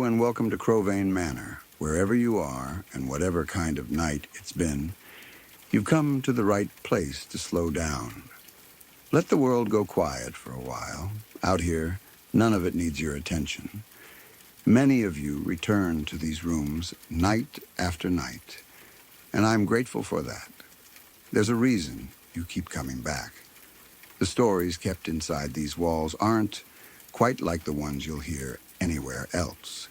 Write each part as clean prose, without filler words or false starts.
and welcome to Crowvane Manor. Wherever you are, and whatever kind of night it's been, you've come to the right place to slow down. Let the world go quiet for a while. Out here, none of it needs your attention. Many of you return to these rooms night after night, and I'm grateful for that. There's a reason you keep coming back. The stories kept inside these walls aren't quite like the ones you'll hear anywhere else.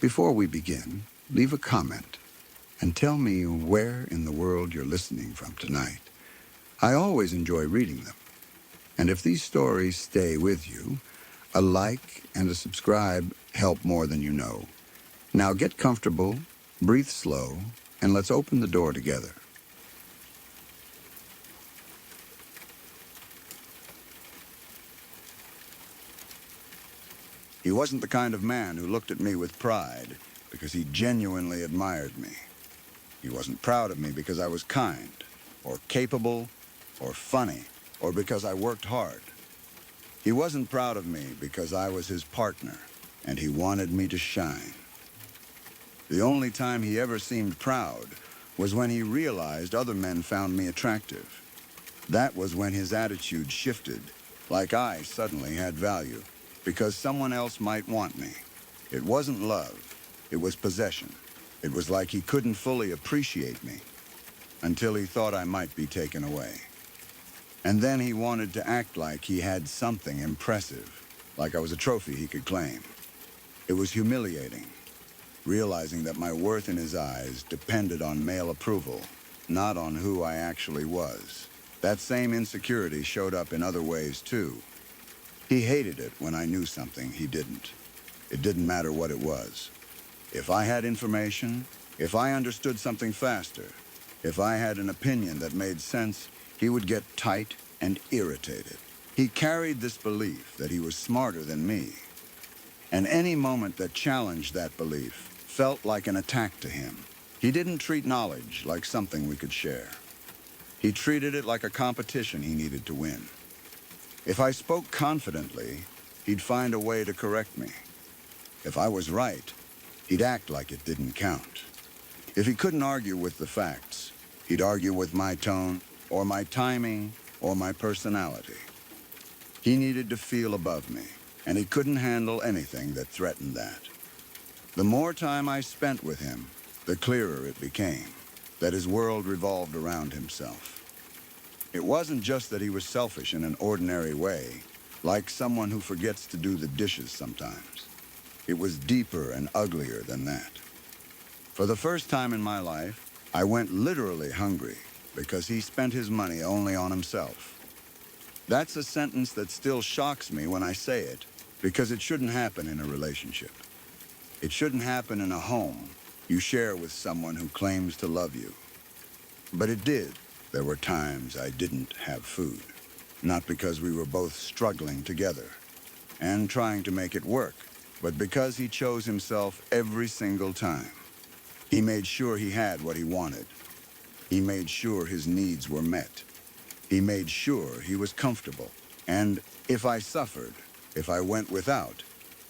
Before we begin, leave a comment and tell me where in the world you're listening from tonight. I always enjoy reading them. And if these stories stay with you, a like and a subscribe help more than you know. Now get comfortable, breathe slow, and let's open the door together. He wasn't the kind of man who looked at me with pride because he genuinely admired me. He wasn't proud of me because I was kind, or capable, or funny, or because I worked hard. He wasn't proud of me because I was his partner, and he wanted me to shine. The only time he ever seemed proud was when he realized other men found me attractive. That was when his attitude shifted, like I suddenly had value, because someone else might want me. It wasn't love, it was possession. It was like he couldn't fully appreciate me until he thought I might be taken away. And then he wanted to act like he had something impressive, like I was a trophy he could claim. It was humiliating, realizing that my worth in his eyes depended on male approval, not on who I actually was. That same insecurity showed up in other ways too. He hated it when I knew something he didn't. It didn't matter what it was. If I had information, if I understood something faster, if I had an opinion that made sense, he would get tight and irritated. He carried this belief that he was smarter than me. And any moment that challenged that belief felt like an attack to him. He didn't treat knowledge like something we could share. He treated it like a competition he needed to win. If I spoke confidently, he'd find a way to correct me. If I was right, he'd act like it didn't count. If he couldn't argue with the facts, he'd argue with my tone, or my timing, or my personality. He needed to feel above me, and he couldn't handle anything that threatened that. The more time I spent with him, the clearer it became that his world revolved around himself. It wasn't just that he was selfish in an ordinary way, like someone who forgets to do the dishes sometimes. It was deeper and uglier than that. For the first time in my life, I went literally hungry because he spent his money only on himself. That's a sentence that still shocks me when I say it, because it shouldn't happen in a relationship. It shouldn't happen in a home you share with someone who claims to love you. But it did. There were times I didn't have food, not because we were both struggling together and trying to make it work, but because he chose himself every single time. He made sure he had what he wanted. He made sure his needs were met. He made sure he was comfortable. And if I suffered, if I went without,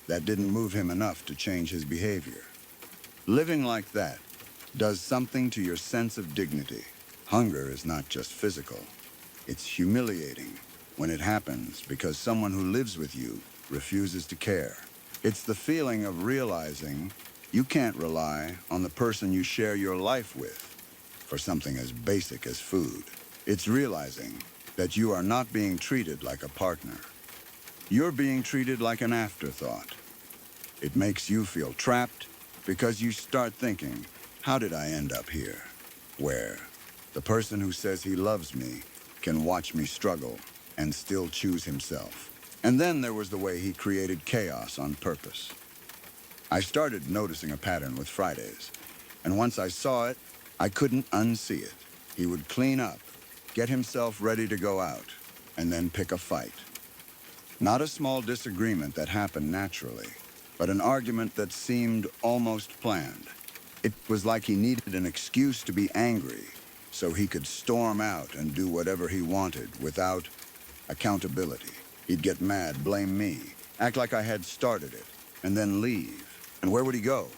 that didn't move him enough to change his behavior. Living like that does something to your sense of dignity. Hunger is not just physical. It's humiliating when it happens because someone who lives with you refuses to care. It's the feeling of realizing you can't rely on the person you share your life with for something as basic as food. It's realizing that you are not being treated like a partner. You're being treated like an afterthought. It makes you feel trapped because you start thinking, how did I end up here? Where the person who says he loves me can watch me struggle and still choose himself. And then there was the way he created chaos on purpose. I started noticing a pattern with Fridays, and once I saw it, I couldn't unsee it. He would clean up, get himself ready to go out, and then pick a fight. Not a small disagreement that happened naturally, but an argument that seemed almost planned. It was like he needed an excuse to be angry, so he could storm out and do whatever he wanted without accountability. He'd get mad, blame me, act like I had started it, and then leave. And where would he go?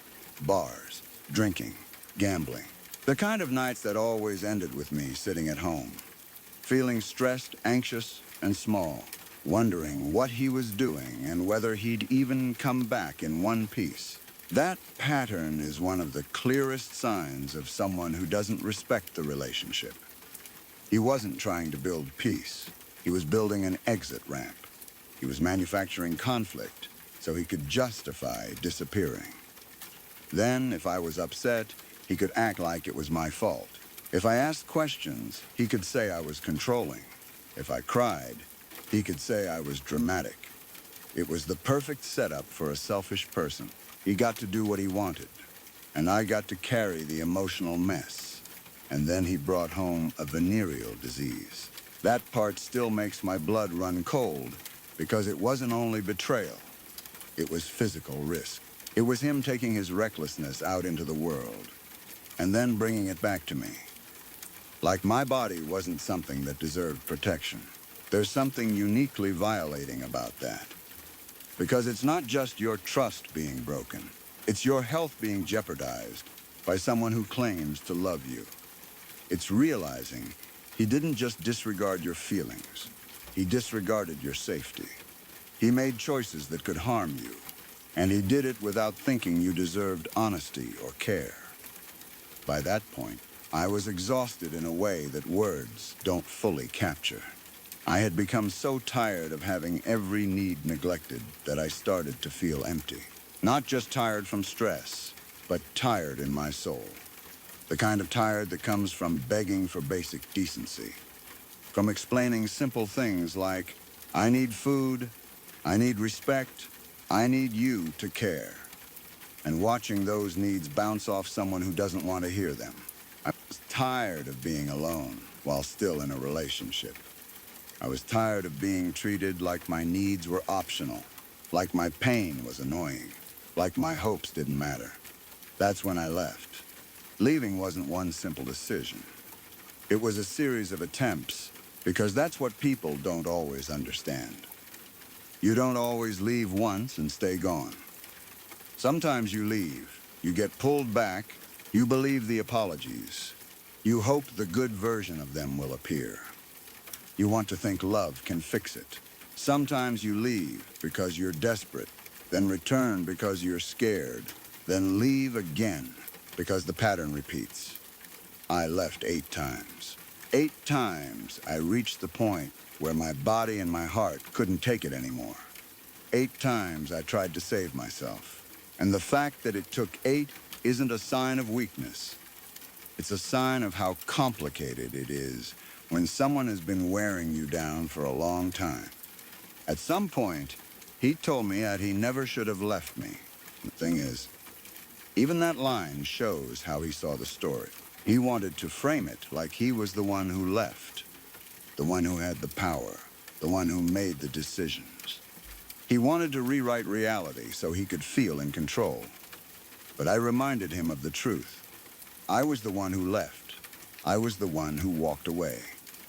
Bars, drinking, gambling. The kind of nights that always ended with me sitting at home, feeling stressed, anxious, and small, wondering what he was doing and whether he'd even come back in one piece. That pattern is one of the clearest signs of someone who doesn't respect the relationship. He wasn't trying to build peace. He was building an exit ramp. He was manufacturing conflict so he could justify disappearing. Then, if I was upset, he could act like it was my fault. If I asked questions, he could say I was controlling. If I cried, he could say I was dramatic. It was the perfect setup for a selfish person. He got to do what he wanted, and I got to carry the emotional mess. And then he brought home a venereal disease. That part still makes my blood run cold because it wasn't only betrayal, it was physical risk. It was him taking his recklessness out into the world and then bringing it back to me. Like my body wasn't something that deserved protection. There's something uniquely violating about that. Because it's not just your trust being broken. It's your health being jeopardized by someone who claims to love you. It's realizing he didn't just disregard your feelings. He disregarded your safety. He made choices that could harm you. And he did it without thinking you deserved honesty or care. By that point, I was exhausted in a way that words don't fully capture. I had become so tired of having every need neglected that I started to feel empty. Not just tired from stress, but tired in my soul. The kind of tired that comes from begging for basic decency. From explaining simple things like, I need food, I need respect, I need you to care. And watching those needs bounce off someone who doesn't want to hear them. I was tired of being alone while still in a relationship. I was tired of being treated like my needs were optional, like my pain was annoying, like my hopes didn't matter. That's when I left. Leaving wasn't one simple decision. It was a series of attempts, because that's what people don't always understand. You don't always leave once and stay gone. Sometimes you leave, you get pulled back, you believe the apologies. You hope the good version of them will appear. You want to think love can fix it. Sometimes you leave because you're desperate, then return because you're scared, then leave again because the pattern repeats. I left 8 times. 8 times I reached the point where my body and my heart couldn't take it anymore. 8 times I tried to save myself. And the fact that it took 8 isn't a sign of weakness. It's a sign of how complicated it is when someone has been wearing you down for a long time. At some point, he told me that he never should have left me. The thing is, even that line shows how he saw the story. He wanted to frame it like he was the one who left, the one who had the power, the one who made the decisions. He wanted to rewrite reality so he could feel in control. But I reminded him of the truth. I was the one who left. I was the one who walked away.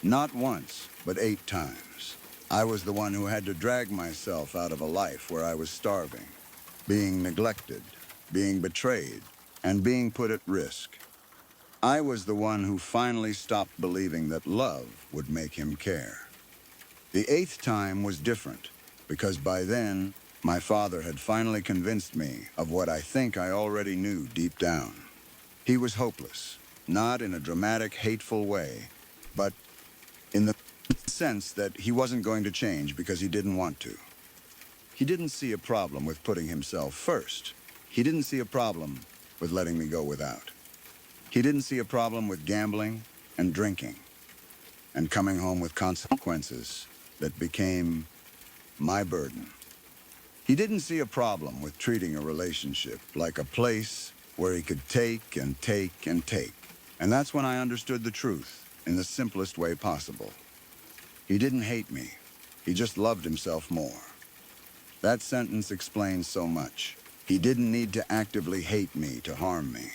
Not once, but 8 times. I was the one who had to drag myself out of a life where I was starving, being neglected, being betrayed, and being put at risk. I was the one who finally stopped believing that love would make him care. The 8th time was different, because by then, my father had finally convinced me of what I think I already knew deep down. He was hopeless, not in a dramatic, hateful way, but in the sense that he wasn't going to change because he didn't want to. He didn't see a problem with putting himself first. He didn't see a problem with letting me go without. He didn't see a problem with gambling and drinking and coming home with consequences that became my burden. He didn't see a problem with treating a relationship like a place where he could take and take and take. And that's when I understood the truth in the simplest way possible. He didn't hate me. He just loved himself more. That sentence explains so much. He didn't need to actively hate me to harm me.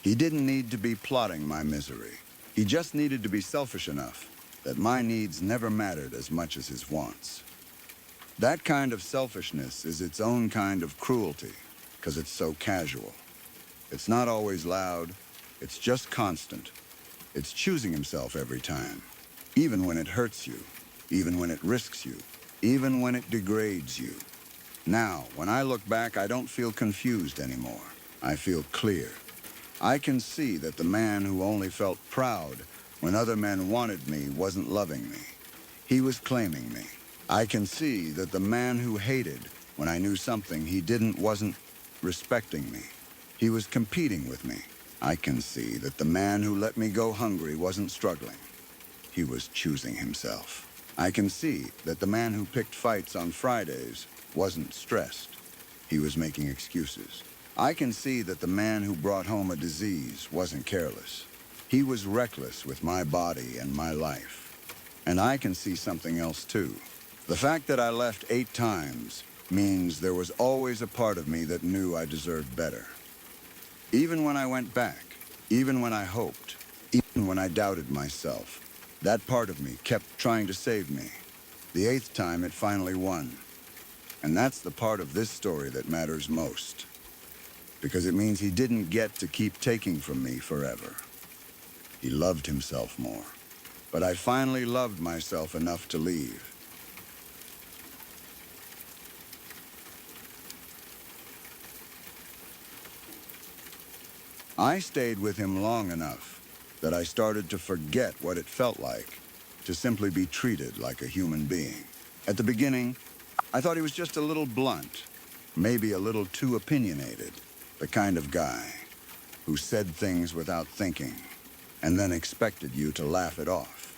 He didn't need to be plotting my misery. He just needed to be selfish enough that my needs never mattered as much as his wants. That kind of selfishness is its own kind of cruelty. because it's so casual. It's not always loud. It's just constant. It's choosing himself every time, even when it hurts you, even when it risks you, even when it degrades you. Now, when I look back, I don't feel confused anymore. I feel clear. I can see that the man who only felt proud when other men wanted me wasn't loving me. He was claiming me. I can see that the man who hated when I knew something he didn't wasn't respecting me. He was competing with me. I can see that the man who let me go hungry wasn't struggling. He was choosing himself. I can see that the man who picked fights on Fridays wasn't stressed. He was making excuses. I can see that the man who brought home a disease wasn't careless. He was reckless with my body and my life. And I can see something else too. The fact that I left 8 times means there was always a part of me that knew I deserved better. Even when I went back, even when I hoped, even when I doubted myself, that part of me kept trying to save me. The 8th time it finally won. And that's the part of this story that matters most. Because it means he didn't get to keep taking from me forever. He loved himself more. But I finally loved myself enough to leave. I stayed with him long enough that I started to forget what it felt like to simply be treated like a human being. At the beginning, I thought he was just a little blunt, maybe a little too opinionated, the kind of guy who said things without thinking and then expected you to laugh it off.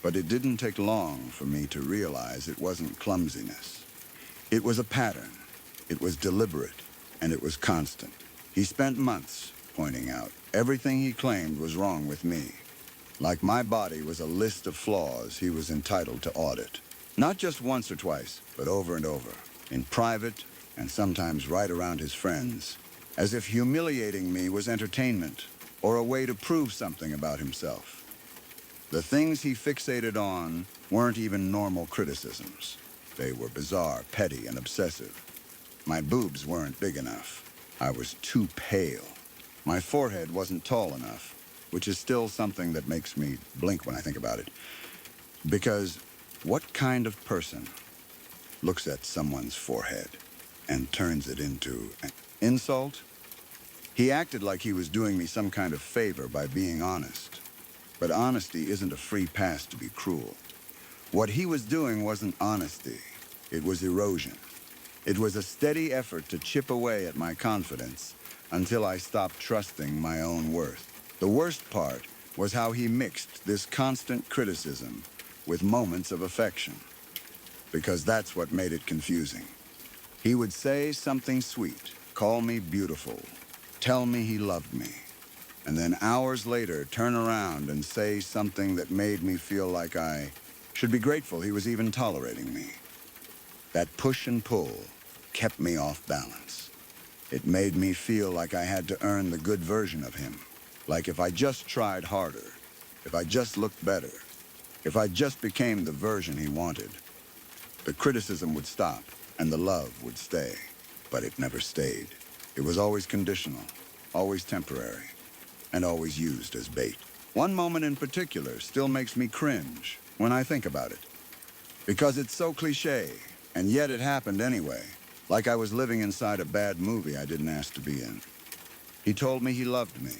But it didn't take long for me to realize it wasn't clumsiness. It was a pattern, it was deliberate, and it was constant. He spent months pointing out everything he claimed was wrong with me. Like my body was a list of flaws he was entitled to audit. Not just once or twice, but over and over, in private and sometimes right around his friends, as if humiliating me was entertainment or a way to prove something about himself. The things he fixated on weren't even normal criticisms. They were bizarre, petty, and obsessive. My boobs weren't big enough. I was too pale. My forehead wasn't tall enough, which is still something that makes me blink when I think about it. Because what kind of person looks at someone's forehead and turns it into an insult? He acted like he was doing me some kind of favor by being honest. But honesty isn't a free pass to be cruel. What he was doing wasn't honesty. It was erosion. It was a steady effort to chip away at my confidence until I stopped trusting my own worth. The worst part was how he mixed this constant criticism with moments of affection, because that's what made it confusing. He would say something sweet, call me beautiful, tell me he loved me, and then hours later turn around and say something that made me feel like I should be grateful he was even tolerating me. That push and pull kept me off balance. It made me feel like I had to earn the good version of him. Like if I just tried harder, if I just looked better, if I just became the version he wanted, the criticism would stop and the love would stay. But it never stayed. It was always conditional, always temporary, and always used as bait. One moment in particular still makes me cringe when I think about it. Because it's so cliché, and yet it happened anyway. Like I was living inside a bad movie I didn't ask to be in. He told me he loved me,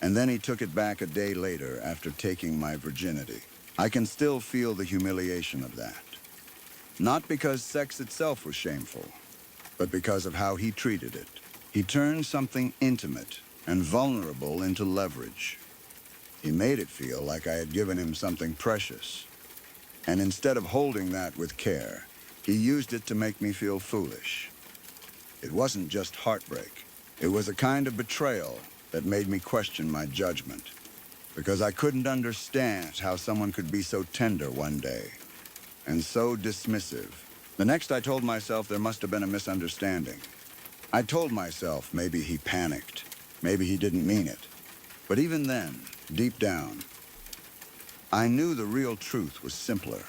and then he took it back a day later after taking my virginity. I can still feel the humiliation of that. Not because sex itself was shameful, but because of how he treated it. He turned something intimate and vulnerable into leverage. He made it feel like I had given him something precious. And instead of holding that with care, he used it to make me feel foolish. It wasn't just heartbreak. It was a kind of betrayal that made me question my judgment. Because I couldn't understand how someone could be so tender one day and so dismissive. The next I told myself there must have been a misunderstanding. I told myself maybe he panicked. Maybe he didn't mean it. But even then, deep down, I knew the real truth was simpler.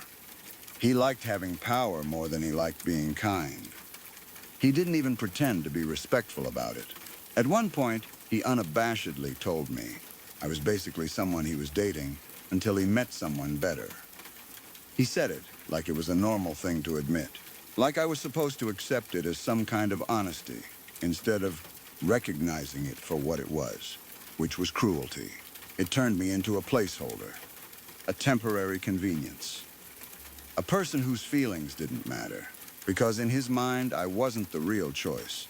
He liked having power more than he liked being kind. He didn't even pretend to be respectful about it. At one point, he unabashedly told me I was basically someone he was dating until he met someone better. He said it like it was a normal thing to admit, like I was supposed to accept it as some kind of honesty, instead of recognizing it for what it was, which was cruelty. It turned me into a placeholder, a temporary convenience. A person whose feelings didn't matter, because in his mind, I wasn't the real choice.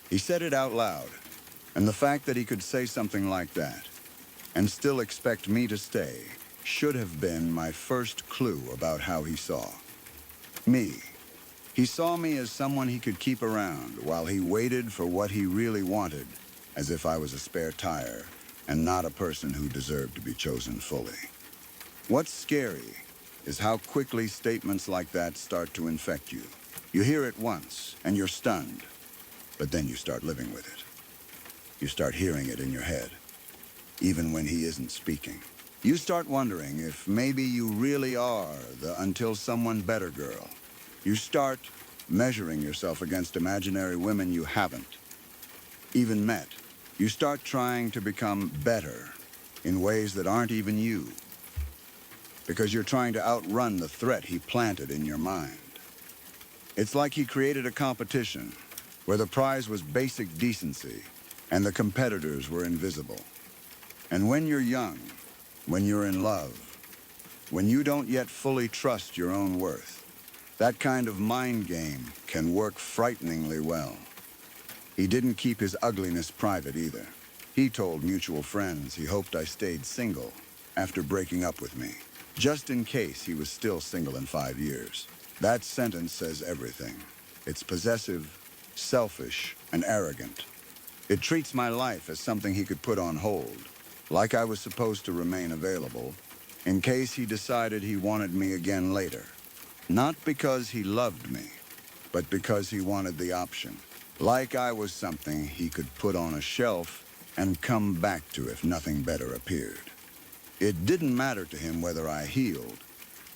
He said it out loud, and the fact that he could say something like that and still expect me to stay should have been my first clue about how he saw me. He saw me as someone he could keep around while he waited for what he really wanted, as if I was a spare tire and not a person who deserved to be chosen fully. What's scary is how quickly statements like that start to infect you. You hear it once and you're stunned, but then you start living with it. You start hearing it in your head, even when he isn't speaking. You start wondering if maybe you really are the until someone better girl. You start measuring yourself against imaginary women you haven't even met. You start trying to become better in ways that aren't even you, because you're trying to outrun the threat he planted in your mind. It's like he created a competition where the prize was basic decency and the competitors were invisible. And when you're young, when you're in love, when you don't yet fully trust your own worth, that kind of mind game can work frighteningly well. He didn't keep his ugliness private either. He told mutual friends he hoped I stayed single after breaking up with me, just in case he was still single in 5 years. That sentence says everything. It's possessive, selfish, and arrogant. It treats my life as something he could put on hold, like I was supposed to remain available in case he decided he wanted me again later. Not because he loved me, but because he wanted the option. Like I was something he could put on a shelf and come back to if nothing better appeared. It didn't matter to him whether I healed,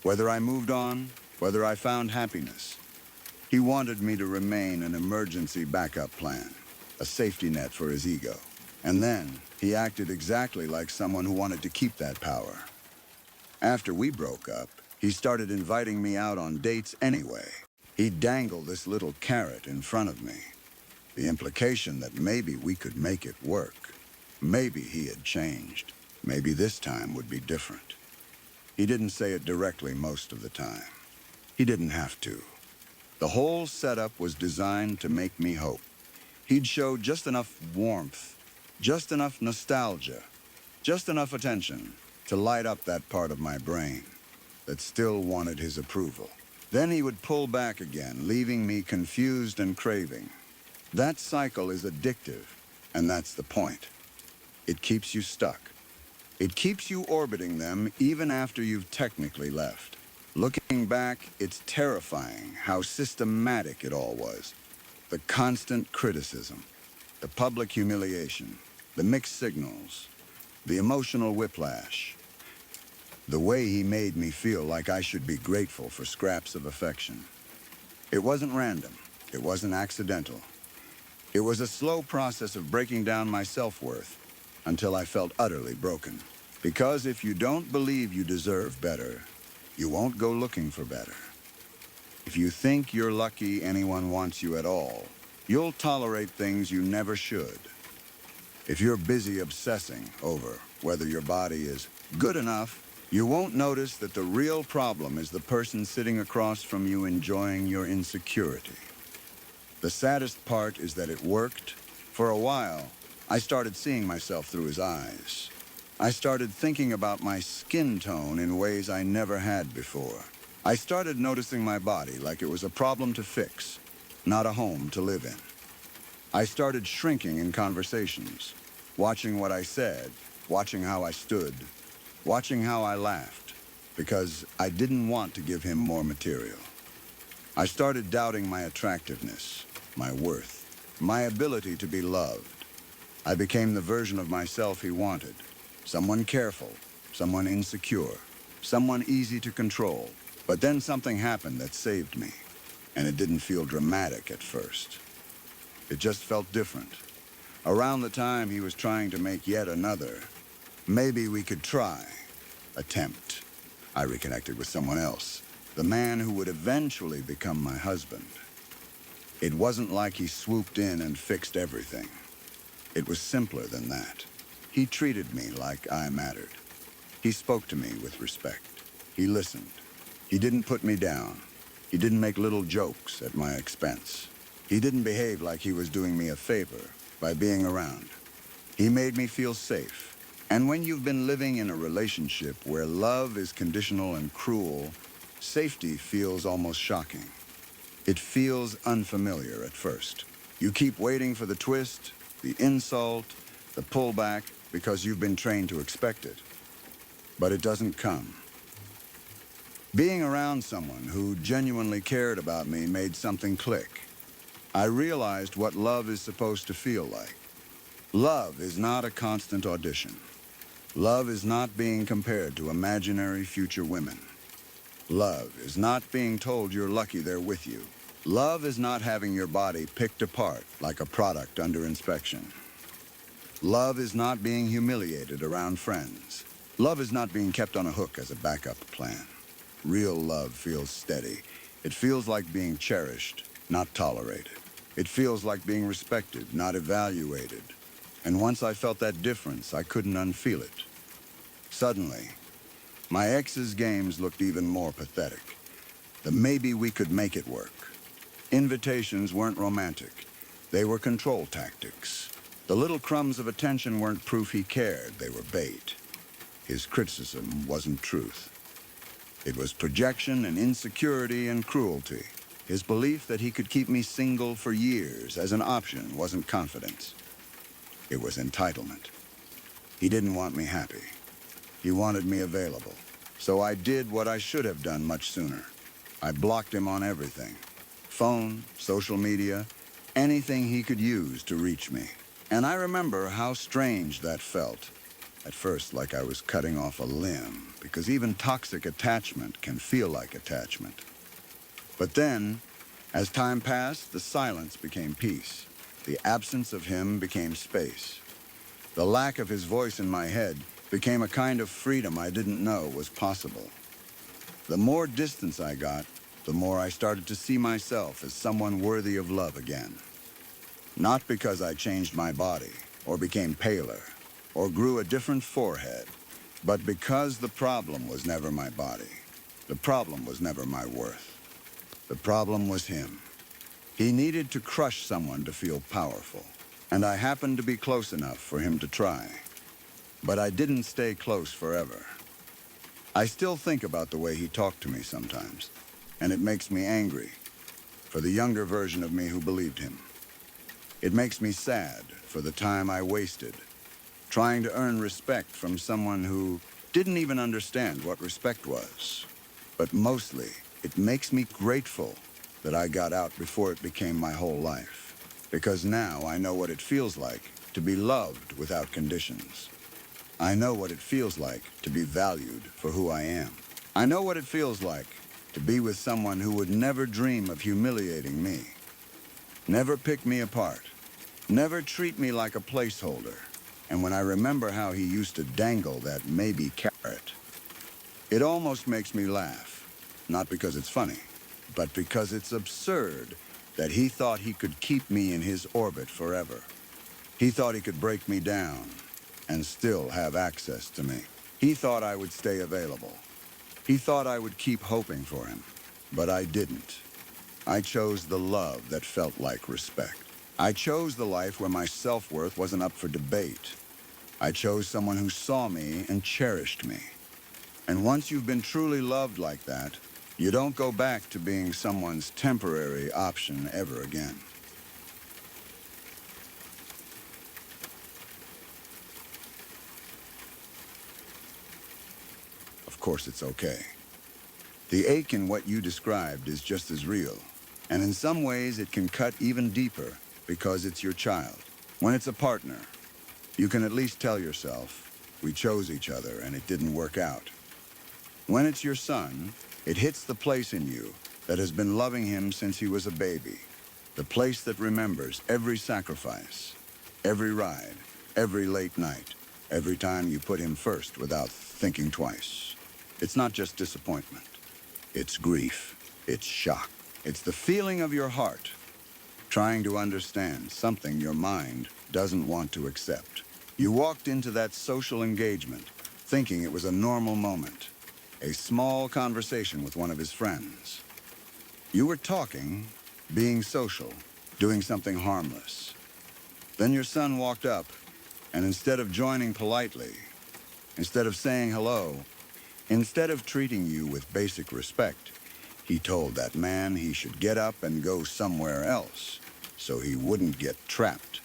whether I moved on, whether I found happiness. He wanted me to remain an emergency backup plan, a safety net for his ego. And then he acted exactly like someone who wanted to keep that power. After we broke up, he started inviting me out on dates anyway. He'd dangle this little carrot in front of me, the implication that maybe we could make it work. Maybe he had changed. Maybe this time would be different. He didn't say it directly most of the time. He didn't have to. The whole setup was designed to make me hope. He'd show just enough warmth, just enough nostalgia, just enough attention to light up that part of my brain that still wanted his approval. Then he would pull back again, leaving me confused and craving. That cycle is addictive, and that's the point. It keeps you stuck. It keeps you orbiting them even after you've technically left. Looking back, it's terrifying how systematic it all was. The constant criticism, the public humiliation, the mixed signals, the emotional whiplash. The way he made me feel like I should be grateful for scraps of affection. It wasn't random. It wasn't accidental. It was a slow process of breaking down my self-worth until I felt utterly broken. Because if you don't believe you deserve better, you won't go looking for better. If you think you're lucky anyone wants you at all, you'll tolerate things you never should. If you're busy obsessing over whether your body is good enough, you won't notice that the real problem is the person sitting across from you enjoying your insecurity. The saddest part is that it worked. For a while, I started seeing myself through his eyes. I started thinking about my skin tone in ways I never had before. I started noticing my body like it was a problem to fix, not a home to live in. I started shrinking in conversations, watching what I said, watching how I stood, watching how I laughed, because I didn't want to give him more material. I started doubting my attractiveness, my worth, my ability to be loved. I became the version of myself he wanted, someone careful, someone insecure, someone easy to control. But then something happened that saved me. and it didn't feel dramatic at first. It just felt different. Around the time he was trying to make yet another, maybe we could try, attempt, I reconnected with someone else, the man who would eventually become my husband. It wasn't like he swooped in and fixed everything. It was simpler than that. He treated me like I mattered. He spoke to me with respect. He listened. He didn't put me down. He didn't make little jokes at my expense. He didn't behave like he was doing me a favor by being around. He made me feel safe. And when you've been living in a relationship where love is conditional and cruel, safety feels almost shocking. It feels unfamiliar at first. You keep waiting for the twist, the insult, the pullback, because you've been trained to expect it. But it doesn't come. Being around someone who genuinely cared about me made something click. I realized what love is supposed to feel like. Love is not a constant audition. Love is not being compared to imaginary future women. Love is not being told you're lucky they're with you. Love is not having your body picked apart like a product under inspection. Love is not being humiliated around friends. Love is not being kept on a hook as a backup plan. Real love feels steady. It feels like being cherished, not tolerated. It feels like being respected, not evaluated. And once I felt that difference, I couldn't unfeel it. Suddenly, my ex's games looked even more pathetic. The maybe we could make it work. Invitations weren't romantic. They were control tactics. The little crumbs of attention weren't proof he cared. They were bait. His criticism wasn't truth. It was projection and insecurity and cruelty. His belief that he could keep me single for years as an option wasn't confidence. It was entitlement. He didn't want me happy. He wanted me available. So I did what I should have done much sooner. I blocked him on everything. Phone, social media, anything he could use to reach me. And I remember how strange that felt. At first, like I was cutting off a limb, because even toxic attachment can feel like attachment. But then, as time passed, the silence became peace. The absence of him became space. The lack of his voice in my head became a kind of freedom I didn't know was possible. The more distance I got, the more I started to see myself as someone worthy of love again. Not because I changed my body, or became paler, or grew a different forehead, but because the problem was never my body. The problem was never my worth. The problem was him. He needed to crush someone to feel powerful, and I happened to be close enough for him to try. But I didn't stay close forever. I still think about the way he talked to me sometimes, and it makes me angry for the younger version of me who believed him. It makes me sad for the time I wasted trying to earn respect from someone who didn't even understand what respect was. But mostly, it makes me grateful that I got out before it became my whole life. Because now I know what it feels like to be loved without conditions. I know what it feels like to be valued for who I am. I know what it feels like to be with someone who would never dream of humiliating me, never pick me apart, never treat me like a placeholder. And when I remember how he used to dangle that maybe carrot, it almost makes me laugh. Not because it's funny, but because it's absurd that he thought he could keep me in his orbit forever. He thought he could break me down and still have access to me. He thought I would stay available. He thought I would keep hoping for him, but I didn't. I chose the love that felt like respect. I chose the life where my self-worth wasn't up for debate. I chose someone who saw me and cherished me. And once you've been truly loved like that, you don't go back to being someone's temporary option ever again. Of course it's okay. The ache in what you described is just as real. And in some ways it can cut even deeper because it's your child. When it's a partner, you can at least tell yourself, we chose each other and it didn't work out. When it's your son, it hits the place in you that has been loving him since he was a baby, the place that remembers every sacrifice, every ride, every late night, every time you put him first without thinking twice. It's not just disappointment. It's grief. It's shock. It's the feeling of your heart trying to understand something your mind doesn't want to accept. You walked into that social engagement thinking it was a normal moment, a small conversation with one of his friends. You were talking, being social, doing something harmless. Then your son walked up, and instead of joining politely, instead of saying hello, instead of treating you with basic respect, he told that man he should get up and go somewhere else so he wouldn't get trapped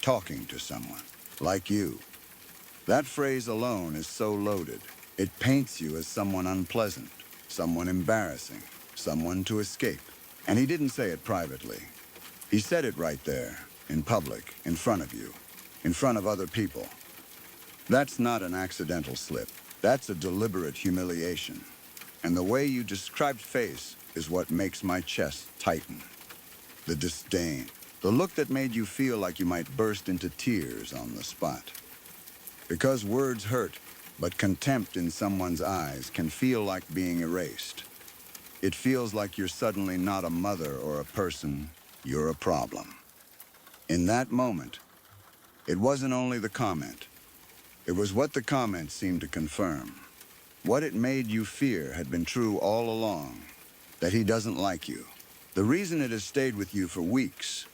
talking to someone like you. That phrase alone is so loaded. It paints you as someone unpleasant, someone embarrassing, someone to escape. And he didn't say it privately. He said it right there, in public, in front of you, in front of other people. That's not an accidental slip. That's a deliberate humiliation. And the way you described face is what makes my chest tighten. The disdain, the look that made you feel like you might burst into tears on the spot. Because words hurt, but contempt in someone's eyes can feel like being erased. It feels like you're suddenly not a mother or a person, you're a problem. In that moment, it wasn't only the comment. It was what the comment seemed to confirm. What it made you fear had been true all along, that he doesn't like you. The reason it has stayed with you for weeks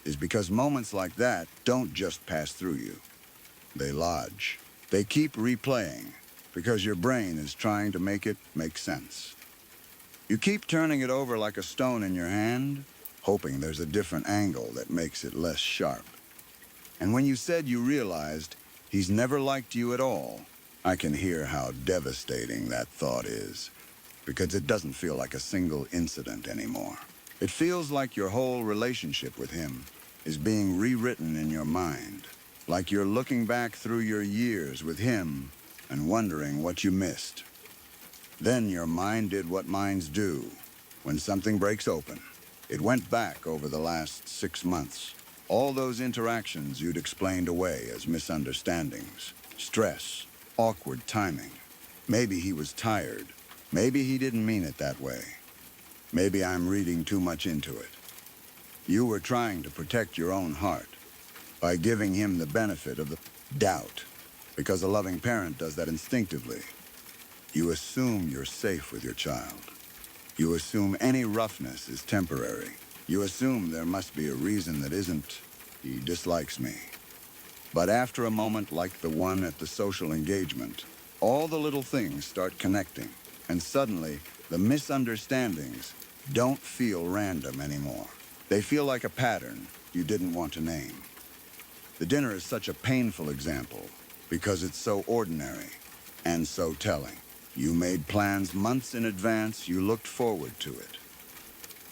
is because moments like that don't just pass through you. They lodge. They keep replaying because your brain is trying to make it make sense. You keep turning it over like a stone in your hand, hoping there's a different angle that makes it less sharp. And when you said you realized he's never liked you at all, I can hear how devastating that thought is, because it doesn't feel like a single incident anymore. It feels like your whole relationship with him is being rewritten in your mind, like you're looking back through your years with him and wondering what you missed. Then your mind did what minds do. When something breaks open, it went back over the last 6 months. All those interactions you'd explained away as misunderstandings, stress, awkward timing. Maybe he was tired. Maybe he didn't mean it that way. Maybe I'm reading too much into it. You were trying to protect your own heart by giving him the benefit of the doubt, because a loving parent does that instinctively. You assume you're safe with your child. You assume any roughness is temporary. You assume there must be a reason that isn't, he dislikes me. But after a moment like the one at the social engagement, all the little things start connecting, and suddenly the misunderstandings don't feel random anymore. They feel like a pattern you didn't want to name. The dinner is such a painful example because it's so ordinary and so telling. You made plans months in advance. You looked forward to it.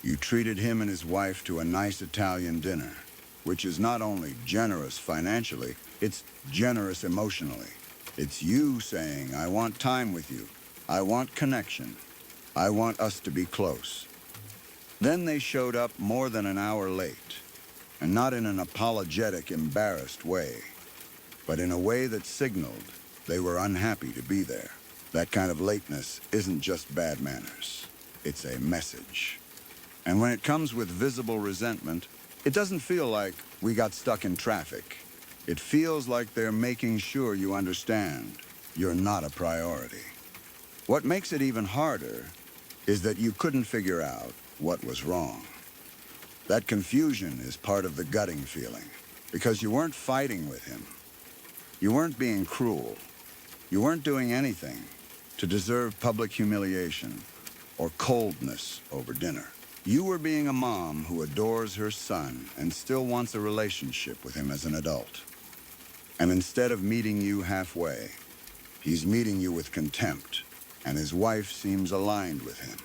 You treated him and his wife to a nice Italian dinner, which is not only generous financially, it's generous emotionally. It's you saying, I want time with you. I want connection. I want us to be close. Then they showed up more than an hour late, and not in an apologetic, embarrassed way, but in a way that signaled they were unhappy to be there. That kind of lateness isn't just bad manners. It's a message. And when it comes with visible resentment, it doesn't feel like we got stuck in traffic. It feels like they're making sure you understand you're not a priority. What makes it even harder is that you couldn't figure out what was wrong. That confusion is part of the gutting feeling, because you weren't fighting with him. You weren't being cruel. You weren't doing anything to deserve public humiliation or coldness over dinner. You were being a mom who adores her son and still wants a relationship with him as an adult. And instead of meeting you halfway, he's meeting you with contempt, and his wife seems aligned with him.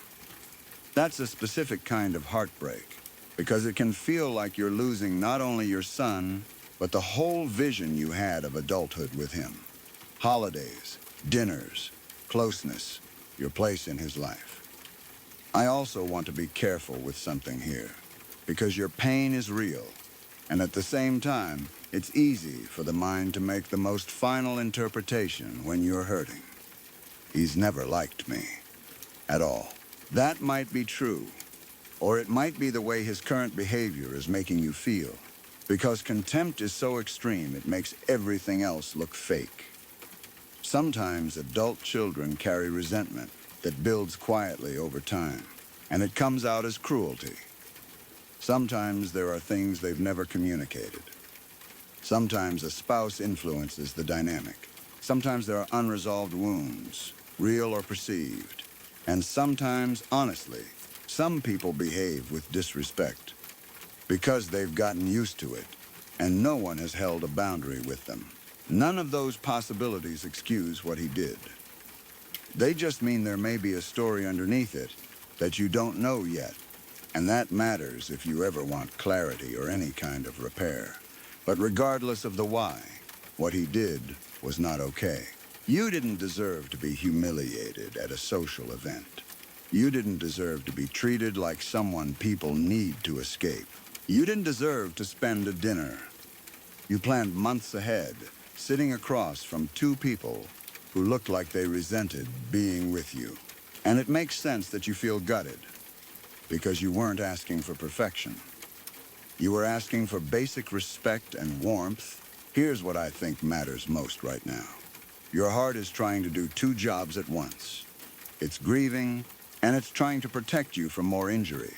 That's a specific kind of heartbreak, because it can feel like you're losing not only your son, but the whole vision you had of adulthood with him. Holidays, dinners, closeness, your place in his life. I also want to be careful with something here, because your pain is real, and at the same time, it's easy for the mind to make the most final interpretation when you're hurting. He's never liked me, at all. That might be true, or it might be the way his current behavior is making you feel, because contempt is so extreme it makes everything else look fake. Sometimes adult children carry resentment that builds quietly over time, and it comes out as cruelty. Sometimes there are things they've never communicated. Sometimes a spouse influences the dynamic. Sometimes there are unresolved wounds, real or perceived. And sometimes, honestly, some people behave with disrespect because they've gotten used to it, and no one has held a boundary with them. None of those possibilities excuse what he did. They just mean there may be a story underneath it that you don't know yet, and that matters if you ever want clarity or any kind of repair. But regardless of the why, what he did was not okay. You didn't deserve to be humiliated at a social event. You didn't deserve to be treated like someone people need to escape. You didn't deserve to spend a dinner you planned months ahead, sitting across from two people who looked like they resented being with you. And it makes sense that you feel gutted, because you weren't asking for perfection. You were asking for basic respect and warmth. Here's what I think matters most right now. Your heart is trying to do two jobs at once. It's grieving, and it's trying to protect you from more injury.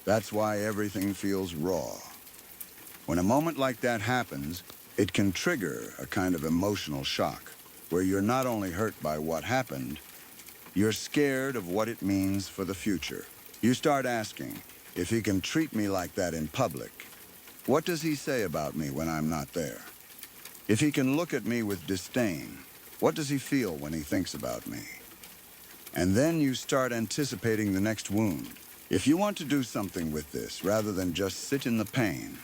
That's why everything feels raw. When a moment like that happens, it can trigger a kind of emotional shock, where you're not only hurt by what happened, you're scared of what it means for the future. You start asking, if he can treat me like that in public, what does he say about me when I'm not there? If he can look at me with disdain, what does he feel when he thinks about me? And then you start anticipating the next wound. If you want to do something with this, rather than just sit in the pain,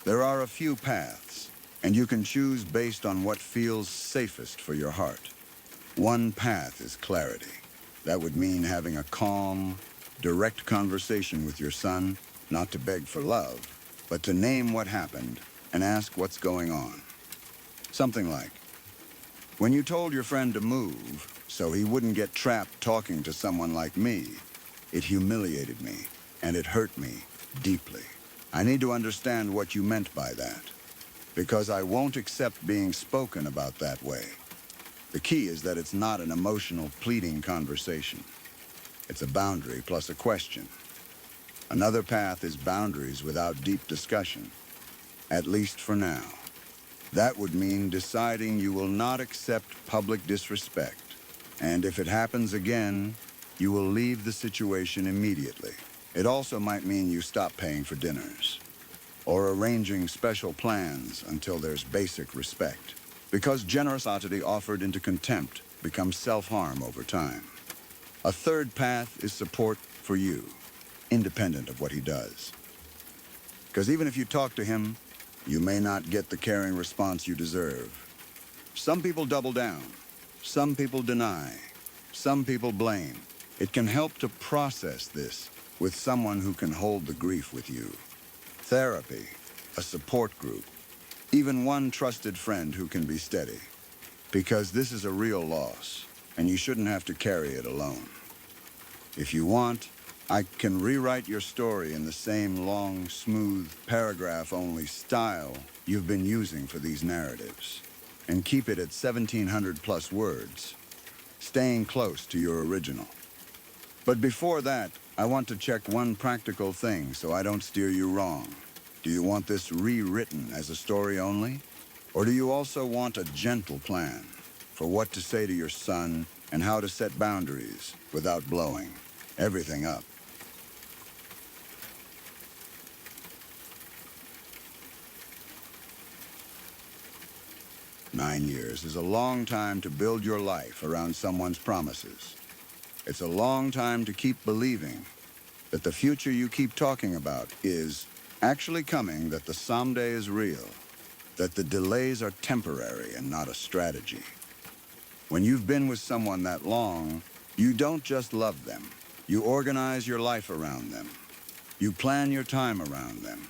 there are a few paths, and you can choose based on what feels safest for your heart. One path is clarity. That would mean having a calm, direct conversation with your son, not to beg for love, but to name what happened and ask what's going on. Something like, when you told your friend to move so he wouldn't get trapped talking to someone like me, it humiliated me, and it hurt me deeply. I need to understand what you meant by that, because I won't accept being spoken about that way. The key is that it's not an emotional, pleading conversation. It's a boundary plus a question. Another path is boundaries without deep discussion, at least for now. That would mean deciding you will not accept public disrespect, and if it happens again, you will leave the situation immediately. It also might mean you stop paying for dinners, or arranging special plans until there's basic respect, because generosity offered into contempt becomes self-harm over time. A third path is support for you, independent of what he does. Because even if you talk to him, you may not get the caring response you deserve. Some people double down, some people deny, some people blame. It can help to process this with someone who can hold the grief with you. Therapy, a support group, even one trusted friend who can be steady. Because this is a real loss, and you shouldn't have to carry it alone. If you want, I can rewrite your story in the same long, smooth, paragraph-only style you've been using for these narratives, and keep it at 1,700 plus words, staying close to your original. But before that, I want to check one practical thing so I don't steer you wrong. Do you want this rewritten as a story only? Or do you also want a gentle plan for what to say to your son and how to set boundaries without blowing everything up? "9 years is a long time to build your life around someone's promises. It's a long time to keep believing that the future you keep talking about is actually coming, that the someday is real, that the delays are temporary and not a strategy. When you've been with someone that long, you don't just love them. You organize your life around them. You plan your time around them.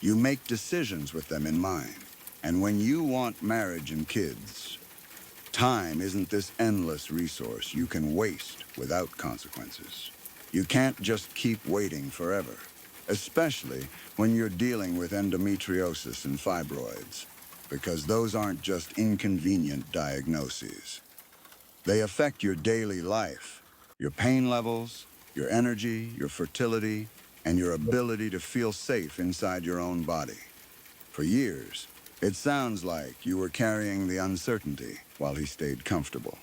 You make decisions with them in mind. And when you want marriage and kids, time isn't this endless resource you can waste without consequences. You can't just keep waiting forever, especially when you're dealing with endometriosis and fibroids, because those aren't just inconvenient diagnoses. They affect your daily life, your pain levels, your energy, your fertility, and your ability to feel safe inside your own body. For years, it sounds like you were carrying the uncertainty while he stayed comfortable.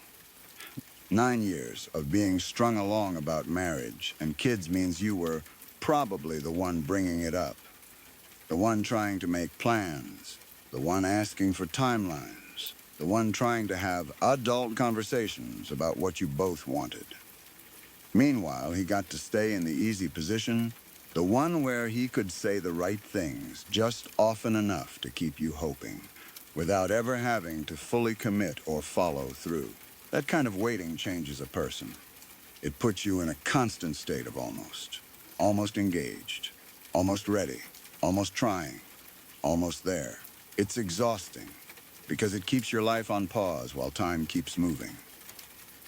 9 years of being strung along about marriage and kids means you were probably the one bringing it up, the one trying to make plans, the one asking for timelines, the one trying to have adult conversations about what you both wanted. Meanwhile, he got to stay in the easy position, the one where he could say the right things just often enough to keep you hoping, without ever having to fully commit or follow through. That kind of waiting changes a person. It puts you in a constant state of almost engaged, almost ready, almost trying, almost there. It's exhausting because it keeps your life on pause while time keeps moving.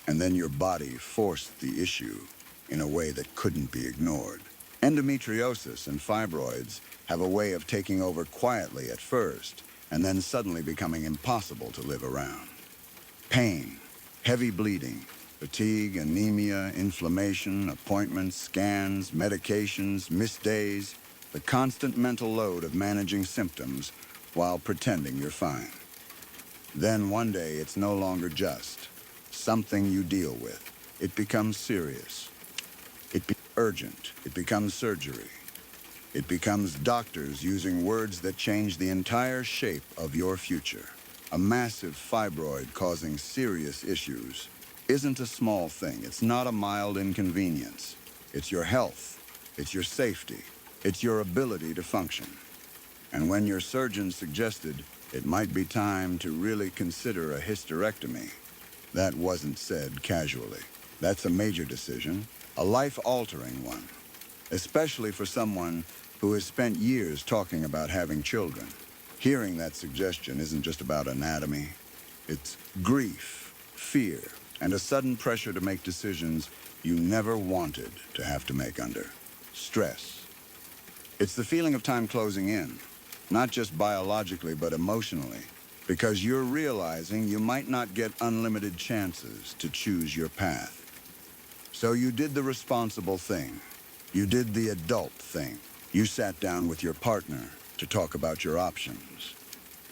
And then your body forced the issue in a way that couldn't be ignored. Endometriosis and fibroids have a way of taking over quietly at first and then suddenly becoming impossible to live around. Pain, heavy bleeding, fatigue, anemia, inflammation, appointments, scans, medications, missed days, the constant mental load of managing symptoms while pretending you're fine. Then one day it's no longer just something you deal with. It becomes serious. Urgent. It becomes surgery. It becomes doctors using words that change the entire shape of your future. A massive fibroid causing serious issues isn't a small thing. It's not a mild inconvenience. It's your health. It's your safety. It's your ability to function. And when your surgeon suggested it might be time to really consider a hysterectomy, that wasn't said casually. That's a major decision, a life-altering one, especially for someone who has spent years talking about having children. Hearing that suggestion isn't just about anatomy. It's grief, fear, and a sudden pressure to make decisions you never wanted to have to make under. Stress. It's the feeling of time closing in, not just biologically, but emotionally, because you're realizing you might not get unlimited chances to choose your path. So you did the responsible thing. You did the adult thing. You sat down with your partner to talk about your options.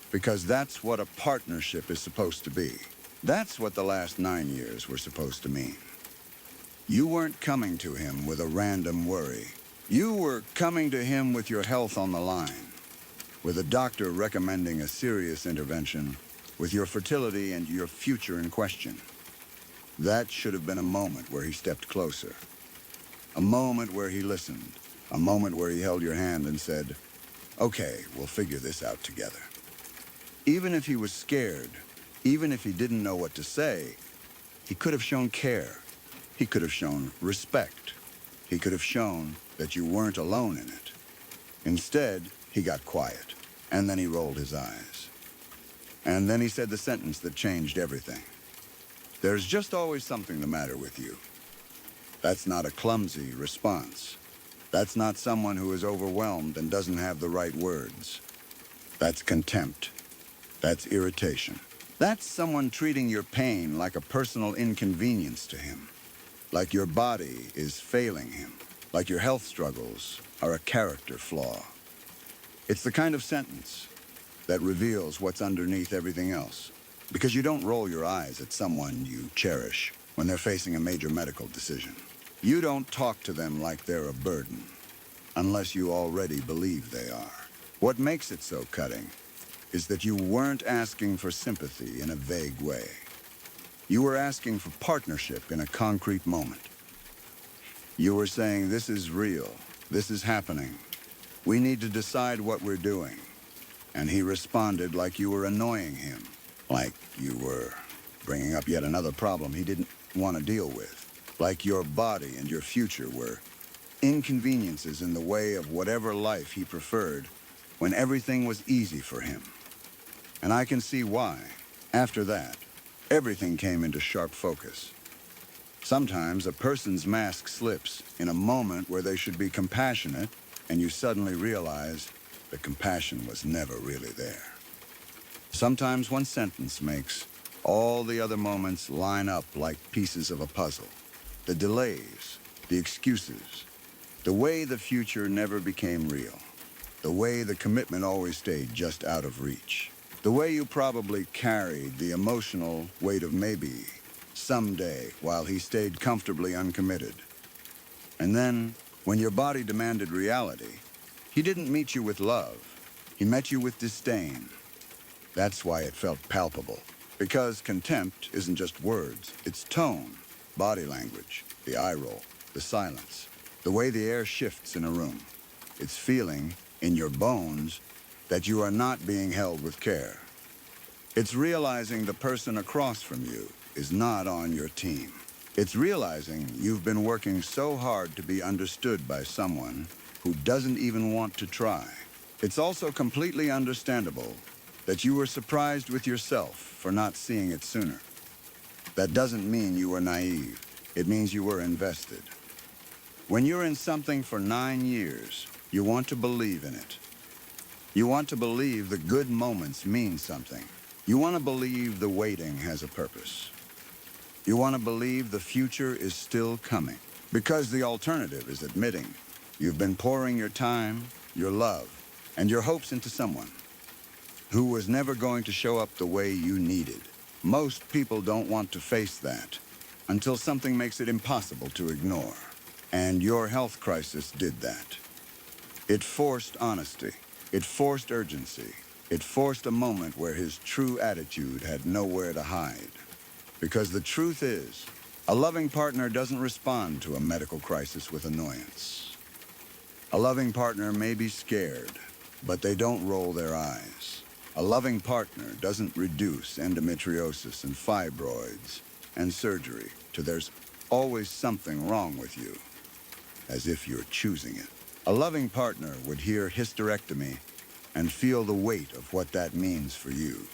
Because that's what a partnership is supposed to be. That's what the last 9 years were supposed to mean. You weren't coming to him with a random worry. You were coming to him with your health on the line, with a doctor recommending a serious intervention, with your fertility and your future in question. That should have been a moment where he stepped closer. A moment where he listened. A moment where he held your hand and said, "Okay, we'll figure this out together." Even if he was scared, even if he didn't know what to say, he could have shown care. He could have shown respect. He could have shown that you weren't alone in it. Instead, he got quiet, and then he rolled his eyes. And then he said the sentence that changed everything. "There's just always something the matter with you." That's not a clumsy response. That's not someone who is overwhelmed and doesn't have the right words. That's contempt. That's irritation. That's someone treating your pain like a personal inconvenience to him, like your body is failing him, like your health struggles are a character flaw. It's the kind of sentence that reveals what's underneath everything else, because you don't roll your eyes at someone you cherish when they're facing a major medical decision. You don't talk to them like they're a burden, unless you already believe they are. What makes it so cutting is that you weren't asking for sympathy in a vague way. You were asking for partnership in a concrete moment. You were saying, "This is real. This is happening. We need to decide what we're doing." And he responded like you were annoying him, like you were bringing up yet another problem he didn't want to deal with. like your body and your future were inconveniences in the way of whatever life he preferred when everything was easy for him. And I can see why. After that, everything came into sharp focus. Sometimes a person's mask slips in a moment where they should be compassionate, and you suddenly realize the compassion was never really there. Sometimes one sentence makes all the other moments line up like pieces of a puzzle. The delays, the excuses, the way the future never became real, the way the commitment always stayed just out of reach, the way you probably carried the emotional weight of maybe someday while he stayed comfortably uncommitted. And then, when your body demanded reality, he didn't meet you with love. He met you with disdain. That's why it felt palpable. Because contempt isn't just words, it's tone, body language, the eye roll, the silence, the way the air shifts in a room. It's feeling, in your bones, that you are not being held with care. It's realizing the person across from you is not on your team. It's realizing you've been working so hard to be understood by someone who doesn't even want to try. It's also completely understandable that you were surprised with yourself for not seeing it sooner. That doesn't mean you were naive. It means you were invested. When you're in something for 9 years, you want to believe in it. You want to believe the good moments mean something. You want to believe the waiting has a purpose. You want to believe the future is still coming. Because the alternative is admitting you've been pouring your time, your love, and your hopes into someone who was never going to show up the way you needed. Most people don't want to face that until something makes it impossible to ignore. And your health crisis did that. It forced honesty. It forced urgency. It forced a moment where his true attitude had nowhere to hide. Because the truth is, a loving partner doesn't respond to a medical crisis with annoyance. A loving partner may be scared, but they don't roll their eyes. A loving partner doesn't reduce endometriosis and fibroids and surgery to there's always something wrong with you, as if you're choosing it. A loving partner would hear hysterectomy and feel the weight of what that means for you.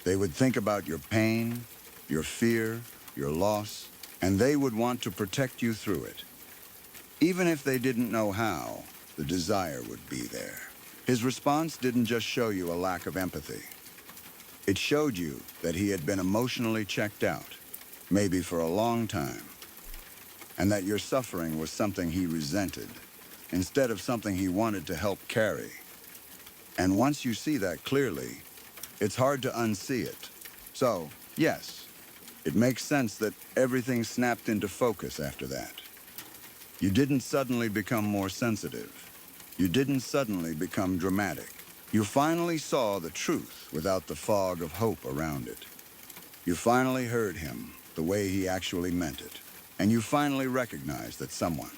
They would think about your pain, your fear, your loss, and they would want to protect you through it. Even if they didn't know how, the desire would be there. His response didn't just show you a lack of empathy. It showed you that he had been emotionally checked out, maybe for a long time, and that your suffering was something he resented, instead of something he wanted to help carry. And once you see that clearly, it's hard to unsee it. So, yes, it makes sense that everything snapped into focus after that. You didn't suddenly become more sensitive. You didn't suddenly become dramatic. You finally saw the truth without the fog of hope around it. You finally heard him the way he actually meant it. And you finally recognized that someone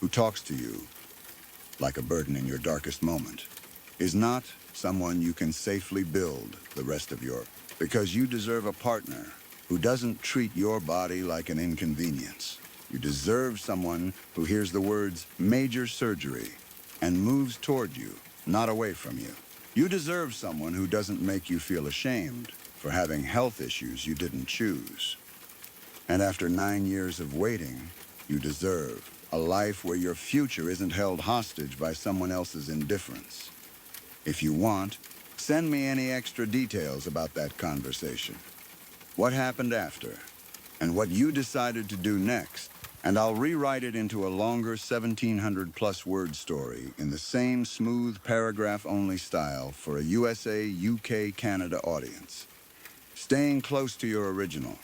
who talks to you like a burden in your darkest moment is not someone you can safely build the rest of your... Because you deserve a partner who doesn't treat your body like an inconvenience. You deserve someone who hears the words major surgery and moves toward you, not away from you. You deserve someone who doesn't make you feel ashamed for having health issues you didn't choose. And after 9 years of waiting, you deserve a life where your future isn't held hostage by someone else's indifference. If you want, send me any extra details about that conversation. What happened after, and what you decided to do next, and I'll rewrite it into a longer 1,700-plus word story in the same smooth paragraph-only style for a USA, UK, Canada audience, staying close to your original.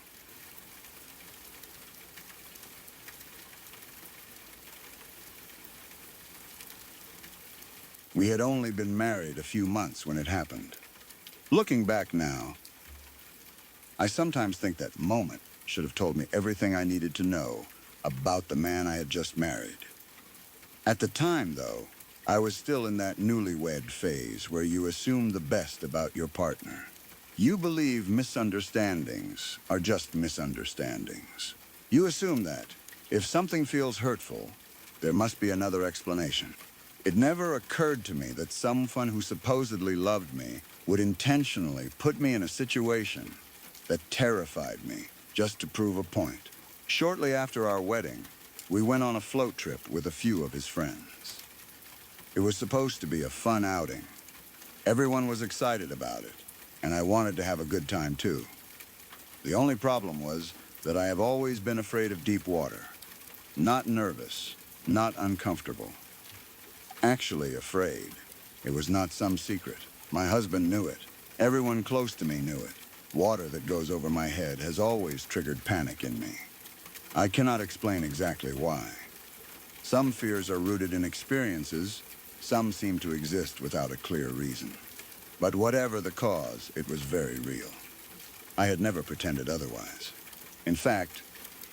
We had only been married a few months when it happened. Looking back now, I sometimes think that moment should have told me everything I needed to know about the man I had just married. At the time, though, I was still in that newlywed phase where you assume the best about your partner. You believe misunderstandings are just misunderstandings. You assume that, if something feels hurtful, there must be another explanation. It never occurred to me that someone who supposedly loved me would intentionally put me in a situation that terrified me just to prove a point. Shortly after our wedding, we went on a float trip with a few of his friends. It was supposed to be a fun outing. Everyone was excited about it, and I wanted to have a good time too. The only problem was that I have always been afraid of deep water. Not nervous, not uncomfortable. Actually afraid. It was not some secret. My husband knew it. Everyone close to me knew it. Water that goes over my head has always triggered panic in me. I cannot explain exactly why. Some fears are rooted in experiences, some seem to exist without a clear reason. But whatever the cause, it was very real. I had never pretended otherwise. In fact,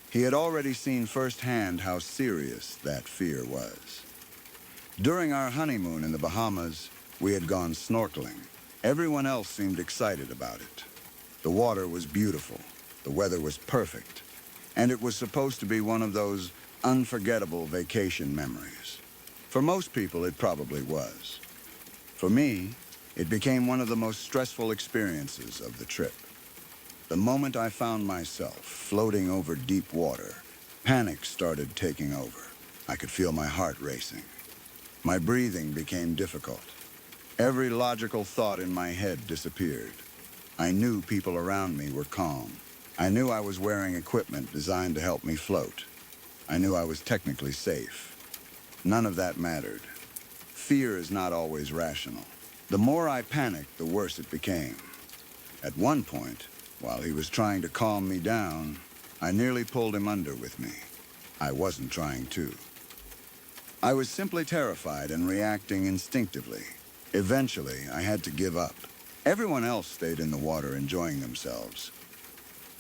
he had already seen firsthand how serious that fear was. During our honeymoon in the Bahamas, we had gone snorkeling. Everyone else seemed excited about it. The water was beautiful, the weather was perfect, and it was supposed to be one of those unforgettable vacation memories. For most people, it probably was. For me, it became one of the most stressful experiences of the trip. The moment I found myself floating over deep water, panic started taking over. I could feel my heart racing. My breathing became difficult. Every logical thought in my head disappeared. I knew people around me were calm. I knew I was wearing equipment designed to help me float. I knew I was technically safe. None of that mattered. Fear is not always rational. The more I panicked, the worse it became. At one point, while he was trying to calm me down, I nearly pulled him under with me. I wasn't trying to. I was simply terrified and reacting instinctively. Eventually, I had to give up. Everyone else stayed in the water enjoying themselves,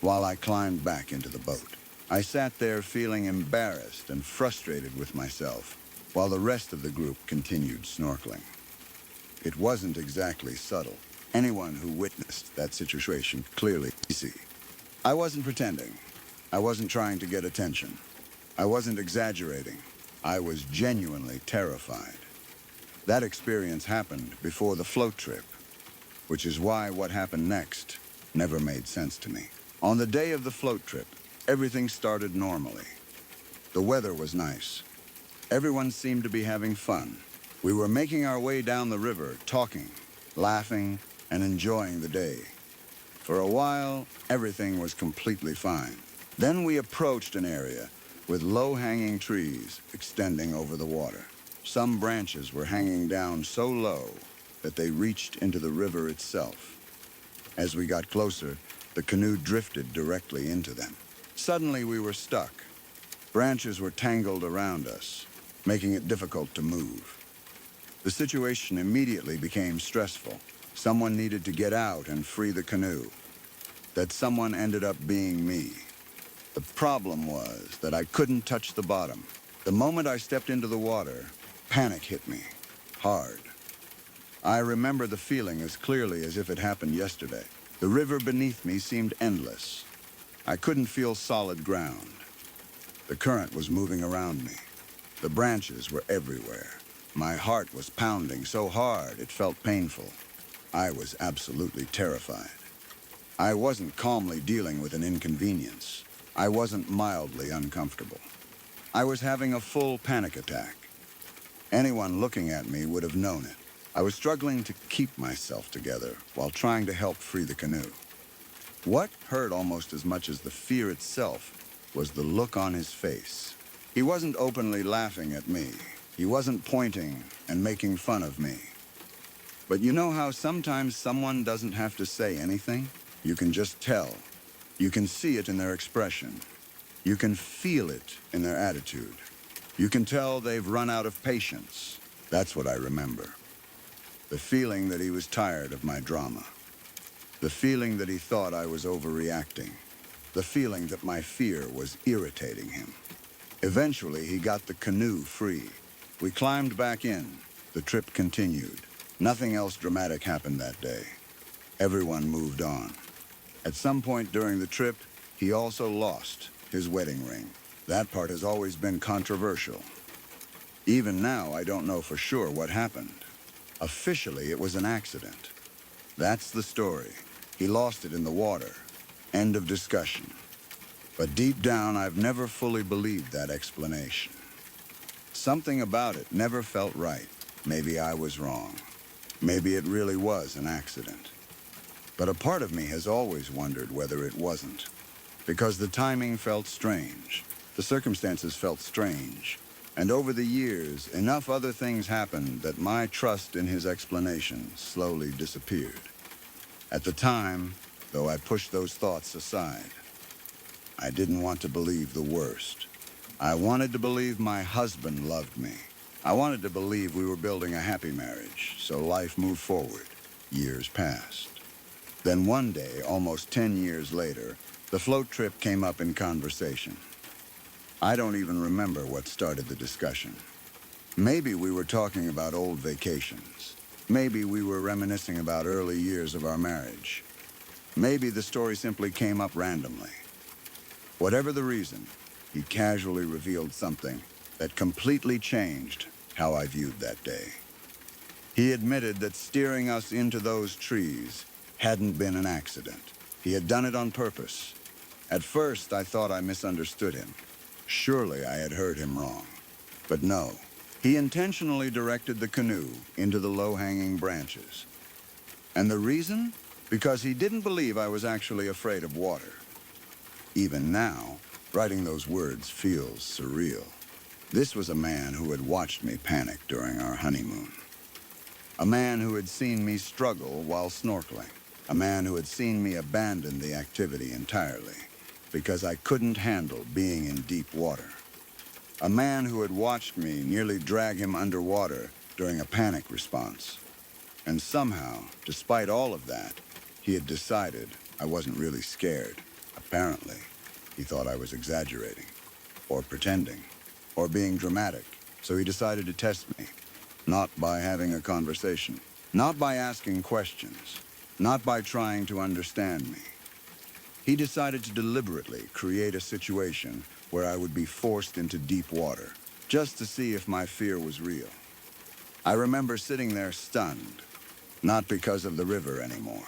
while I climbed back into the boat. I sat there feeling embarrassed and frustrated with myself, while the rest of the group continued snorkeling. It wasn't exactly subtle. Anyone who witnessed that situation clearly see. I wasn't pretending. I wasn't trying to get attention. I wasn't exaggerating. I was genuinely terrified. That experience happened before the float trip, which is why what happened next never made sense to me. On the day of the float trip, everything started normally. The weather was nice. Everyone seemed to be having fun. We were making our way down the river, talking, laughing, and enjoying the day. For a while, everything was completely fine. Then we approached an area with low-hanging trees extending over the water. Some branches were hanging down so low that they reached into the river itself. As we got closer, the canoe drifted directly into them. Suddenly, we were stuck. Branches were tangled around us, making it difficult to move. The situation immediately became stressful. Someone needed to get out and free the canoe. That someone ended up being me. The problem was that I couldn't touch the bottom. The moment I stepped into the water, panic hit me, hard. I remember the feeling as clearly as if it happened yesterday. The river beneath me seemed endless. I couldn't feel solid ground. The current was moving around me. The branches were everywhere. My heart was pounding so hard it felt painful. I was absolutely terrified. I wasn't calmly dealing with an inconvenience. I wasn't mildly uncomfortable. I was having a full panic attack. Anyone looking at me would have known it. I was struggling to keep myself together while trying to help free the canoe. What hurt almost as much as the fear itself was the look on his face. He wasn't openly laughing at me. He wasn't pointing and making fun of me. But you know how sometimes someone doesn't have to say anything? You can just tell. You can see it in their expression. You can feel it in their attitude. You can tell they've run out of patience. That's what I remember. The feeling that he was tired of my drama. The feeling that he thought I was overreacting. The feeling that my fear was irritating him. Eventually, he got the canoe free. We climbed back in. The trip continued. Nothing else dramatic happened that day. Everyone moved on. At some point during the trip, he also lost. his wedding ring. That part has always been controversial. Even now, I don't know for sure what happened. Officially, it was an accident. That's the story. He lost it in the water. End of discussion. But deep down, I've never fully believed that explanation. Something about it never felt right. Maybe I was wrong. Maybe it really was an accident. But a part of me has always wondered whether it wasn't. Because the timing felt strange. The circumstances felt strange. And over the years, enough other things happened that my trust in his explanation slowly disappeared. At the time, though I pushed those thoughts aside, I didn't want to believe the worst. I wanted to believe my husband loved me. I wanted to believe we were building a happy marriage, so life moved forward. Years passed. Then one day, almost 10 years later, the float trip came up in conversation. I don't even remember what started the discussion. Maybe we were talking about old vacations. Maybe we were reminiscing about early years of our marriage. Maybe the story simply came up randomly. Whatever the reason, he casually revealed something that completely changed how I viewed that day. He admitted that steering us into those trees hadn't been an accident. He had done it on purpose. At first, I thought I misunderstood him. Surely I had heard him wrong. But no, he intentionally directed the canoe into the low-hanging branches. And the reason? Because he didn't believe I was actually afraid of water. Even now, writing those words feels surreal. This was a man who had watched me panic during our honeymoon. A man who had seen me struggle while snorkeling. A man who had seen me abandon the activity entirely because I couldn't handle being in deep water. A man who had watched me nearly drag him underwater during a panic response. And somehow, despite all of that, he had decided I wasn't really scared. Apparently, he thought I was exaggerating, or pretending, or being dramatic. So he decided to test me, not by having a conversation, not by asking questions, not by trying to understand me. He decided to deliberately create a situation where I would be forced into deep water, just to see if my fear was real. I remember sitting there stunned, not because of the river anymore,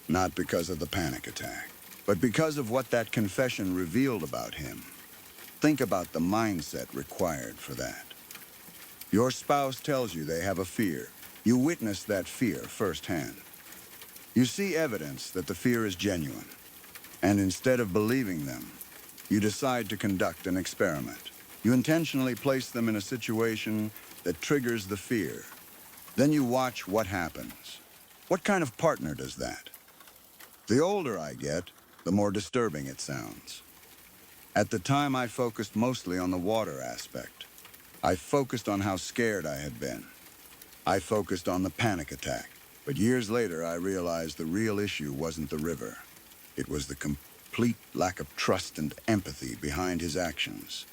not because of the panic attack, but because of what that confession revealed about him. Think about the mindset required for that. Your spouse tells you they have a fear. You witness that fear firsthand. You see evidence that the fear is genuine. And instead of believing them, you decide to conduct an experiment. You intentionally place them in a situation that triggers the fear. Then you watch what happens. What kind of partner does that? The older I get, the more disturbing it sounds. At the time, I focused mostly on the water aspect. I focused on how scared I had been. I focused on the panic attack. But years later, I realized the real issue wasn't the river. It was the complete lack of trust and empathy behind his actions.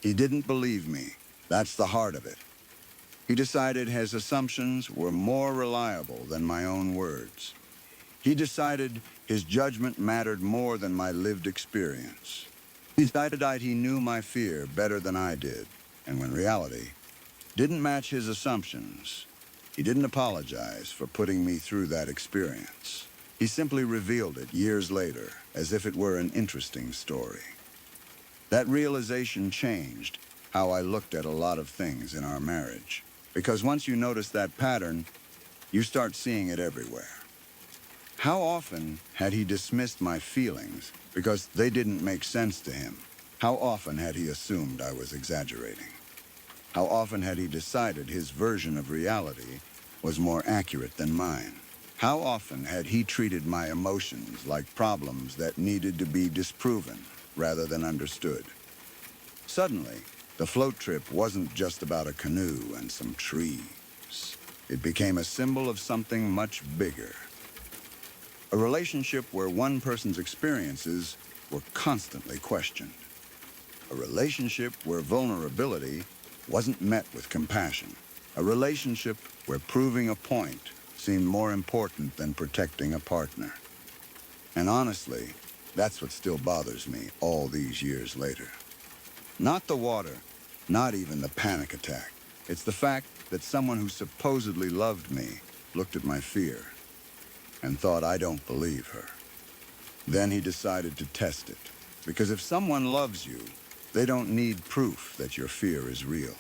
He didn't believe me. That's the heart of it. He decided his assumptions were more reliable than my own words. He decided his judgment mattered more than my lived experience. He decided that he knew my fear better than I did, and when reality didn't match his assumptions, he didn't apologize for putting me through that experience. He simply revealed it years later, as if it were an interesting story. That realization changed how I looked at a lot of things in our marriage. Because once you notice that pattern, you start seeing it everywhere. How often had he dismissed my feelings because they didn't make sense to him? How often had he assumed I was exaggerating? How often had he decided his version of reality was more accurate than mine? How often had he treated my emotions like problems that needed to be disproven rather than understood? Suddenly, the float trip wasn't just about a canoe and some trees. It became a symbol of something much bigger. A relationship where one person's experiences were constantly questioned. A relationship where vulnerability wasn't met with compassion. A relationship where proving a point seemed more important than protecting a partner. And honestly, That's what still bothers me all these years later. Not the water, not even the panic attack. It's the fact that someone who supposedly loved me looked at my fear and thought I don't believe her. Then he decided to test it. Because if someone loves you, they don't need proof that your fear is real.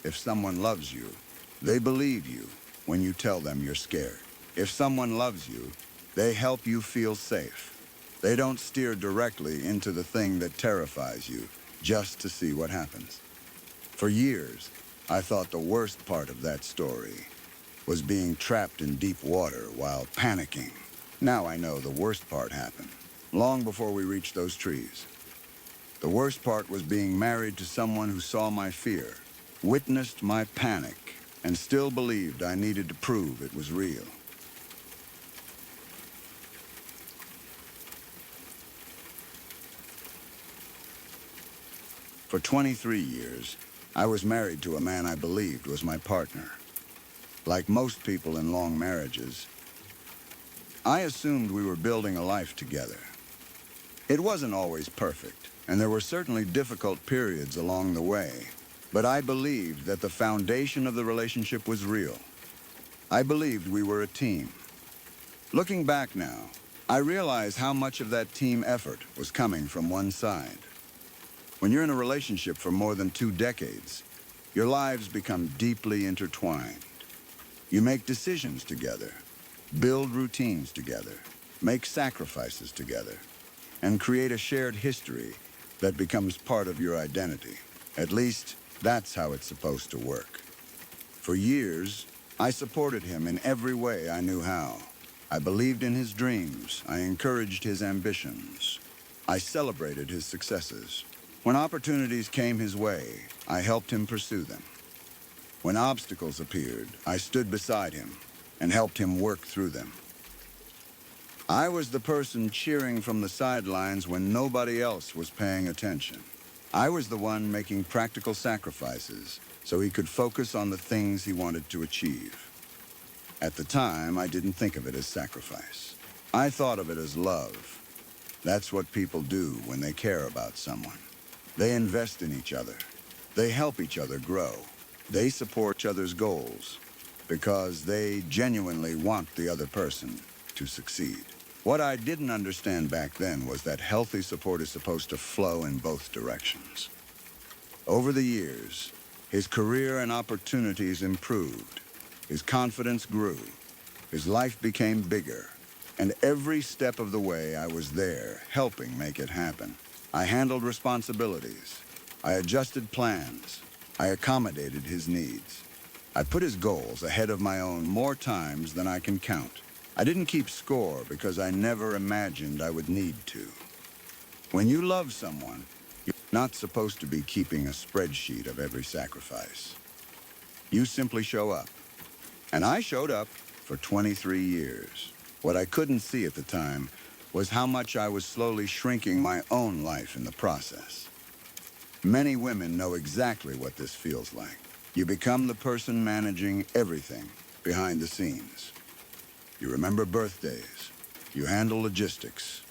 If someone loves you, they believe you when you tell them you're scared. If someone loves you, they help you feel safe. They don't steer directly into the thing that terrifies you just to see what happens. For years, I thought the worst part of that story was being trapped in deep water while panicking. Now I know the worst part happened, long before we reached those trees. The worst part was being married to someone who saw my fear, witnessed my panic, and still believed I needed to prove it was real. For 23 years, I was married to a man I believed was my partner. Like most people in long marriages, I assumed we were building a life together. It wasn't always perfect, and there were certainly difficult periods along the way, but I believed that the foundation of the relationship was real. I believed we were a team. Looking back now, I realize how much of that team effort was coming from one side. When you're in a relationship for more than 2 decades, your lives become deeply intertwined. You make decisions together, build routines together, make sacrifices together, and create a shared history that becomes part of your identity. At least, that's how it's supposed to work. For years, I supported him in every way I knew how. I believed in his dreams. I encouraged his ambitions. I celebrated his successes. When opportunities came his way, I helped him pursue them. When obstacles appeared, I stood beside him and helped him work through them. I was the person cheering from the sidelines when nobody else was paying attention. I was the one making practical sacrifices so he could focus on the things he wanted to achieve. At the time, I didn't think of it as sacrifice. I thought of it as love. That's what people do when they care about someone. They invest in each other. They help each other grow. They support each other's goals because they genuinely want the other person to succeed. What I didn't understand back then was that healthy support is supposed to flow in both directions. Over the years, his career and opportunities improved. His confidence grew. His life became bigger. And every step of the way, I was there, helping make it happen. I handled responsibilities. I adjusted plans. I accommodated his needs. I put his goals ahead of my own more times than I can count. I didn't keep score because I never imagined I would need to. When you love someone, you're not supposed to be keeping a spreadsheet of every sacrifice. You simply show up. And I showed up for 23 years. What I couldn't see at the time was how much I was slowly shrinking my own life in the process. Many women know exactly what this feels like. You become the person managing everything behind the scenes. You remember birthdays. You handle logistics.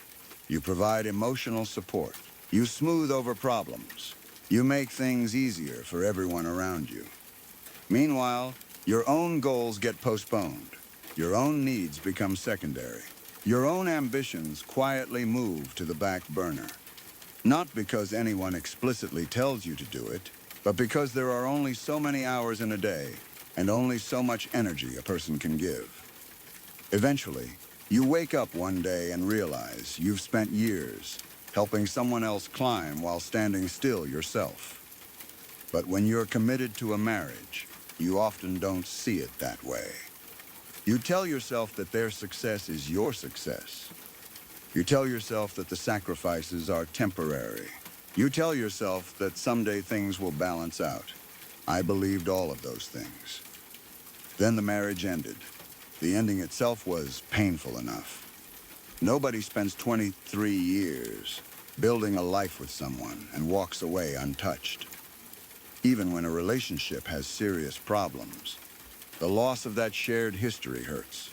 You provide emotional support. You smooth over problems. You make things easier for everyone around you. Meanwhile, your own goals get postponed. Your own needs become secondary. Your own ambitions quietly move to the back burner. Not because anyone explicitly tells you to do it, but because there are only so many hours in a day and only so much energy a person can give. Eventually, you wake up one day and realize you've spent years helping someone else climb while standing still yourself. But when you're committed to a marriage, you often don't see it that way. You tell yourself that their success is your success. You tell yourself that the sacrifices are temporary. You tell yourself that someday things will balance out. I believed all of those things. Then the marriage ended. The ending itself was painful enough. Nobody spends 23 years building a life with someone and walks away untouched. Even when a relationship has serious problems, the loss of that shared history hurts.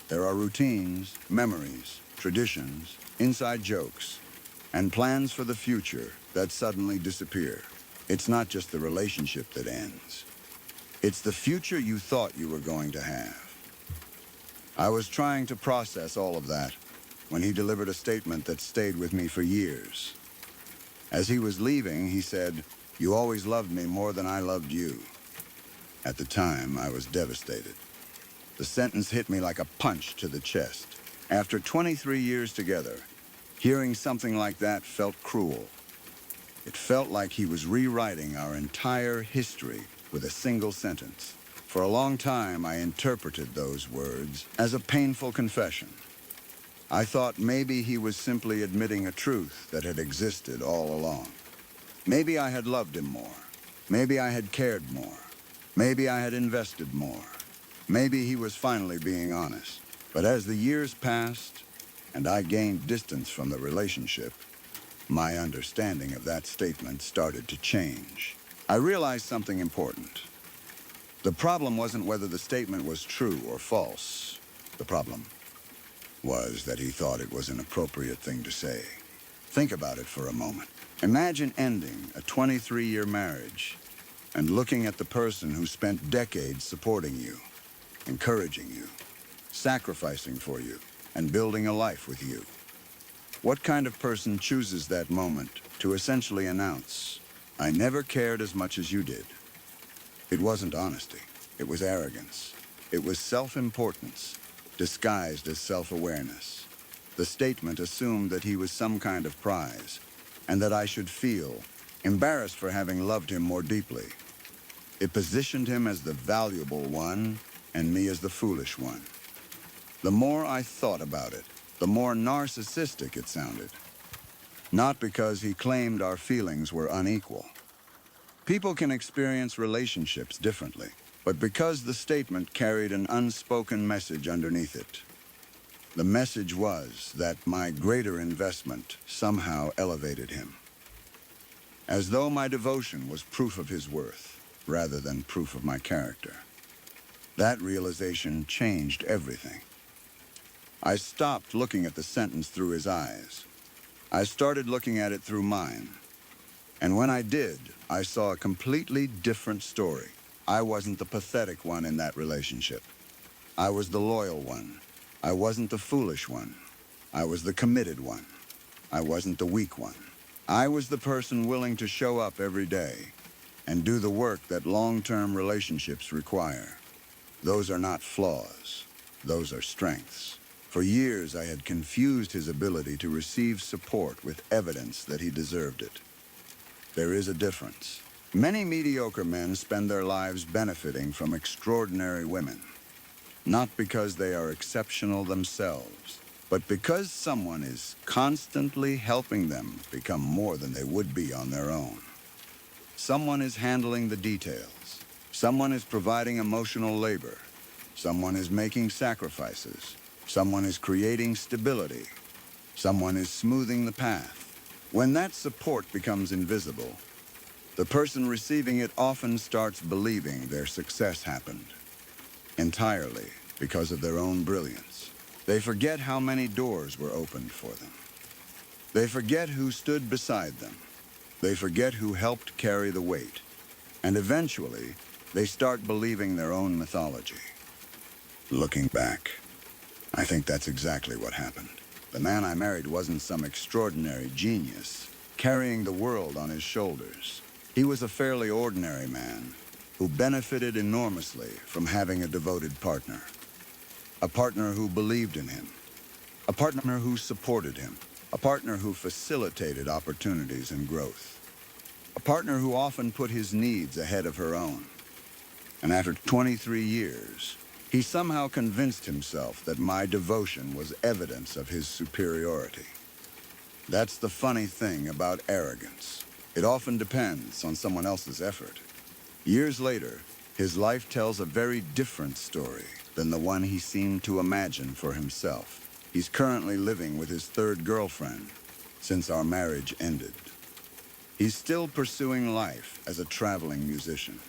There are routines, memories, traditions, inside jokes, and plans for the future that suddenly disappear. It's not just the relationship that ends. It's the future you thought you were going to have. I was trying to process all of that when he delivered a statement that stayed with me for years. As he was leaving, he said, "You always loved me more than I loved you." At the time, I was devastated. The sentence hit me like a punch to the chest. After 23 years together, hearing something like that felt cruel. It felt like he was rewriting our entire history with a single sentence. For a long time, I interpreted those words as a painful confession. I thought maybe he was simply admitting a truth that had existed all along. Maybe I had loved him more. Maybe I had cared more. Maybe I had invested more. Maybe he was finally being honest. But as the years passed and I gained distance from the relationship, my understanding of that statement started to change. I realized something important. The problem wasn't whether the statement was true or false. The problem was that he thought it was an appropriate thing to say. Think about it for a moment. Imagine ending a 23-year marriage and looking at the person who spent decades supporting you, encouraging you, sacrificing for you, and building a life with you. What kind of person chooses that moment to essentially announce, "I never cared as much as you did"? It wasn't honesty. It was arrogance. It was self-importance, disguised as self-awareness. The statement assumed that he was some kind of prize, and that I should feel embarrassed for having loved him more deeply. It positioned him as the valuable one, and me as the foolish one. The more I thought about it, the more narcissistic it sounded. Not because he claimed our feelings were unequal. People can experience relationships differently, but because the statement carried an unspoken message underneath it. The message was that my greater investment somehow elevated him. As though my devotion was proof of his worth, rather than proof of my character. That realization changed everything. I stopped looking at the sentence through his eyes. I started looking at it through mine. And when I did, I saw a completely different story. I wasn't the pathetic one in that relationship. I was the loyal one. I wasn't the foolish one. I was the committed one. I wasn't the weak one. I was the person willing to show up every day and do the work that long-term relationships require. Those are not flaws. Those are strengths. For years, I had confused his ability to receive support with evidence that he deserved it. There is a difference. Many mediocre men spend their lives benefiting from extraordinary women, not because they are exceptional themselves, but because someone is constantly helping them become more than they would be on their own. Someone is handling the details. Someone is providing emotional labor. Someone is making sacrifices. Someone is creating stability. Someone is smoothing the path. When that support becomes invisible, the person receiving it often starts believing their success happened entirely because of their own brilliance. They forget how many doors were opened for them. They forget who stood beside them. They forget who helped carry the weight. And eventually, they start believing their own mythology. Looking back, I think that's exactly what happened. The man I married wasn't some extraordinary genius, carrying the world on his shoulders. He was a fairly ordinary man who benefited enormously from having a devoted partner. A partner who believed in him. A partner who supported him. A partner who facilitated opportunities and growth. A partner who often put his needs ahead of her own. And after 23 years, he somehow convinced himself that my devotion was evidence of his superiority. That's the funny thing about arrogance. It often depends on someone else's effort. Years later, his life tells a very different story than the one he seemed to imagine for himself. He's currently living with his third girlfriend since our marriage ended. He's still pursuing life as a traveling musician.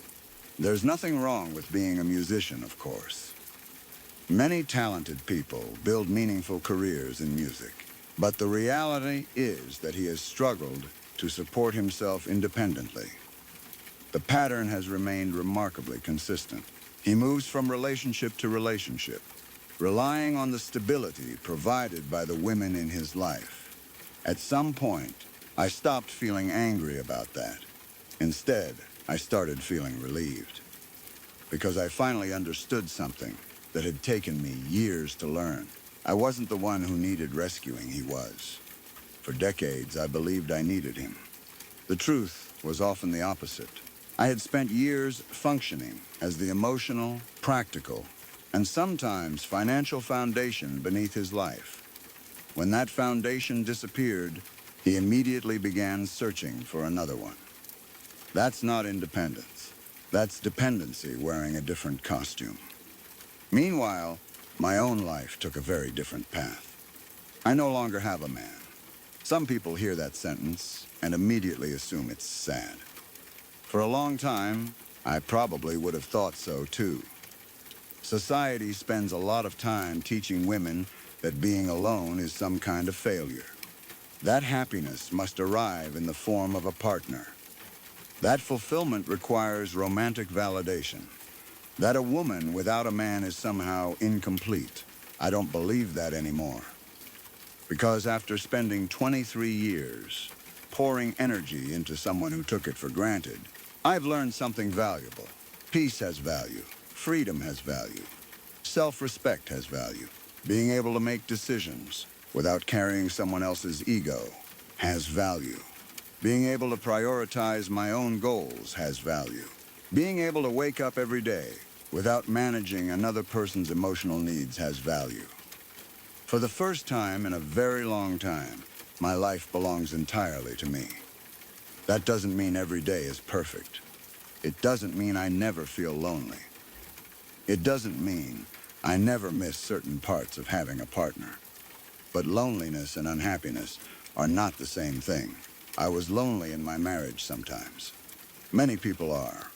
There's nothing wrong with being a musician, of course. Many talented people build meaningful careers in music. But the reality is that he has struggled to support himself independently. The pattern has remained remarkably consistent. He moves from relationship to relationship, relying on the stability provided by the women in his life. At some point, I stopped feeling angry about that. Instead, I started feeling relieved, because I finally understood something that had taken me years to learn. I wasn't the one who needed rescuing, he was. For decades, I believed I needed him. The truth was often the opposite. I had spent years functioning as the emotional, practical, and sometimes financial foundation beneath his life. When that foundation disappeared, he immediately began searching for another one. That's not independence. That's dependency wearing a different costume. Meanwhile, my own life took a very different path. I no longer have a man. Some people hear that sentence and immediately assume it's sad. For a long time, I probably would have thought so too. Society spends a lot of time teaching women that being alone is some kind of failure. That happiness must arrive in the form of a partner. That fulfillment requires romantic validation. That a woman without a man is somehow incomplete. I don't believe that anymore. Because after spending 23 years pouring energy into someone who took it for granted, I've learned something valuable. Peace has value. Freedom has value. Self-respect has value. Being able to make decisions without carrying someone else's ego has value. Being able to prioritize my own goals has value. Being able to wake up every day without managing another person's emotional needs has value. For the first time in a very long time, my life belongs entirely to me. That doesn't mean every day is perfect. It doesn't mean I never feel lonely. It doesn't mean I never miss certain parts of having a partner. But loneliness and unhappiness are not the same thing. I was lonely in my marriage sometimes. Many people are.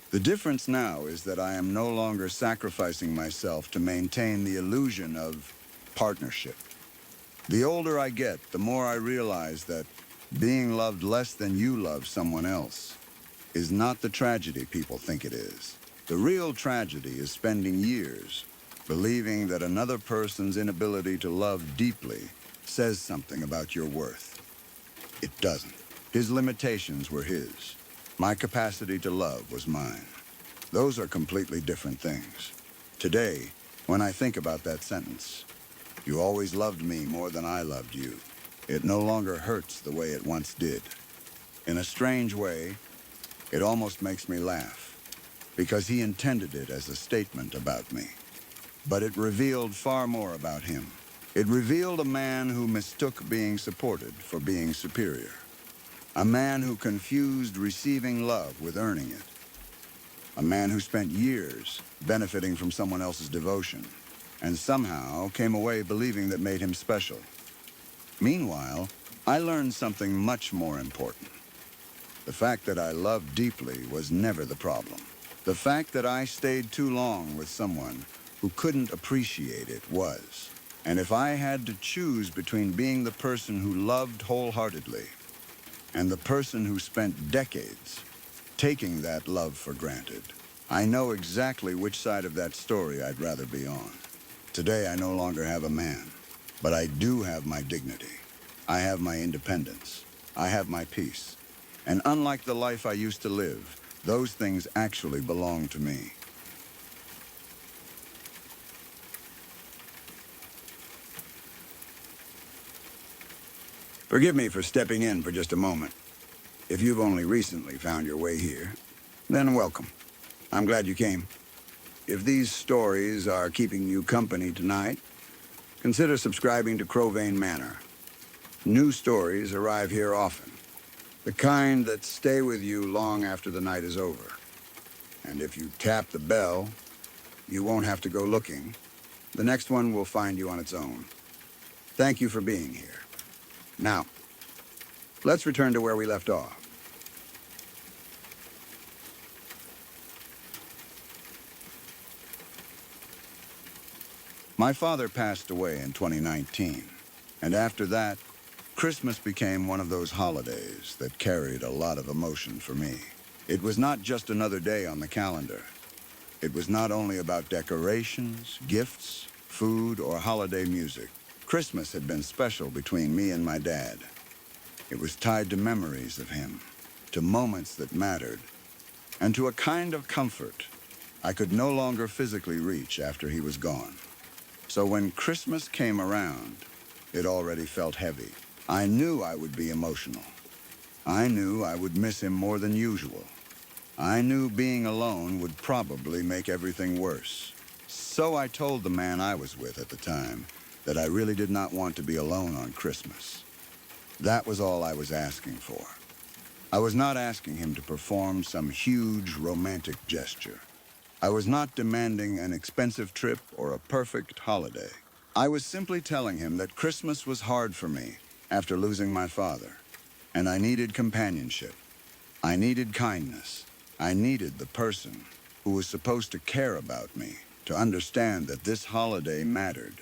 The difference now is that I am no longer sacrificing myself to maintain the illusion of partnership. The older I get, the more I realize that being loved less than you love someone else is not the tragedy people think it is. The real tragedy is spending years believing that another person's inability to love deeply says something about your worth. It doesn't. His limitations were his. My capacity to love was mine. Those are completely different things. Today, when I think about that sentence, "You always loved me more than I loved you," it no longer hurts the way it once did. In a strange way, it almost makes me laugh, because he intended it as a statement about me. But it revealed far more about him. It revealed a man who mistook being supported for being superior. A man who confused receiving love with earning it. A man who spent years benefiting from someone else's devotion, and somehow came away believing that made him special. Meanwhile, I learned something much more important. The fact that I loved deeply was never the problem. The fact that I stayed too long with someone who couldn't appreciate it was. And if I had to choose between being the person who loved wholeheartedly and the person who spent decades taking that love for granted, I know exactly which side of that story I'd rather be on. Today, I no longer have a man, but I do have my dignity. I have my independence. I have my peace. And unlike the life I used to live, those things actually belong to me. Forgive me for stepping in for just a moment. If you've only recently found your way here, then welcome. I'm glad you came. If these stories are keeping you company tonight, consider subscribing to Crowvane Manor. New stories arrive here often, the kind that stay with you long after the night is over. And if you tap the bell, you won't have to go looking. The next one will find you on its own. Thank you for being here. Now, let's return to where we left off. My father passed away in 2019, And after that, Christmas became one of those holidays that carried a lot of emotion for me. It was not just another day on the calendar. It was not only about decorations, gifts, food, or holiday music. Christmas had been special between me and my dad. It was tied to memories of him, to moments that mattered, and to a kind of comfort I could no longer physically reach after he was gone. So when Christmas came around, it already felt heavy. I knew I would be emotional. I knew I would miss him more than usual. I knew being alone would probably make everything worse. So I told the man I was with at the time that I really did not want to be alone on Christmas. That was all I was asking for. I was not asking him to perform some huge romantic gesture. I was not demanding an expensive trip or a perfect holiday. I was simply telling him that Christmas was hard for me after losing my father, and I needed companionship. I needed kindness. I needed the person who was supposed to care about me to understand that this holiday mattered,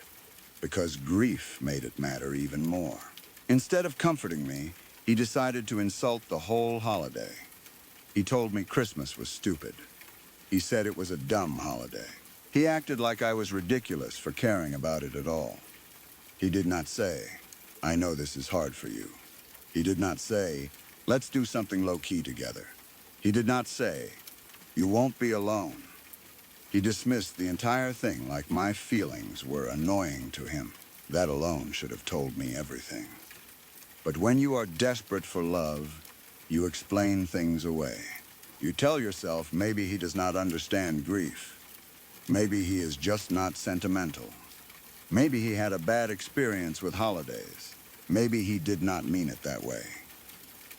because grief made it matter even more. Instead of comforting me, he decided to insult the whole holiday. He told me Christmas was stupid. He said it was a dumb holiday. He acted like I was ridiculous for caring about it at all. He did not say, "I know this is hard for you." He did not say, "Let's do something low-key together." He did not say, "You won't be alone." He dismissed the entire thing like my feelings were annoying to him. That alone should have told me everything. But when you are desperate for love, you explain things away. You tell yourself maybe he does not understand grief. Maybe he is just not sentimental. Maybe he had a bad experience with holidays. Maybe he did not mean it that way.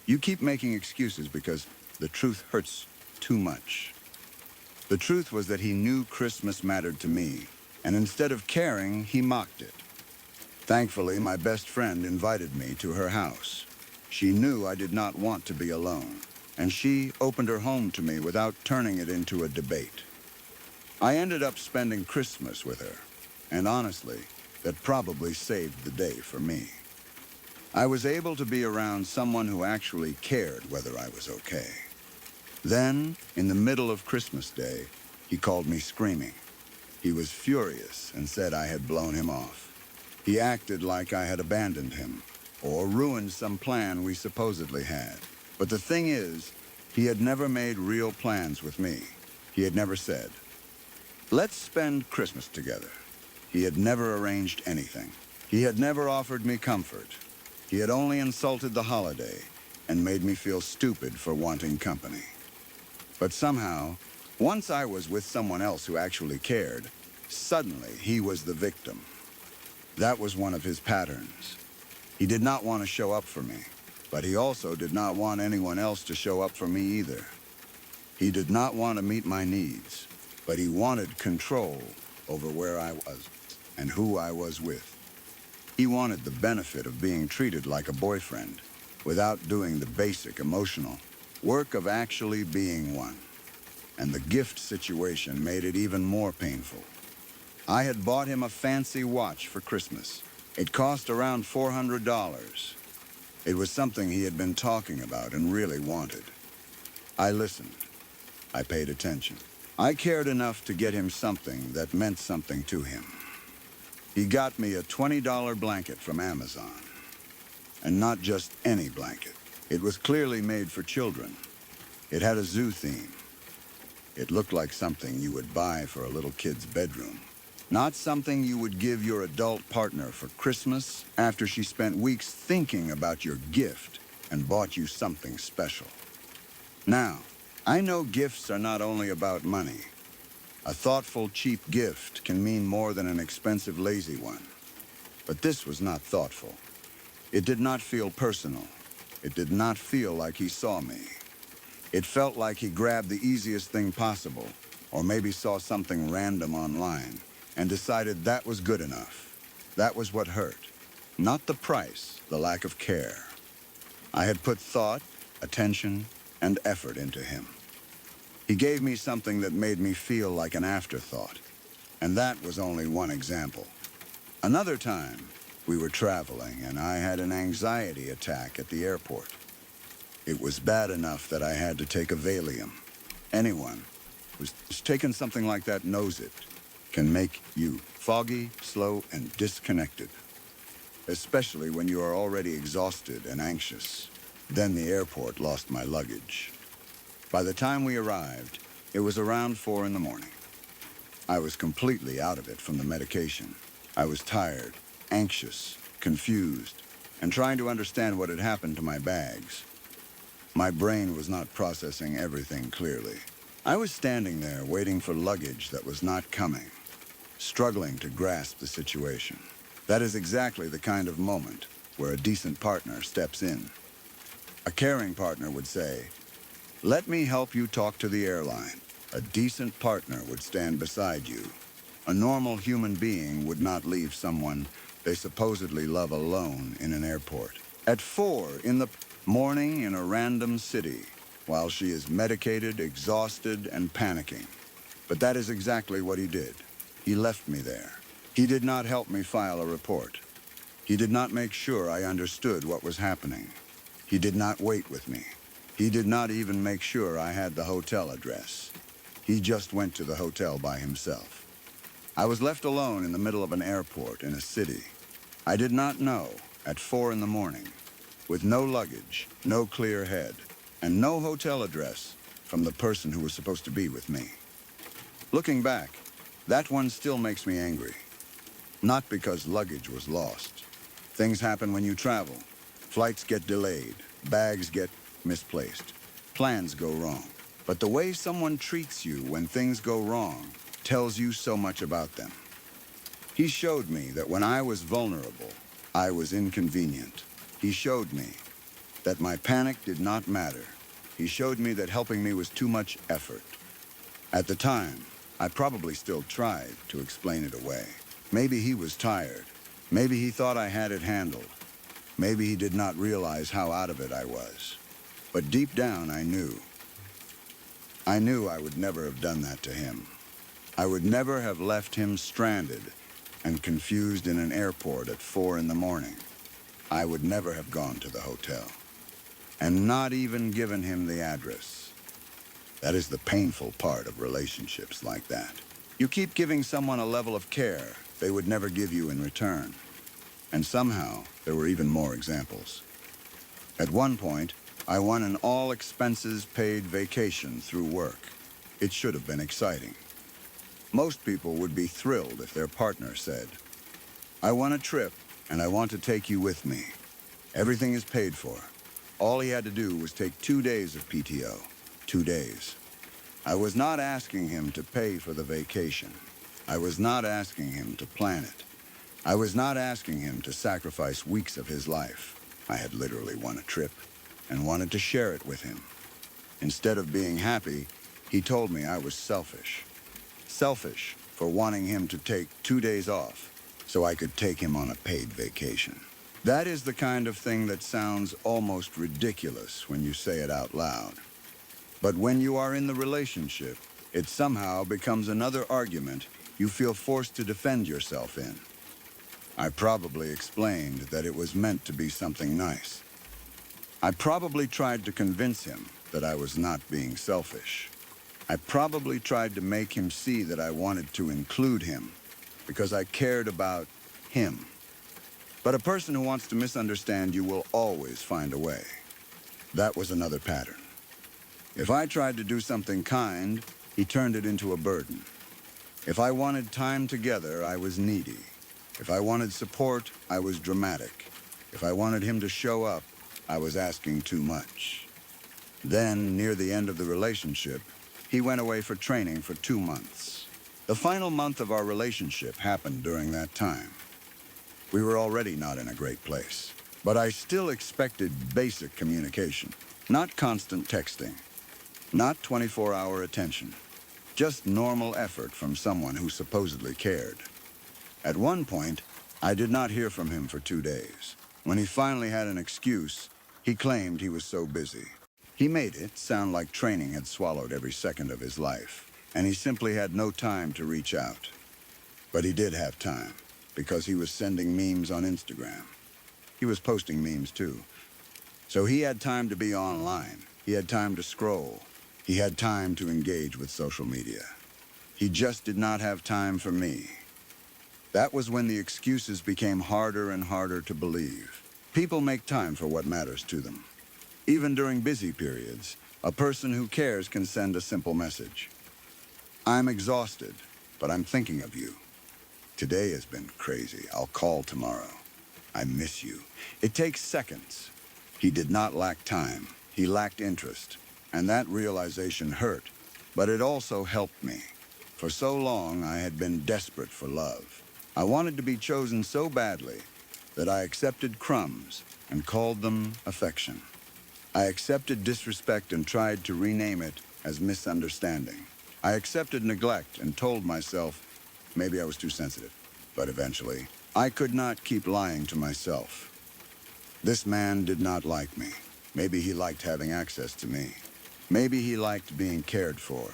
You keep making excuses because the truth hurts too much. The truth was that he knew Christmas mattered to me, and instead of caring, he mocked it. Thankfully, my best friend invited me to her house. She knew I did not want to be alone, and she opened her home to me without turning it into a debate. I ended up spending Christmas with her, and honestly, that probably saved the day for me. I was able to be around someone who actually cared whether I was okay. Then, in the middle of Christmas Day, he called me screaming. He was furious and said I had blown him off. He acted like I had abandoned him or ruined some plan we supposedly had. But the thing is, he had never made real plans with me. He had never said, "Let's spend Christmas together." He had never arranged anything. He had never offered me comfort. He had only insulted the holiday and made me feel stupid for wanting company. But somehow, once I was with someone else who actually cared, suddenly he was the victim. That was one of his patterns. He did not want to show up for me, but he also did not want anyone else to show up for me either. He did not want to meet my needs, but he wanted control over where I was and who I was with. He wanted the benefit of being treated like a boyfriend without doing the basic emotional work of actually being one. And the gift situation made it even more painful. I had bought him a fancy watch for Christmas. It cost around $400. It was something he had been talking about and really wanted. I listened. I paid attention. I cared enough to get him something that meant something to him. He got me a $20 blanket from Amazon. And not just any blanket. It was clearly made for children. It had a zoo theme. It looked like something you would buy for a little kid's bedroom. Not something you would give your adult partner for Christmas after she spent weeks thinking about your gift and bought you something special. Now, I know gifts are not only about money. A thoughtful, cheap gift can mean more than an expensive, lazy one. But this was not thoughtful. It did not feel personal. It did not feel like he saw me. It felt like he grabbed the easiest thing possible, or maybe saw something random online, and decided that was good enough. That was what hurt. Not the price, the lack of care. I had put thought, attention, and effort into him. He gave me something that made me feel like an afterthought, and that was only one example. Another time, We were traveling, and I had an anxiety attack at the airport. It was bad enough that I had to take a Valium. Anyone who's taken something like that knows it can make you foggy, slow, and disconnected, especially when you are already exhausted and anxious. Then the airport lost my luggage. By the time we arrived, it was around 4 in the morning. I was completely out of it from the medication. I was tired, anxious, confused, and trying to understand what had happened to my bags. My brain was not processing everything clearly. I was standing there waiting for luggage that was not coming, struggling to grasp the situation. That is exactly the kind of moment where a decent partner steps in. A caring partner would say, "Let me help you talk to the airline." A decent partner would stand beside you. A normal human being would not leave someone they supposedly love alone in an airport. At 4 in the morning in a random city, while she is medicated, exhausted, and panicking. But that is exactly what he did. He left me there. He did not help me file a report. He did not make sure I understood what was happening. He did not wait with me. He did not even make sure I had the hotel address. He just went to the hotel by himself. I was left alone in the middle of an airport in a city. I did not know, at 4 in the morning, with no luggage, no clear head, and no hotel address from the person who was supposed to be with me. Looking back, that one still makes me angry. Not because luggage was lost. Things happen when you travel. Flights get delayed, bags get misplaced, plans go wrong. But the way someone treats you when things go wrong tells you so much about them. He showed me that when I was vulnerable, I was inconvenient. He showed me that my panic did not matter. He showed me that helping me was too much effort. At the time, I probably still tried to explain it away. Maybe he was tired. Maybe he thought I had it handled. Maybe he did not realize how out of it I was. But deep down, I knew I would never have done that to him. I would never have left him stranded and confused in an airport at 4 in the morning. I would never have gone to the hotel and not even given him the address. That is the painful part of relationships like that. You keep giving someone a level of care they would never give you in return. And somehow, there were even more examples. At one point, I won an all-expenses-paid vacation through work. It should have been exciting. Most people would be thrilled if their partner said, "I won a trip, and I want to take you with me. Everything is paid for." All he had to do was take 2 days of PTO. 2 days. I was not asking him to pay for the vacation. I was not asking him to plan it. I was not asking him to sacrifice weeks of his life. I had literally won a trip and wanted to share it with him. Instead of being happy, he told me I was selfish. Selfish for wanting him to take 2 days off so I could take him on a paid vacation. That is the kind of thing that sounds almost ridiculous when you say it out loud. But when you are in the relationship, it somehow becomes another argument you feel forced to defend yourself in. I probably explained that it was meant to be something nice. I probably tried to convince him that I was not being selfish. I probably tried to make him see that I wanted to include him because I cared about him. But a person who wants to misunderstand you will always find a way. That was another pattern. If I tried to do something kind, he turned it into a burden. If I wanted time together, I was needy. If I wanted support, I was dramatic. If I wanted him to show up, I was asking too much. Then, near the end of the relationship, he went away for training for 2 months. The final month of our relationship happened during that time. We were already not in a great place, but I still expected basic communication, not constant texting, not 24-hour attention, just normal effort from someone who supposedly cared. At one point, I did not hear from him for 2 days. When he finally had an excuse, he claimed he was so busy. He made it sound like training had swallowed every second of his life, and he simply had no time to reach out. But he did have time. because he was sending memes on Instagram. He was posting memes too. So he had time to be online. He had time to scroll. He had time to engage with social media. He just did not have time for me. That was when the excuses became harder and harder to believe. People make time for what matters to them. Even during busy periods, a person who cares can send a simple message. I'm exhausted, but I'm thinking of you. Today has been crazy. I'll call tomorrow. I miss you. It takes seconds. He did not lack time. He lacked interest. And that realization hurt, but it also helped me. For so long, I had been desperate for love. I wanted to be chosen so badly that I accepted crumbs and called them affection. I accepted disrespect and tried to rename it as misunderstanding. I accepted neglect and told myself maybe I was too sensitive. But eventually, I could not keep lying to myself. This man did not like me. Maybe he liked having access to me. Maybe he liked being cared for.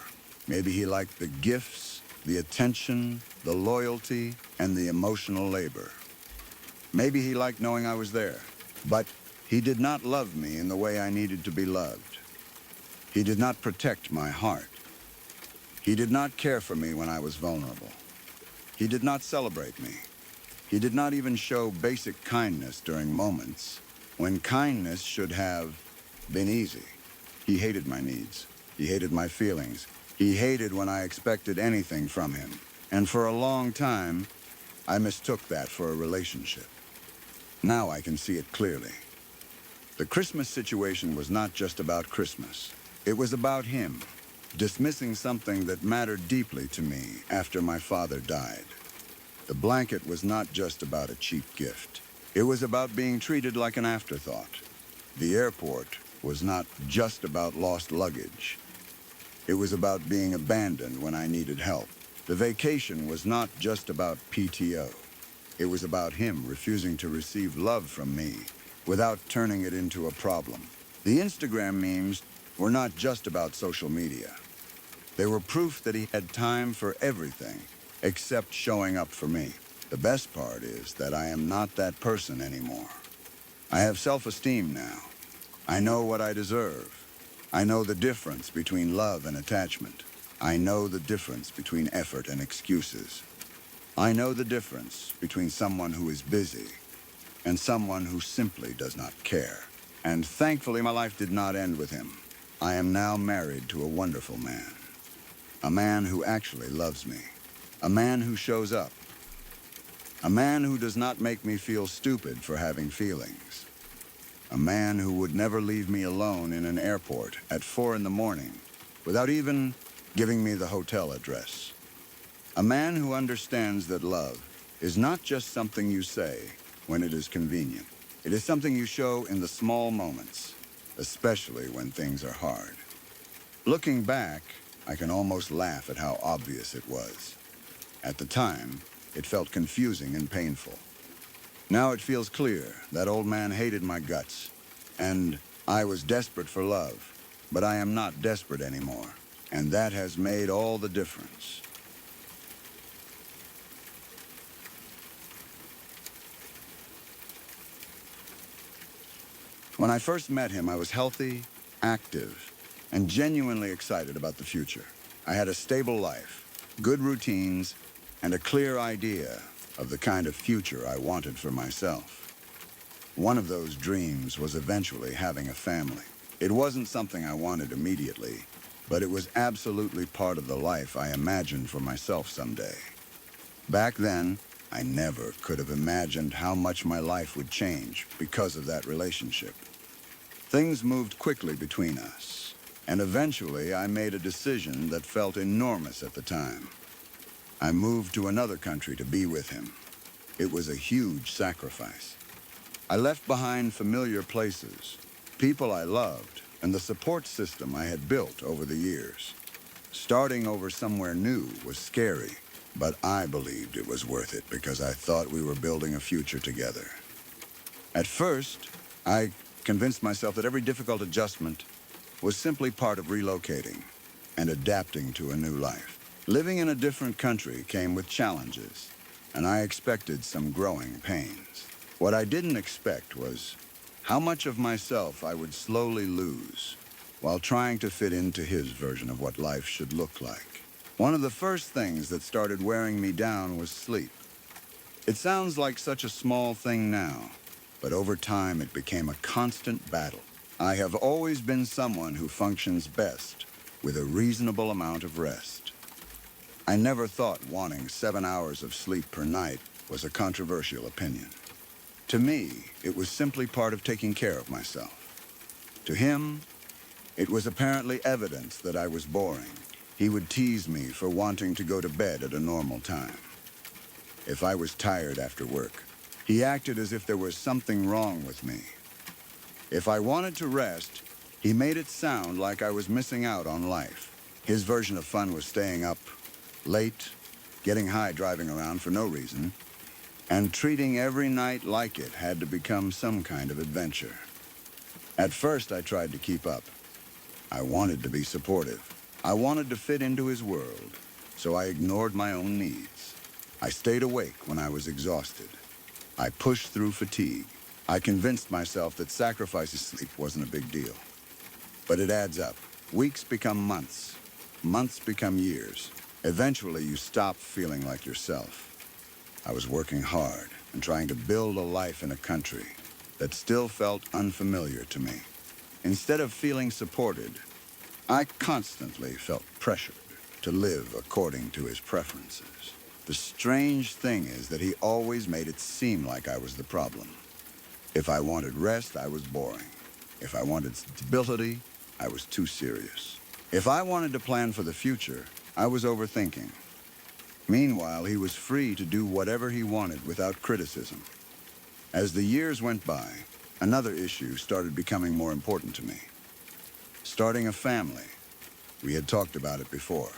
Maybe he liked the gifts, the attention, the loyalty, and the emotional labor. Maybe he liked knowing I was there. But he did not love me in the way I needed to be loved. He did not protect my heart. He did not care for me when I was vulnerable. He did not celebrate me. He did not even show basic kindness during moments when kindness should have been easy. He hated my needs. He hated my feelings. He hated when I expected anything from him. And for a long time, I mistook that for a relationship. Now I can see it clearly. The Christmas situation was not just about Christmas. It was about him, dismissing something that mattered deeply to me after my father died. The blanket was not just about a cheap gift. It was about being treated like an afterthought. The airport was not just about lost luggage. It was about being abandoned when I needed help. The vacation was not just about PTO. It was about him refusing to receive love from me without turning it into a problem. The Instagram memes were not just about social media. They were proof that he had time for everything except showing up for me. The best part is that I am not that person anymore. I have self-esteem now. I know what I deserve. I know the difference between love and attachment. I know the difference between effort and excuses. I know the difference between someone who is busy and someone who simply does not care. And thankfully, my life did not end with him. I am now married to a wonderful man. A man who actually loves me. A man who shows up. A man who does not make me feel stupid for having feelings. A man who would never leave me alone in an airport at 4 in the morning without even giving me the hotel address. A man who understands that love is not just something you say when it is convenient. It is something you show in the small moments, especially when things are hard. Looking back, I can almost laugh at how obvious it was. At the time, it felt confusing and painful. Now it feels clear that old man hated my guts, and I was desperate for love, but I am not desperate anymore, and that has made all the difference. When I first met him, I was healthy, active, and genuinely excited about the future. I had a stable life, good routines, and a clear idea of the kind of future I wanted for myself. One of those dreams was eventually having a family. It wasn't something I wanted immediately, but it was absolutely part of the life I imagined for myself someday. Back then, I never could have imagined how much my life would change because of that relationship. Things moved quickly between us, and eventually I made a decision that felt enormous at the time. I moved to another country to be with him. It was a huge sacrifice. I left behind familiar places, people I loved, and the support system I had built over the years. Starting over somewhere new was scary, but I believed it was worth it because I thought we were building a future together. At first, I convinced myself that every difficult adjustment was simply part of relocating and adapting to a new life. Living in a different country came with challenges. and I expected some growing pains. What I didn't expect was how much of myself I would slowly lose while trying to fit into his version of what life should look like. One of the first things that started wearing me down was sleep. It sounds like such a small thing now, but over time it became a constant battle. I have always been someone who functions best with a reasonable amount of rest. I never thought wanting 7 hours of sleep per night was a controversial opinion. To me, it was simply part of taking care of myself. To him, it was apparently evidence that I was boring. He would tease me for wanting to go to bed at a normal time. If I was tired after work, he acted as if there was something wrong with me. If I wanted to rest, he made it sound like I was missing out on life. His version of fun was staying up late, getting high driving around for no reason, and treating every night like it had to become some kind of adventure. At first, I tried to keep up. I wanted to be supportive. I wanted to fit into his world, so I ignored my own needs. I stayed awake when I was exhausted. I pushed through fatigue. I convinced myself that sacrificing sleep wasn't a big deal. But it adds up. Weeks become months. Months become years. Eventually, you stop feeling like yourself. I was working hard and trying to build a life in a country that still felt unfamiliar to me. Instead of feeling supported, I constantly felt pressured to live according to his preferences. The strange thing is that he always made it seem like I was the problem. If I wanted rest, I was boring. If I wanted stability, I was too serious. If I wanted to plan for the future, I was overthinking. Meanwhile, he was free to do whatever he wanted without criticism. As the years went by, another issue started becoming more important to me. Starting a family. We had talked about it before.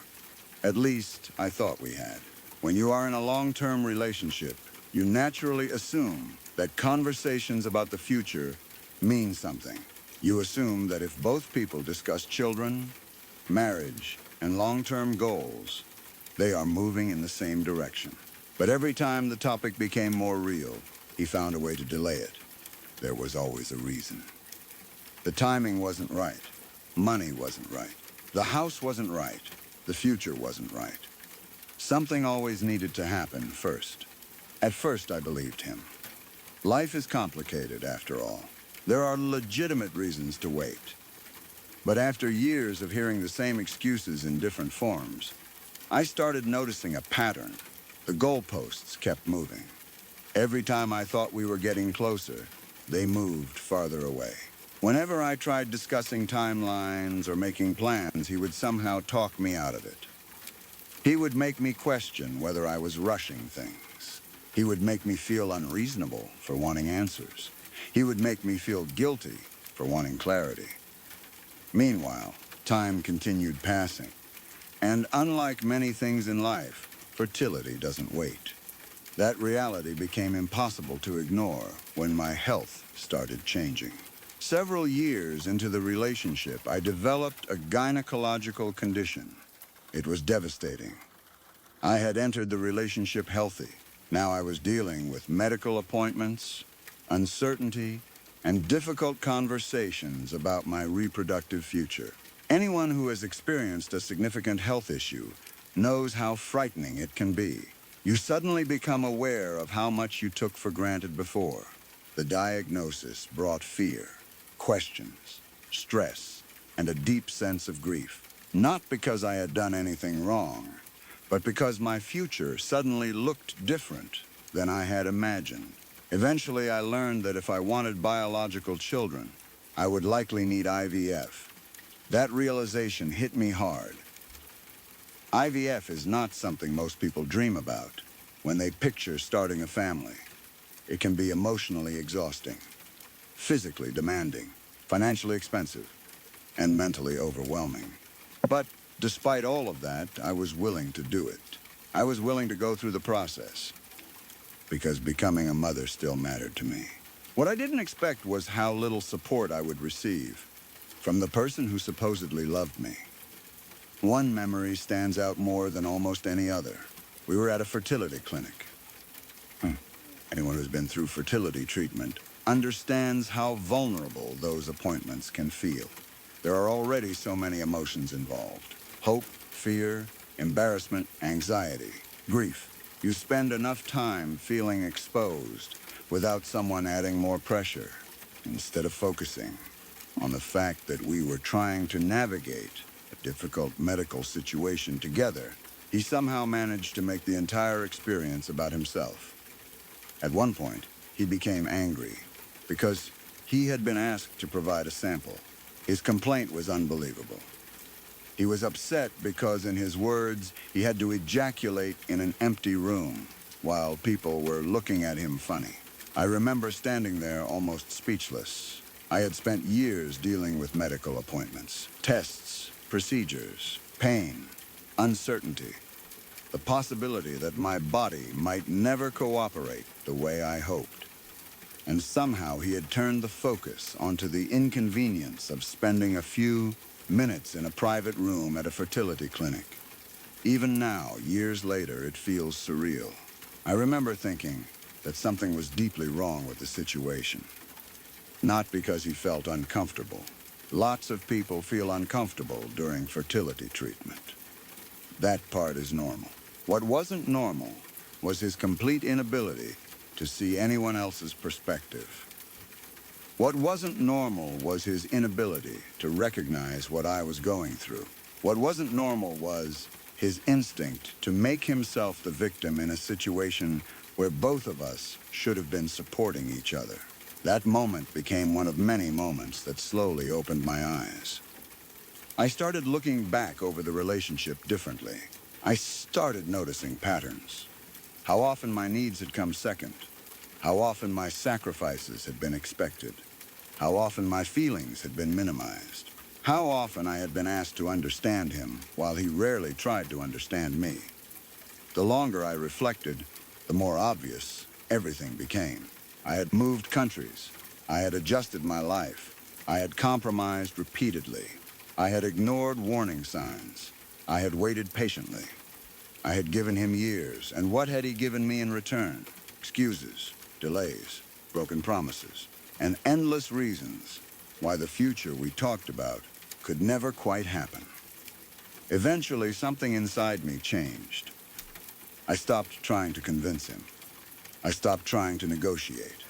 At least, I thought we had. When you are in a long-term relationship, you naturally assume that conversations about the future mean something. You assume that if both people discuss children, marriage, and long-term goals, they are moving in the same direction. But every time the topic became more real, he found a way to delay it. There was always a reason. The timing wasn't right. Money wasn't right. The house wasn't right. The future wasn't right. Something always needed to happen first. At first, I believed him. Life is complicated, after all. There are legitimate reasons to wait. But after years of hearing the same excuses in different forms, I started noticing a pattern. The goalposts kept moving. Every time I thought we were getting closer, they moved farther away. Whenever I tried discussing timelines or making plans, he would somehow talk me out of it. He would make me question whether I was rushing things. He would make me feel unreasonable for wanting answers. He would make me feel guilty for wanting clarity. Meanwhile, time continued passing. And unlike many things in life, fertility doesn't wait. That reality became impossible to ignore when my health started changing. Several years into the relationship, I developed a gynecological condition. It was devastating. I had entered the relationship healthy. Now I was dealing with medical appointments, uncertainty, and difficult conversations about my reproductive future. Anyone who has experienced a significant health issue knows how frightening it can be. You suddenly become aware of how much you took for granted before. The diagnosis brought fear, questions, stress, and a deep sense of grief. Not because I had done anything wrong, but because my future suddenly looked different than I had imagined. Eventually, I learned that if I wanted biological children, I would likely need IVF. That realization hit me hard. IVF is not something most people dream about when they picture starting a family. It can be emotionally exhausting, physically demanding, financially expensive, and mentally overwhelming. But despite all of that, I was willing to do it. I was willing to go through the process because becoming a mother still mattered to me. What I didn't expect was how little support I would receive from the person who supposedly loved me. One memory stands out more than almost any other. We were at a fertility clinic. Anyone who's been through fertility treatment understands how vulnerable those appointments can feel. There are already so many emotions involved: hope, fear, embarrassment, anxiety, grief. You spend enough time feeling exposed without someone adding more pressure, instead of focusing on the fact that we were trying to navigate a difficult medical situation together. He somehow managed to make the entire experience about himself. At one point, he became angry because he had been asked to provide a sample. His complaint was unbelievable. He was upset because, in his words, he had to ejaculate in an empty room while people were looking at him funny. I remember standing there almost speechless. I had spent years dealing with medical appointments, tests, procedures, pain, uncertainty, the possibility that my body might never cooperate the way I hoped. And somehow he had turned the focus onto the inconvenience of spending a few minutes in a private room at a fertility clinic. Even now, years later, it feels surreal. I remember thinking that something was deeply wrong with the situation. Not because he felt uncomfortable. Lots of people feel uncomfortable during fertility treatment. That part is normal. What wasn't normal was his complete inability to see anyone else's perspective. What wasn't normal was his inability to recognize what I was going through. What wasn't normal was his instinct to make himself the victim in a situation where both of us should have been supporting each other. That moment became one of many moments that slowly opened my eyes. I started looking back over the relationship differently. I started noticing patterns. How often my needs had come second. How often my sacrifices had been expected. How often my feelings had been minimized. How often I had been asked to understand him while he rarely tried to understand me. The longer I reflected, the more obvious everything became. I had moved countries. I had adjusted my life. I had compromised repeatedly. I had ignored warning signs. I had waited patiently. I had given him years, and what had he given me in return? Excuses, delays, broken promises, and endless reasons why the future we talked about could never quite happen. Eventually, something inside me changed. I stopped trying to convince him. I stopped trying to negotiate.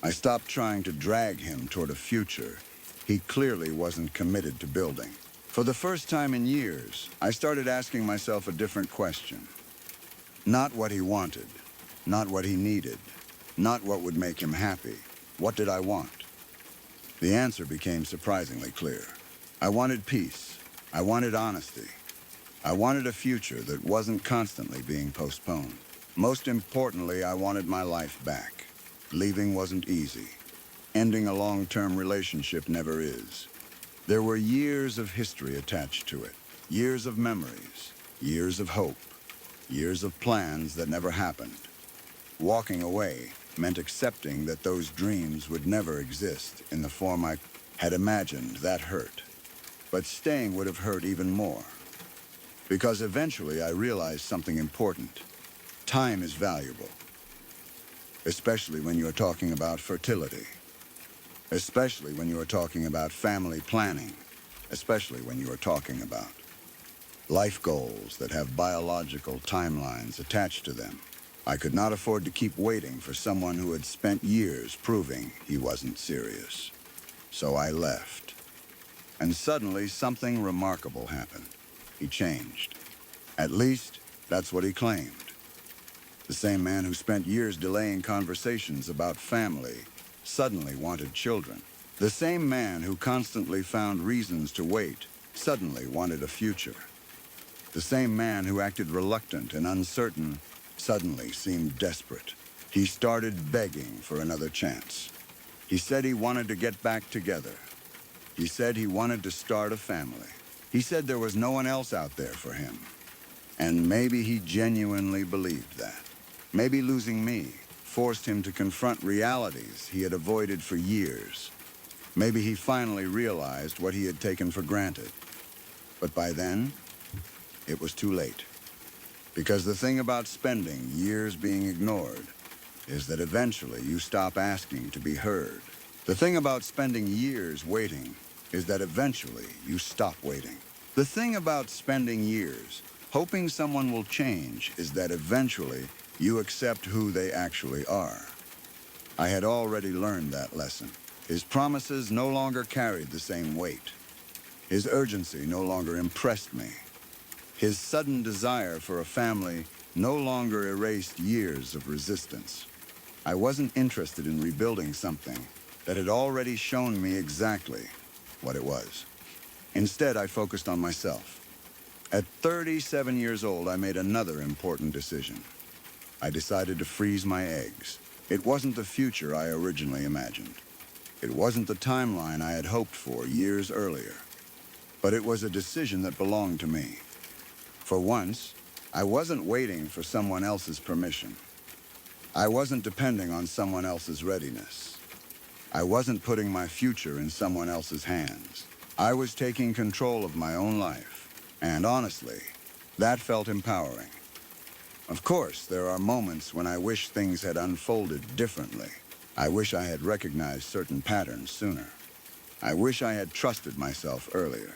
I stopped trying to drag him toward a future he clearly wasn't committed to building. For the first time in years, I started asking myself a different question. Not what he wanted, not what he needed, not what would make him happy. What did I want? The answer became surprisingly clear. I wanted peace. I wanted honesty. I wanted a future that wasn't constantly being postponed. Most importantly, I wanted my life back. Leaving wasn't easy. Ending a long-term relationship never is. There were years of history attached to it. Years of memories. Years of hope. Years of plans that never happened. Walking away meant accepting that those dreams would never exist in the form I had imagined. That hurt. But staying would have hurt even more. Because eventually I realized something important. Time is valuable. Especially when you're talking about fertility. Especially when you're talking about family planning. Especially when you're talking about life goals that have biological timelines attached to them. I could not afford to keep waiting for someone who had spent years proving he wasn't serious. So I left. And suddenly something remarkable happened. He changed. At least, that's what he claimed. The same man who spent years delaying conversations about family suddenly wanted children. The same man who constantly found reasons to wait suddenly wanted a future. The same man who acted reluctant and uncertain suddenly seemed desperate. He started begging for another chance. He said he wanted to get back together. He said he wanted to start a family. He said there was no one else out there for him. And maybe he genuinely believed that. Maybe losing me forced him to confront realities he had avoided for years. Maybe he finally realized what he had taken for granted. But by then, it was too late. Because the thing about spending years being ignored is that eventually you stop asking to be heard. The thing about spending years waiting is that eventually you stop waiting. The thing about spending years hoping someone will change is that eventually you accept who they actually are. I had already learned that lesson. His promises no longer carried the same weight. His urgency no longer impressed me. His sudden desire for a family no longer erased years of resistance. I wasn't interested in rebuilding something that had already shown me exactly what it was. Instead, I focused on myself. At 37 years old, I made another important decision. I decided to freeze my eggs. It wasn't the future I originally imagined. It wasn't the timeline I had hoped for years earlier. But it was a decision that belonged to me. For once, I wasn't waiting for someone else's permission. I wasn't depending on someone else's readiness. I wasn't putting my future in someone else's hands. I was taking control of my own life, and honestly, that felt empowering. Of course, there are moments when I wish things had unfolded differently. I wish I had recognized certain patterns sooner. I wish I had trusted myself earlier.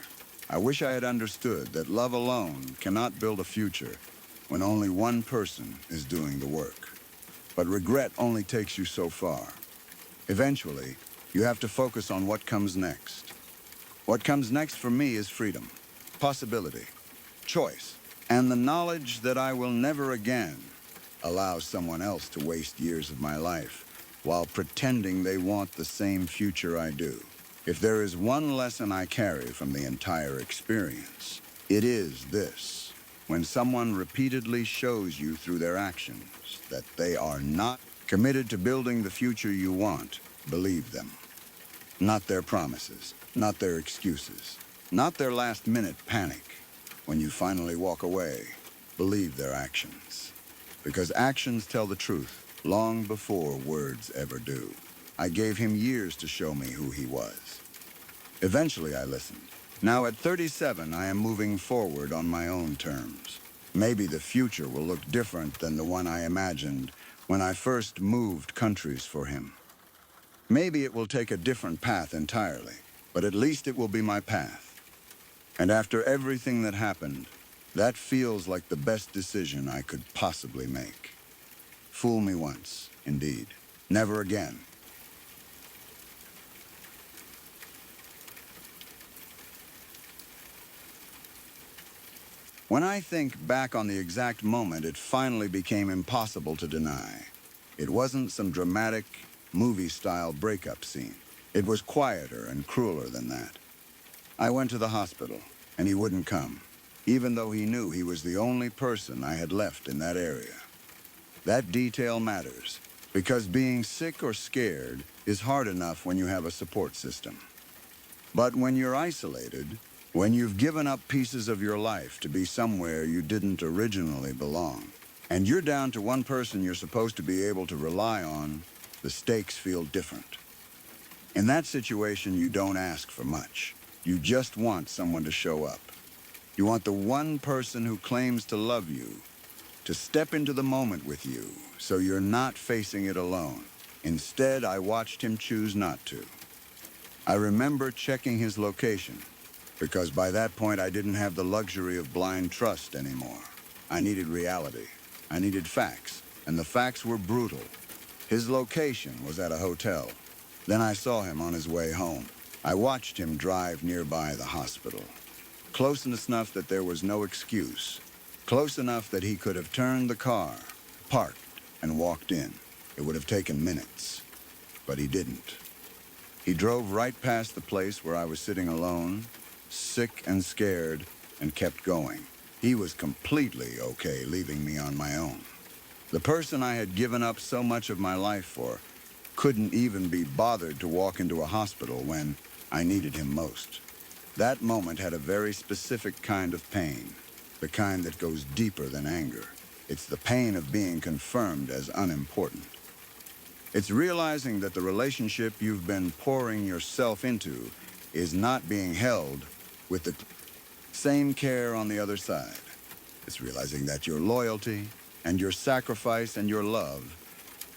I wish I had understood that love alone cannot build a future when only one person is doing the work. But regret only takes you so far. Eventually, you have to focus on what comes next. What comes next for me is freedom, possibility, choice, and the knowledge that I will never again allow someone else to waste years of my life while pretending they want the same future I do. If there is one lesson I carry from the entire experience, it is this. When someone repeatedly shows you through their actions that they are not committed to building the future you want, believe them. Not their promises, not their excuses, not their last-minute panic. When you finally walk away, believe their actions. Because actions tell the truth long before words ever do. I gave him years to show me who he was. Eventually, I listened. Now at 37, I am moving forward on my own terms. Maybe the future will look different than the one I imagined when I first moved countries for him. Maybe it will take a different path entirely, but at least it will be my path. And after everything that happened, that feels like the best decision I could possibly make. Fool me once, indeed. Never again. When I think back on the exact moment it finally became impossible to deny, it wasn't some dramatic, movie-style breakup scene. It was quieter and crueler than that. I went to the hospital, and he wouldn't come, even though he knew he was the only person I had left in that area. That detail matters, because being sick or scared is hard enough when you have a support system. But when you're isolated, when you've given up pieces of your life to be somewhere you didn't originally belong, and you're down to one person you're supposed to be able to rely on, the stakes feel different. In that situation, you don't ask for much. You just want someone to show up. You want the one person who claims to love you to step into the moment with you so you're not facing it alone. Instead, I watched him choose not to. I remember checking his location, because by that point I didn't have the luxury of blind trust anymore. I needed reality. I needed facts, and the facts were brutal. His location was at a hotel. Then I saw him on his way home. I watched him drive nearby the hospital. Close enough that there was no excuse. Close enough that he could have turned the car, parked, and walked in. It would have taken minutes, but he didn't. He drove right past the place where I was sitting alone, sick and scared, and kept going. He was completely okay leaving me on my own. The person I had given up so much of my life for couldn't even be bothered to walk into a hospital when I needed him most. That moment had a very specific kind of pain, the kind that goes deeper than anger. It's the pain of being confirmed as unimportant. It's realizing that the relationship you've been pouring yourself into is not being held with the same care on the other side. It's realizing that your loyalty and your sacrifice and your love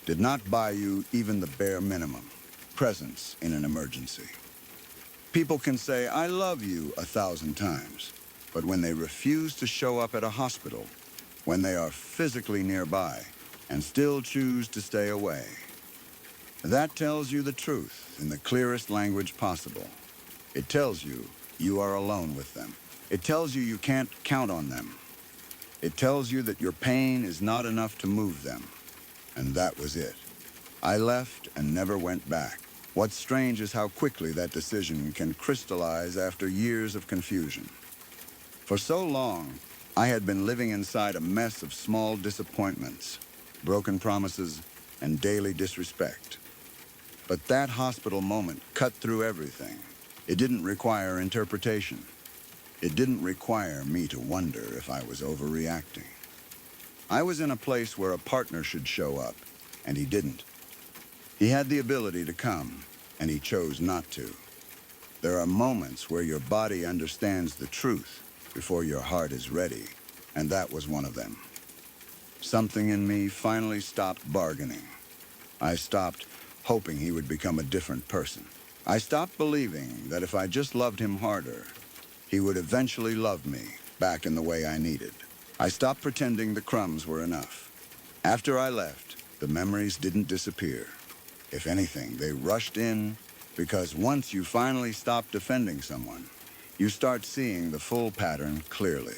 did not buy you even the bare minimum, presence in an emergency. People can say, "I love you," 1,000 times, but when they refuse to show up at a hospital, when they are physically nearby and still choose to stay away, that tells you the truth in the clearest language possible. It tells you you are alone with them. It tells you you can't count on them. It tells you that your pain is not enough to move them. And that was it. I left and never went back. What's strange is how quickly that decision can crystallize after years of confusion. For so long, I had been living inside a mess of small disappointments, broken promises, and daily disrespect. But that hospital moment cut through everything. It didn't require interpretation. It didn't require me to wonder if I was overreacting. I was in a place where a partner should show up, and he didn't. He had the ability to come, and he chose not to. There are moments where your body understands the truth before your heart is ready, and that was one of them. Something in me finally stopped bargaining. I stopped hoping he would become a different person. I stopped believing that if I just loved him harder, he would eventually love me back in the way I needed. I stopped pretending the crumbs were enough. After I left, the memories didn't disappear. If anything, they rushed in, because once you finally stop defending someone, you start seeing the full pattern clearly.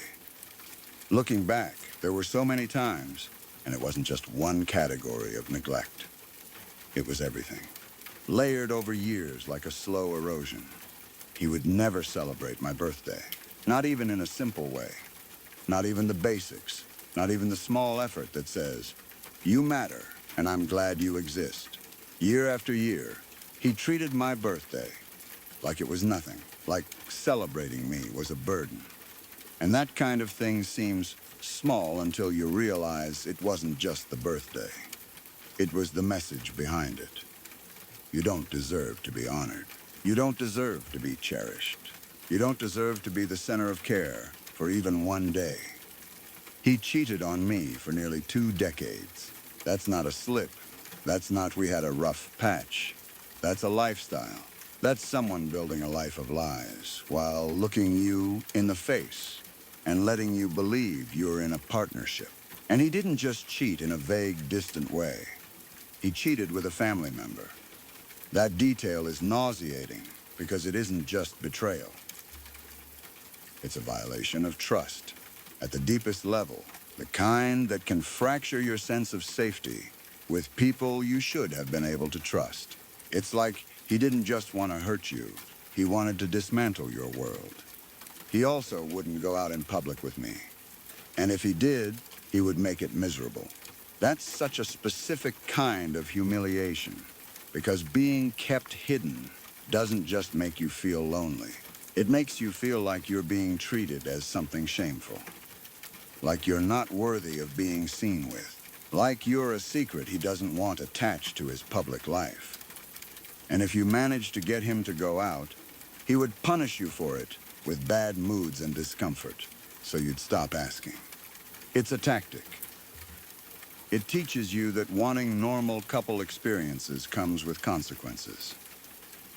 Looking back, there were so many times, and it wasn't just one category of neglect. It was everything, layered over years like a slow erosion. He would never celebrate my birthday, not even in a simple way, not even the basics, not even the small effort that says, "You matter, and I'm glad you exist." Year after year, he treated my birthday like it was nothing, like celebrating me was a burden. And that kind of thing seems small until you realize it wasn't just the birthday. It was the message behind it. You don't deserve to be honored. You don't deserve to be cherished. You don't deserve to be the center of care for even one day. He cheated on me for nearly 2 decades. That's not a slip. That's not "we had a rough patch." That's a lifestyle. That's someone building a life of lies while looking you in the face and letting you believe you're in a partnership. And he didn't just cheat in a vague, distant way. He cheated with a family member. That detail is nauseating because it isn't just betrayal. It's a violation of trust at the deepest level, the kind that can fracture your sense of safety with people you should have been able to trust. It's like he didn't just want to hurt you. He wanted to dismantle your world. He also wouldn't go out in public with me. And if he did, he would make it miserable. That's such a specific kind of humiliation, because being kept hidden doesn't just make you feel lonely. It makes you feel like you're being treated as something shameful, like you're not worthy of being seen with, like you're a secret he doesn't want attached to his public life. And if you manage to get him to go out, he would punish you for it with bad moods and discomfort, so you'd stop asking. It's a tactic. It teaches you that wanting normal couple experiences comes with consequences.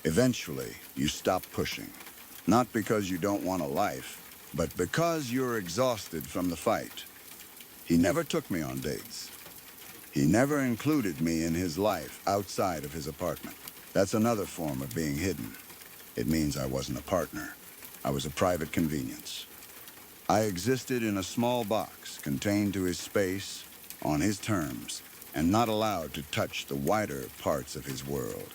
Eventually, you stop pushing, not because you don't want a life, but because you're exhausted from the fight. He never took me on dates. He never included me in his life outside of his apartment. That's another form of being hidden. It means I wasn't a partner. I was a private convenience. I existed in a small box contained to his space, on his terms, and not allowed to touch the wider parts of his world.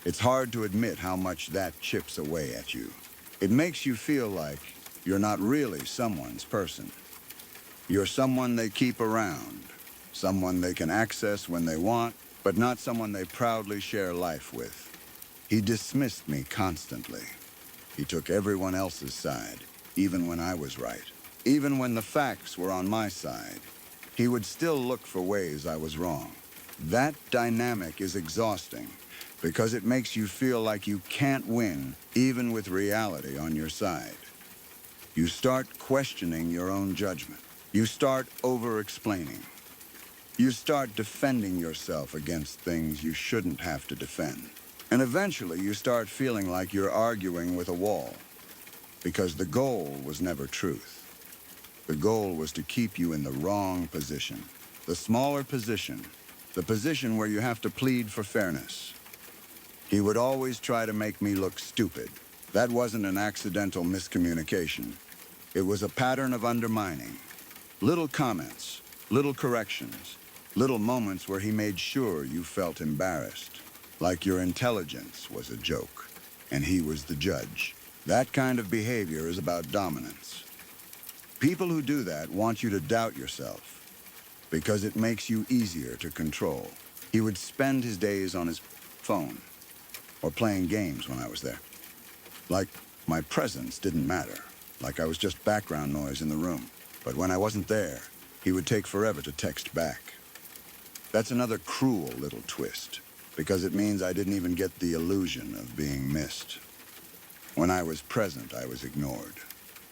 It's hard to admit how much that chips away at you. It makes you feel like you're not really someone's person. You're someone they keep around, someone they can access when they want, but not someone they proudly share life with. He dismissed me constantly. He took everyone else's side, even when I was right. Even when the facts were on my side, he would still look for ways I was wrong. That dynamic is exhausting because it makes you feel like you can't win, even with reality on your side. You start questioning your own judgment. You start over-explaining. You start defending yourself against things you shouldn't have to defend. And eventually you start feeling like you're arguing with a wall, because the goal was never truth. The goal was to keep you in the wrong position, the smaller position, the position where you have to plead for fairness. He would always try to make me look stupid. That wasn't an accidental miscommunication. It was a pattern of undermining. Little comments, little corrections, little moments where he made sure you felt embarrassed, like your intelligence was a joke, and he was the judge. That kind of behavior is about dominance. People who do that want you to doubt yourself, because it makes you easier to control. He would spend his days on his phone, or playing games when I was there. Like my presence didn't matter, like I was just background noise in the room. But when I wasn't there, he would take forever to text back. That's another cruel little twist, because it means I didn't even get the illusion of being missed. When I was present, I was ignored.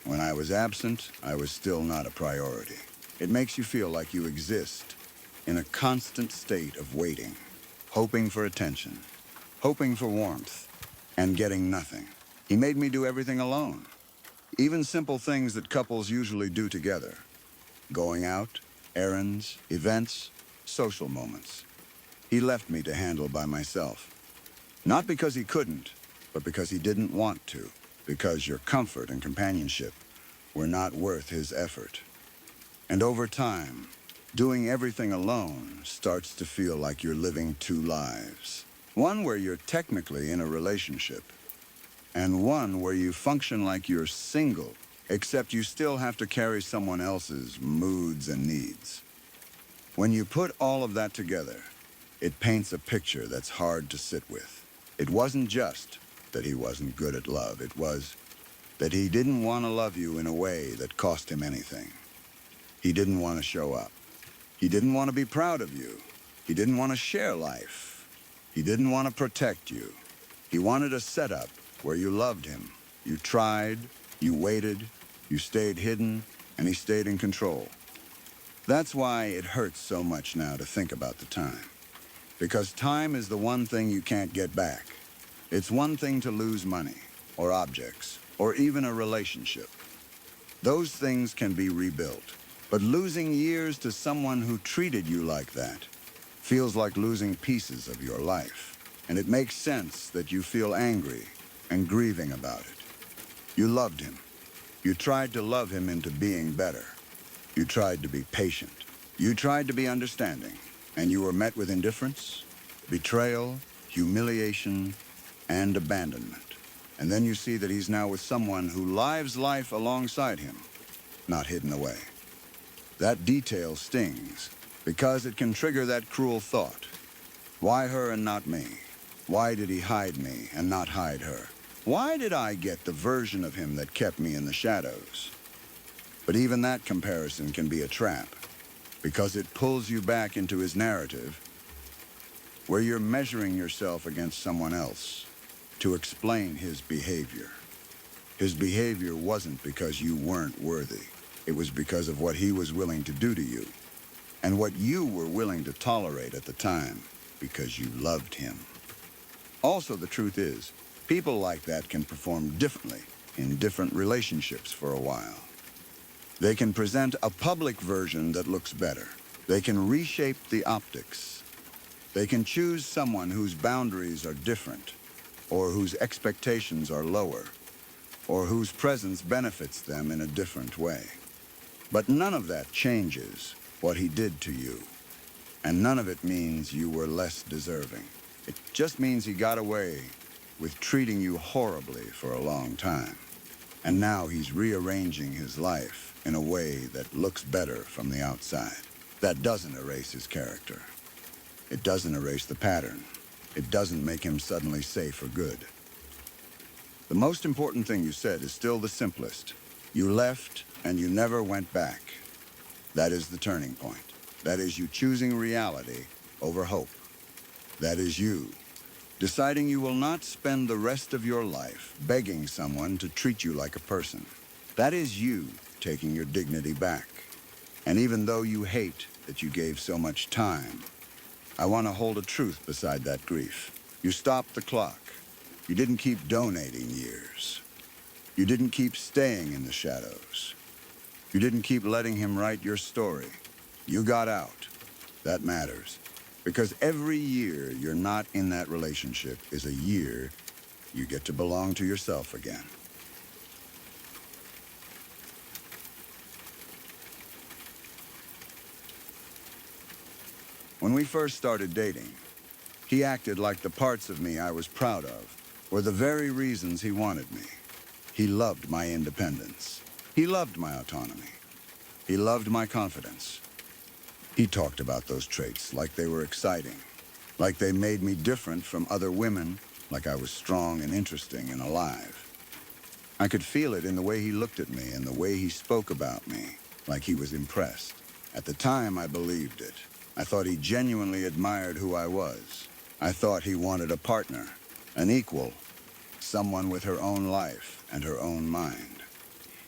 When I was absent, I was still not a priority. It makes you feel like you exist in a constant state of waiting, hoping for attention, hoping for warmth, and getting nothing. He made me do everything alone. Even simple things that couples usually do together. Going out, errands, events, social moments. He left me to handle by myself. Not because he couldn't, but because he didn't want to. Because your comfort and companionship were not worth his effort. And over time, doing everything alone starts to feel like you're living two lives. One where you're technically in a relationship, and one where you function like you're single, except you still have to carry someone else's moods and needs. When you put all of that together, it paints a picture that's hard to sit with. It wasn't just that he wasn't good at love. It was that he didn't want to love you in a way that cost him anything. He didn't want to show up. He didn't want to be proud of you. He didn't want to share life. He didn't want to protect you. He wanted a setup where you loved him. You tried, you waited, you stayed hidden, and he stayed in control. That's why it hurts so much now to think about the time. Because time is the one thing you can't get back. It's one thing to lose money, or objects, or even a relationship. Those things can be rebuilt. But losing years to someone who treated you like that feels like losing pieces of your life. And it makes sense that you feel angry and grieving about it. You loved him. You tried to love him into being better. You tried to be patient. You tried to be understanding. And you were met with indifference, betrayal, humiliation, and abandonment. And then you see that he's now with someone who lives life alongside him, not hidden away. That detail stings, because it can trigger that cruel thought. Why her and not me? Why did he hide me and not hide her? Why did I get the version of him that kept me in the shadows? But even that comparison can be a trap, because it pulls you back into his narrative, where you're measuring yourself against someone else to explain his behavior. His behavior wasn't because you weren't worthy. It was because of what he was willing to do to you, and what you were willing to tolerate at the time, because you loved him. Also, the truth is, people like that can perform differently in different relationships for a while. They can present a public version that looks better. They can reshape the optics. They can choose someone whose boundaries are different, or whose expectations are lower, or whose presence benefits them in a different way. But none of that changes what he did to you, and none of it means you were less deserving. It just means he got away with treating you horribly for a long time. And now he's rearranging his life in a way that looks better from the outside. That doesn't erase his character. It doesn't erase the pattern. It doesn't make him suddenly safe for good. The most important thing you said is still the simplest. You left and you never went back. That is the turning point. That is you choosing reality over hope. That is you deciding you will not spend the rest of your life begging someone to treat you like a person. That is you taking your dignity back. And even though you hate that you gave so much time. I want to hold a truth beside that grief. You stopped the clock. You didn't keep donating years. You didn't keep staying in the shadows. You didn't keep letting him write your story. You got out. That matters. Because every year you're not in that relationship is a year you get to belong to yourself again. When we first started dating, he acted like the parts of me I was proud of were the very reasons he wanted me. He loved my independence. He loved my autonomy. He loved my confidence. He talked about those traits like they were exciting, like they made me different from other women, like I was strong and interesting and alive. I could feel it in the way he looked at me and the way he spoke about me, like he was impressed. At the time, I believed it. I thought he genuinely admired who I was. I thought he wanted a partner, an equal, someone with her own life and her own mind.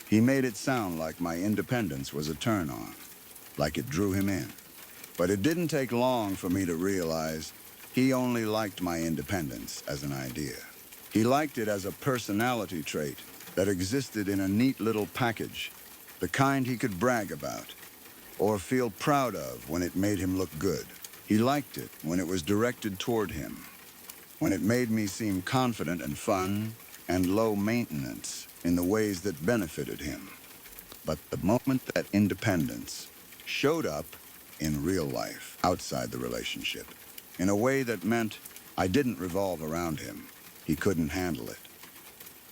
He made it sound like my independence was a turn-on, like it drew him in. But it didn't take long for me to realize he only liked my independence as an idea. He liked it as a personality trait that existed in a neat little package, the kind he could brag about or feel proud of when it made him look good. He liked it when it was directed toward him, when it made me seem confident and fun and low maintenance in the ways that benefited him. But the moment that independence showed up in real life, outside the relationship, in a way that meant I didn't revolve around him, he couldn't handle it.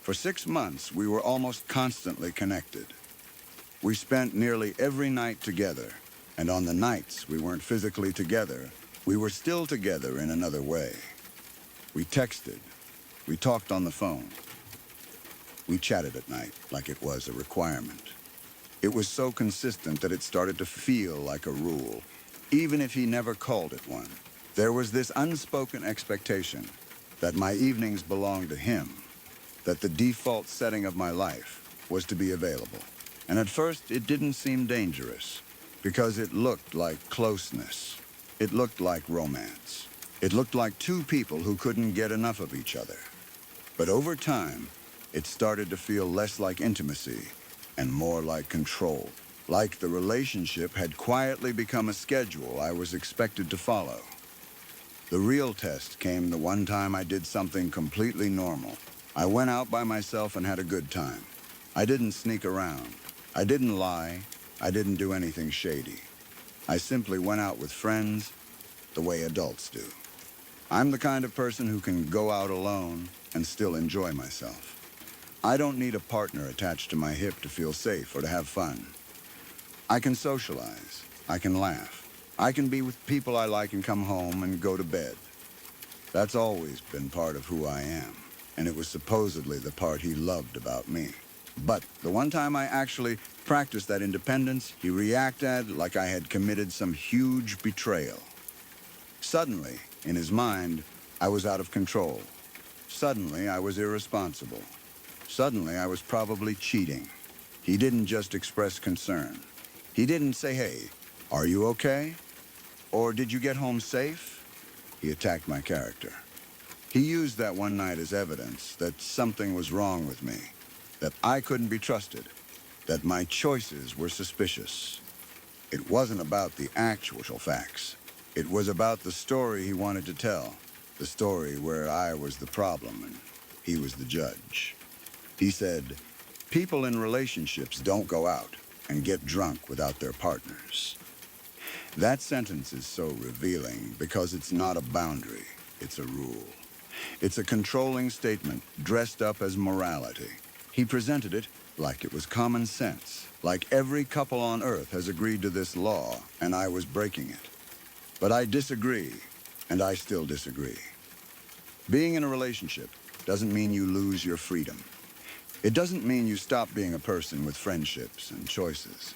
For 6 months, we were almost constantly connected. We spent nearly every night together, and on the nights we weren't physically together, we were still together in another way. We texted. We talked on the phone. We chatted at night like it was a requirement. It was so consistent that it started to feel like a rule, even if he never called it one. There was this unspoken expectation that my evenings belonged to him, that the default setting of my life was to be available. And at first, it didn't seem dangerous, because it looked like closeness. It looked like romance. It looked like two people who couldn't get enough of each other. But over time, it started to feel less like intimacy and more like control, like the relationship had quietly become a schedule I was expected to follow. The real test came the one time I did something completely normal. I went out by myself and had a good time. I didn't sneak around. I didn't lie. I didn't do anything shady. I simply went out with friends the way adults do. I'm the kind of person who can go out alone and still enjoy myself. I don't need a partner attached to my hip to feel safe or to have fun. I can socialize. I can laugh. I can be with people I like and come home and go to bed. That's always been part of who I am, and it was supposedly the part he loved about me. But the one time I actually practiced that independence, he reacted like I had committed some huge betrayal. Suddenly, in his mind, I was out of control. Suddenly, I was irresponsible. Suddenly, I was probably cheating. He didn't just express concern. He didn't say, "Hey, are you okay?" Or "Did you get home safe?" He attacked my character. He used that one night as evidence that something was wrong with me, that I couldn't be trusted, that my choices were suspicious. It wasn't about the actual facts. It was about the story he wanted to tell, the story where I was the problem and he was the judge. He said, "People in relationships don't go out and get drunk without their partners." That sentence is so revealing because it's not a boundary, it's a rule. It's a controlling statement dressed up as morality. He presented it like it was common sense, like every couple on Earth has agreed to this law, and I was breaking it. But I disagree, and I still disagree. Being in a relationship doesn't mean you lose your freedom. It doesn't mean you stop being a person with friendships and choices.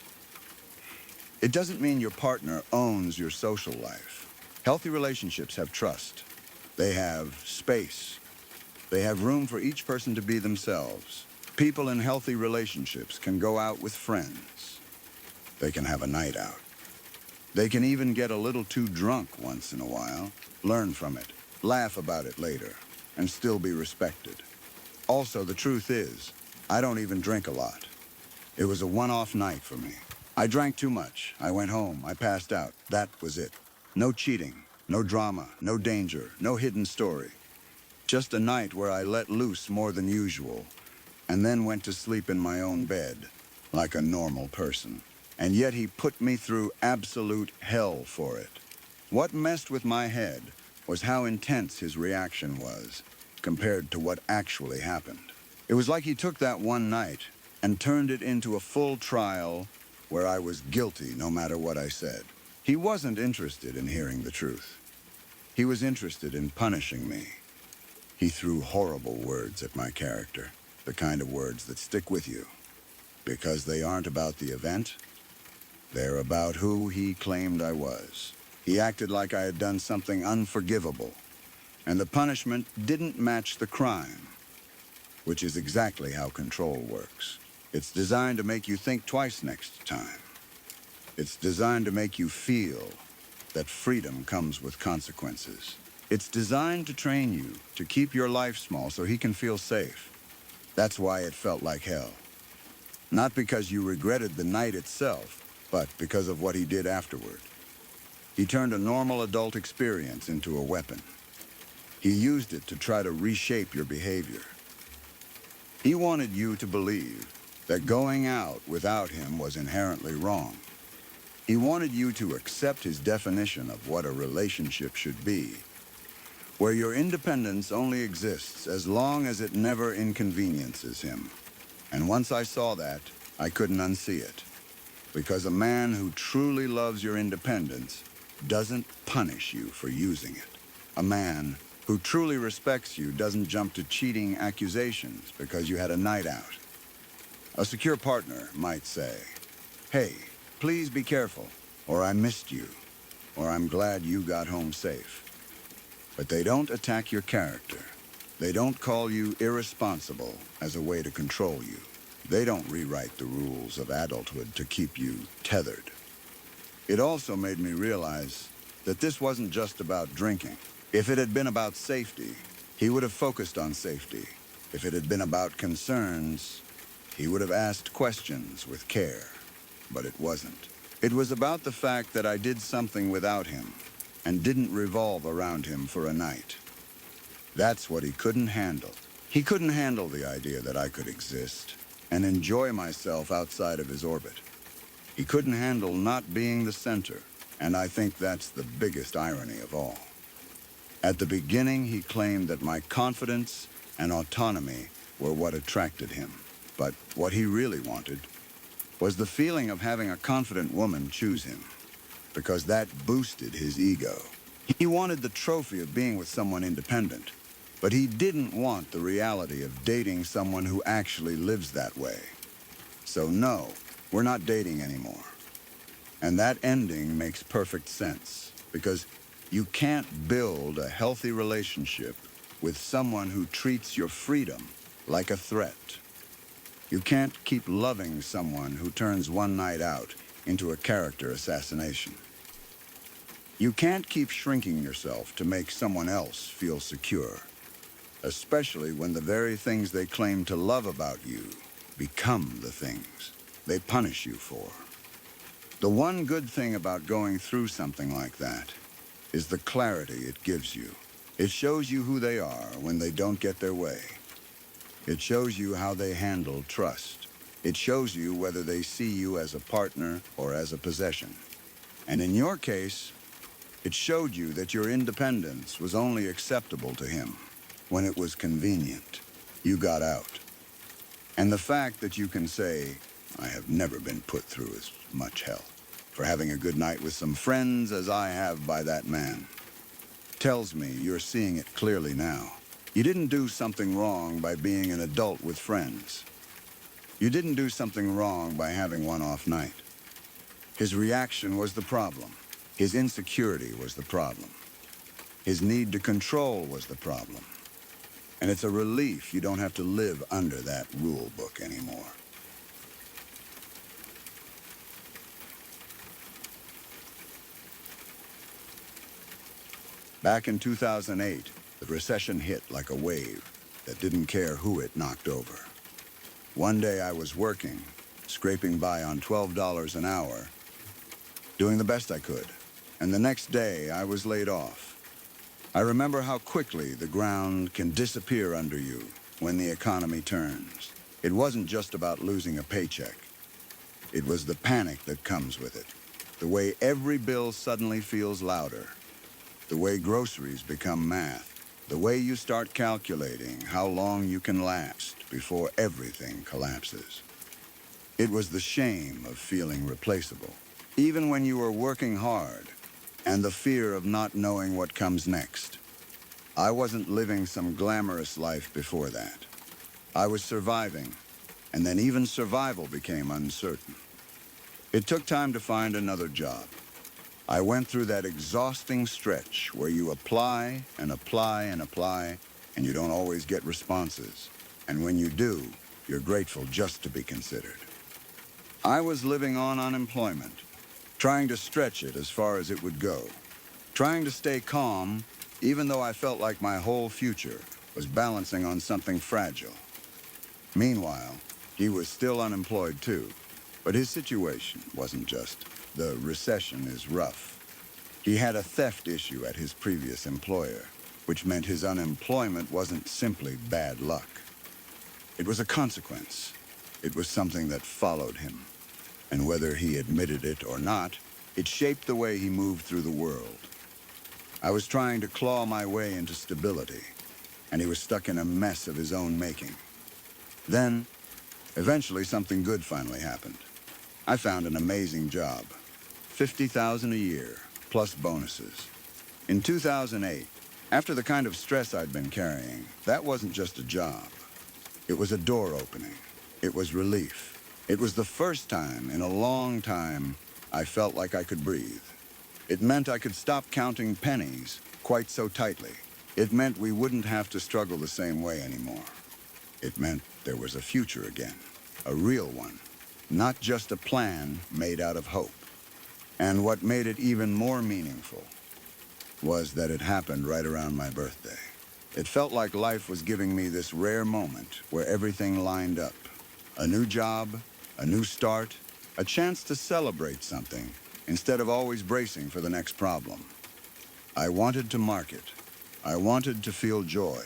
It doesn't mean your partner owns your social life. Healthy relationships have trust. They have space. They have room for each person to be themselves. People in healthy relationships can go out with friends. They can have a night out. They can even get a little too drunk once in a while, learn from it, laugh about it later, and still be respected. Also, the truth is, I don't even drink a lot. It was a one-off night for me. I drank too much. I went home. I passed out. That was it. No cheating, no drama, no danger, no hidden story. Just a night where I let loose more than usual, and then went to sleep in my own bed, like a normal person. And yet he put me through absolute hell for it. What messed with my head was how intense his reaction was, compared to what actually happened. It was like he took that one night and turned it into a full trial where I was guilty no matter what I said. He wasn't interested in hearing the truth. He was interested in punishing me. He threw horrible words at my character, the kind of words that stick with you, because they aren't about the event, they're about who he claimed I was. He acted like I had done something unforgivable, and the punishment didn't match the crime, which is exactly how control works. It's designed to make you think twice next time. It's designed to make you feel that freedom comes with consequences. It's designed to train you to keep your life small so he can feel safe. That's why it felt like hell. Not because you regretted the night itself, but because of what he did afterward. He turned a normal adult experience into a weapon. He used it to try to reshape your behavior. He wanted you to believe that going out without him was inherently wrong. He wanted you to accept his definition of what a relationship should be, where your independence only exists as long as it never inconveniences him. And once I saw that, I couldn't unsee it. Because a man who truly loves your independence doesn't punish you for using it. A man who truly respects you doesn't jump to cheating accusations because you had a night out. A secure partner might say, "Hey, please be careful," or "I missed you," or "I'm glad you got home safe." But they don't attack your character. They don't call you irresponsible as a way to control you. They don't rewrite the rules of adulthood to keep you tethered. It also made me realize that this wasn't just about drinking. If it had been about safety, he would have focused on safety. If it had been about concerns, he would have asked questions with care. But it wasn't. It was about the fact that I did something without him and didn't revolve around him for a night. That's what he couldn't handle. He couldn't handle the idea that I could exist and enjoy myself outside of his orbit. He couldn't handle not being the center, and I think that's the biggest irony of all. At the beginning, he claimed that my confidence and autonomy were what attracted him. But what he really wanted was the feeling of having a confident woman choose him, because that boosted his ego. He wanted the trophy of being with someone independent, but he didn't want the reality of dating someone who actually lives that way. So no, we're not dating anymore. And that ending makes perfect sense, because you can't build a healthy relationship with someone who treats your freedom like a threat. You can't keep loving someone who turns one night out into a character assassination. You can't keep shrinking yourself to make someone else feel secure, especially when the very things they claim to love about you become the things they punish you for. The one good thing about going through something like that is the clarity it gives you. It shows you who they are when they don't get their way. It shows you how they handle trust. It shows you whether they see you as a partner or as a possession. And in your case, it showed you that your independence was only acceptable to him when it was convenient. You got out. And the fact that you can say, "I have never been put through as much hell for having a good night with some friends as I have by that man," tells me you're seeing it clearly now. You didn't do something wrong by being an adult with friends. You didn't do something wrong by having one off night. His reaction was the problem. His insecurity was the problem. His need to control was the problem. And it's a relief you don't have to live under that rule book anymore. Back in 2008, the recession hit like a wave that didn't care who it knocked over. One day I was working, scraping by on $12 an hour, doing the best I could. And the next day I was laid off. I remember how quickly the ground can disappear under you when the economy turns. It wasn't just about losing a paycheck. It was the panic that comes with it. The way every bill suddenly feels louder. The way groceries become math. The way you start calculating how long you can last before everything collapses. It was the shame of feeling replaceable, even when you were working hard, and the fear of not knowing what comes next. I wasn't living some glamorous life before that. I was surviving, and then even survival became uncertain. It took time to find another job. I went through that exhausting stretch where you apply and apply and apply, and you don't always get responses. And when you do, you're grateful just to be considered. I was living on unemployment, trying to stretch it as far as it would go, trying to stay calm, even though I felt like my whole future was balancing on something fragile. Meanwhile, he was still unemployed too, but his situation wasn't just, the recession is rough. He had a theft issue at his previous employer, which meant his unemployment wasn't simply bad luck. It was a consequence. It was something that followed him. And whether he admitted it or not, it shaped the way he moved through the world. I was trying to claw my way into stability, and he was stuck in a mess of his own making. Then, eventually, something good finally happened. I found an amazing job, $50,000 a year, plus bonuses. In 2008, after the kind of stress I'd been carrying, that wasn't just a job. It was a door opening. It was relief. It was the first time in a long time I felt like I could breathe. It meant I could stop counting pennies quite so tightly. It meant we wouldn't have to struggle the same way anymore. It meant there was a future again, a real one, not just a plan made out of hope. And what made it even more meaningful was that it happened right around my birthday. It felt like life was giving me this rare moment where everything lined up. A new job, a new start, a chance to celebrate something instead of always bracing for the next problem. I wanted to mark it. I wanted to feel joy.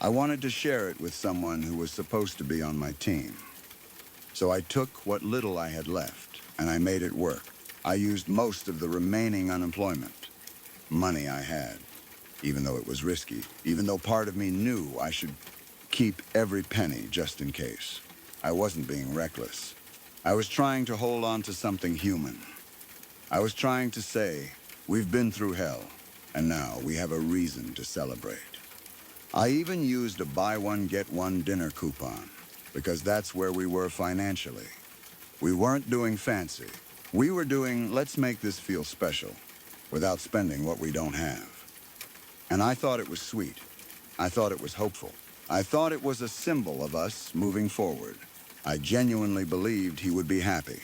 I wanted to share it with someone who was supposed to be on my team. So I took what little I had left, and I made it work. I used most of the remaining unemployment, money I had, even though it was risky, even though part of me knew I should keep every penny just in case. I wasn't being reckless. I was trying to hold on to something human. I was trying to say, we've been through hell, and now we have a reason to celebrate. I even used a buy one, get one dinner coupon, because that's where we were financially. We weren't doing fancy. We were doing, let's make this feel special, without spending what we don't have. And I thought it was sweet. I thought it was hopeful. I thought it was a symbol of us moving forward. I genuinely believed he would be happy.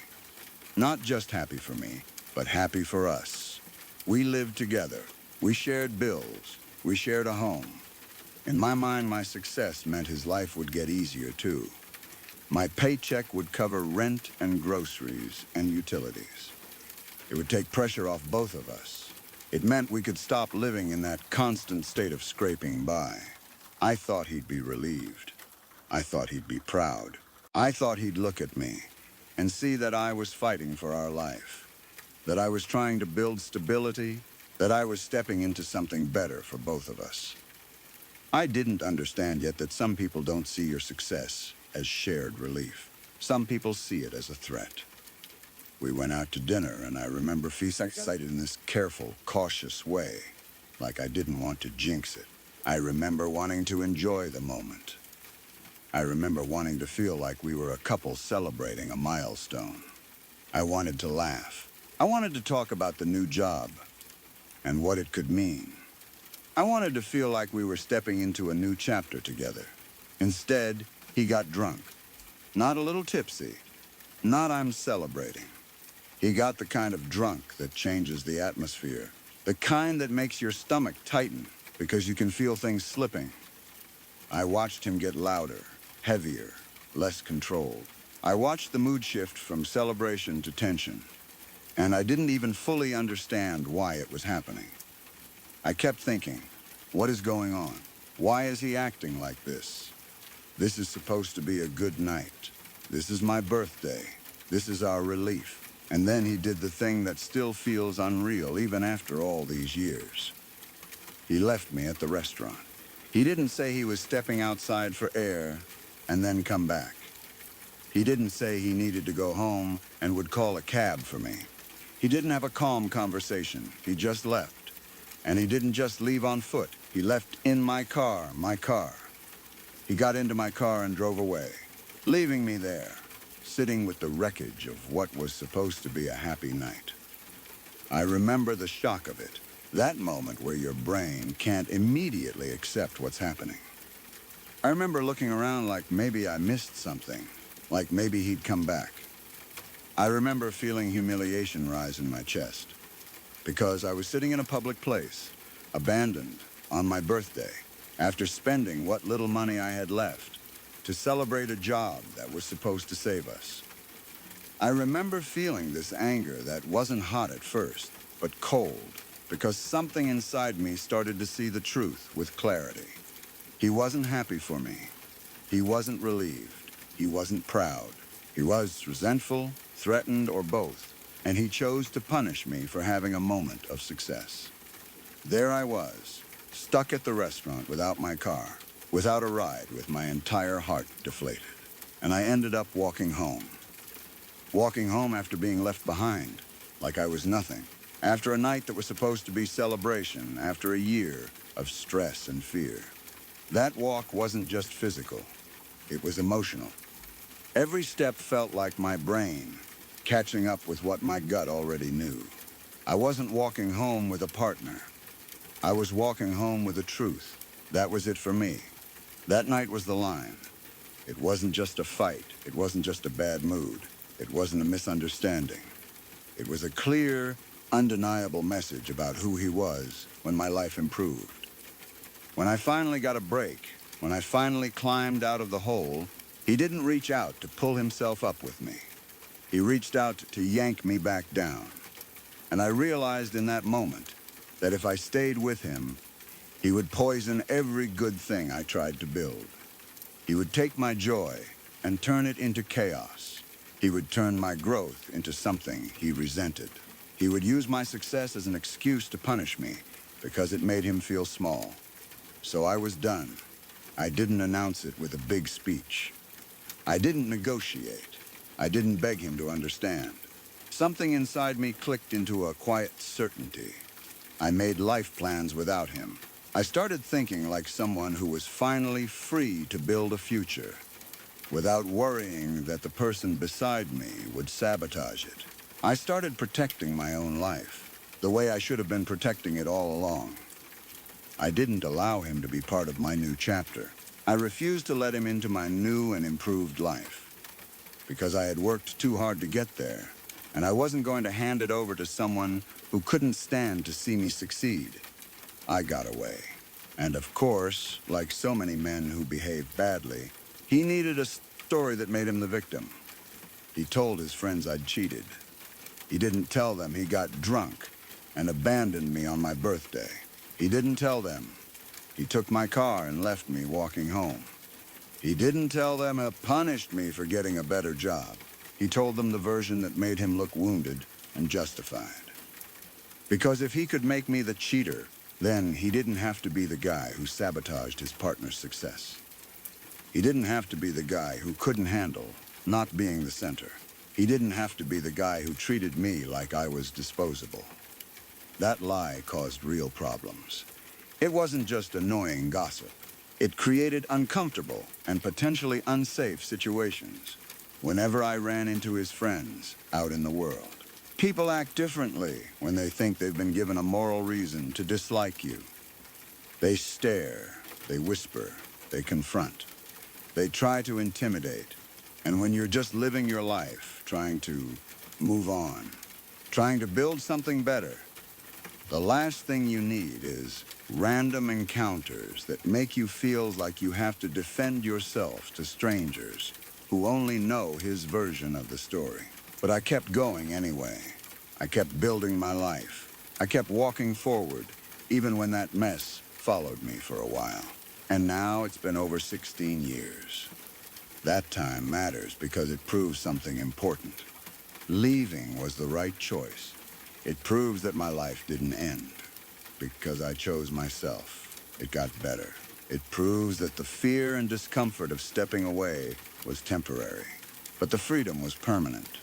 Not just happy for me, but happy for us. We lived together. We shared bills. We shared a home. In my mind, my success meant his life would get easier too. My paycheck would cover rent and groceries and utilities. It would take pressure off both of us. It meant we could stop living in that constant state of scraping by. I thought he'd be relieved. I thought he'd be proud. I thought he'd look at me and see that I was fighting for our life, that I was trying to build stability, that I was stepping into something better for both of us. I didn't understand yet that some people don't see your success as shared relief. Some people see it as a threat. We went out to dinner, and I remember feeling excited in this careful, cautious way, like I didn't want to jinx it. I remember wanting to enjoy the moment. I remember wanting to feel like we were a couple celebrating a milestone. I wanted to laugh. I wanted to talk about the new job and what it could mean. I wanted to feel like we were stepping into a new chapter together. Instead, he got drunk. Not a little tipsy. Not I'm celebrating. He got the kind of drunk that changes the atmosphere, The kind that makes your stomach tighten because you can feel things slipping. I watched him get louder, heavier, less controlled. I watched the mood shift from celebration to tension, and I didn't even fully understand why it was happening. I kept thinking, what is going on? Why is he acting like this? This is supposed to be a good night. This is my birthday. This is our relief. And then he did the thing that still feels unreal even after all these years. He left me at the restaurant. He didn't say he was stepping outside for air and then come back. He didn't say he needed to go home and would call a cab for me. He didn't have a calm conversation. He just left. And he didn't just leave on foot. He left in my car. He got into my car and drove away, leaving me there, sitting with the wreckage of what was supposed to be a happy night. I remember the shock of it, that moment where your brain can't immediately accept what's happening. I remember looking around like maybe I missed something, like maybe he'd come back. I remember feeling humiliation rise in my chest, because I was sitting in a public place, abandoned, on my birthday, after spending what little money I had left to celebrate a job that was supposed to save us. I remember feeling this anger that wasn't hot at first, but cold, because something inside me started to see the truth with clarity. He wasn't happy for me. He wasn't relieved. He wasn't proud. He was resentful, threatened, or both, and he chose to punish me for having a moment of success. There I was, stuck at the restaurant without my car, without a ride, with my entire heart deflated. And I ended up walking home. Walking home after being left behind, like I was nothing. After a night that was supposed to be celebration, after a year of stress and fear. That walk wasn't just physical, it was emotional. Every step felt like my brain catching up with what my gut already knew. I wasn't walking home with a partner. I was walking home with the truth. That was it for me. That night was the line. It wasn't just a fight. It wasn't just a bad mood. It wasn't a misunderstanding. It was a clear, undeniable message about who he was when my life improved. When I finally got a break, when I finally climbed out of the hole, he didn't reach out to pull himself up with me. He reached out to yank me back down. And I realized in that moment that if I stayed with him, he would poison every good thing I tried to build. He would take my joy and turn it into chaos. He would turn my growth into something he resented. He would use my success as an excuse to punish me because it made him feel small. So I was done. I didn't announce it with a big speech. I didn't negotiate. I didn't beg him to understand. Something inside me clicked into a quiet certainty. I made life plans without him. I started thinking like someone who was finally free to build a future, without worrying that the person beside me would sabotage it. I started protecting my own life, the way I should have been protecting it all along. I didn't allow him to be part of my new chapter. I refused to let him into my new and improved life, because I had worked too hard to get there, and I wasn't going to hand it over to someone who couldn't stand to see me succeed. I got away. And of course, like so many men who behave badly, he needed a story that made him the victim. He told his friends I'd cheated. He didn't tell them he got drunk and abandoned me on my birthday. He didn't tell them he took my car and left me walking home. He didn't tell them he punished me for getting a better job. He told them the version that made him look wounded and justified. Because if he could make me the cheater, then he didn't have to be the guy who sabotaged his partner's success. He didn't have to be the guy who couldn't handle not being the center. He didn't have to be the guy who treated me like I was disposable. That lie caused real problems. It wasn't just annoying gossip. It created uncomfortable and potentially unsafe situations whenever I ran into his friends out in the world. People act differently when they think they've been given a moral reason to dislike you. They stare, they whisper, they confront. They try to intimidate. And when you're just living your life, trying to move on, trying to build something better, The last thing you need is random encounters that make you feel like you have to defend yourself to strangers who only know his version of the story. But I kept going anyway. I kept building my life. I kept walking forward, even when that mess followed me for a while. And now it's been over 16 years. That time matters because it proves something important. Leaving was the right choice. It proves that my life didn't end because I chose myself. It got better. It proves that the fear and discomfort of stepping away was temporary, but the freedom was permanent.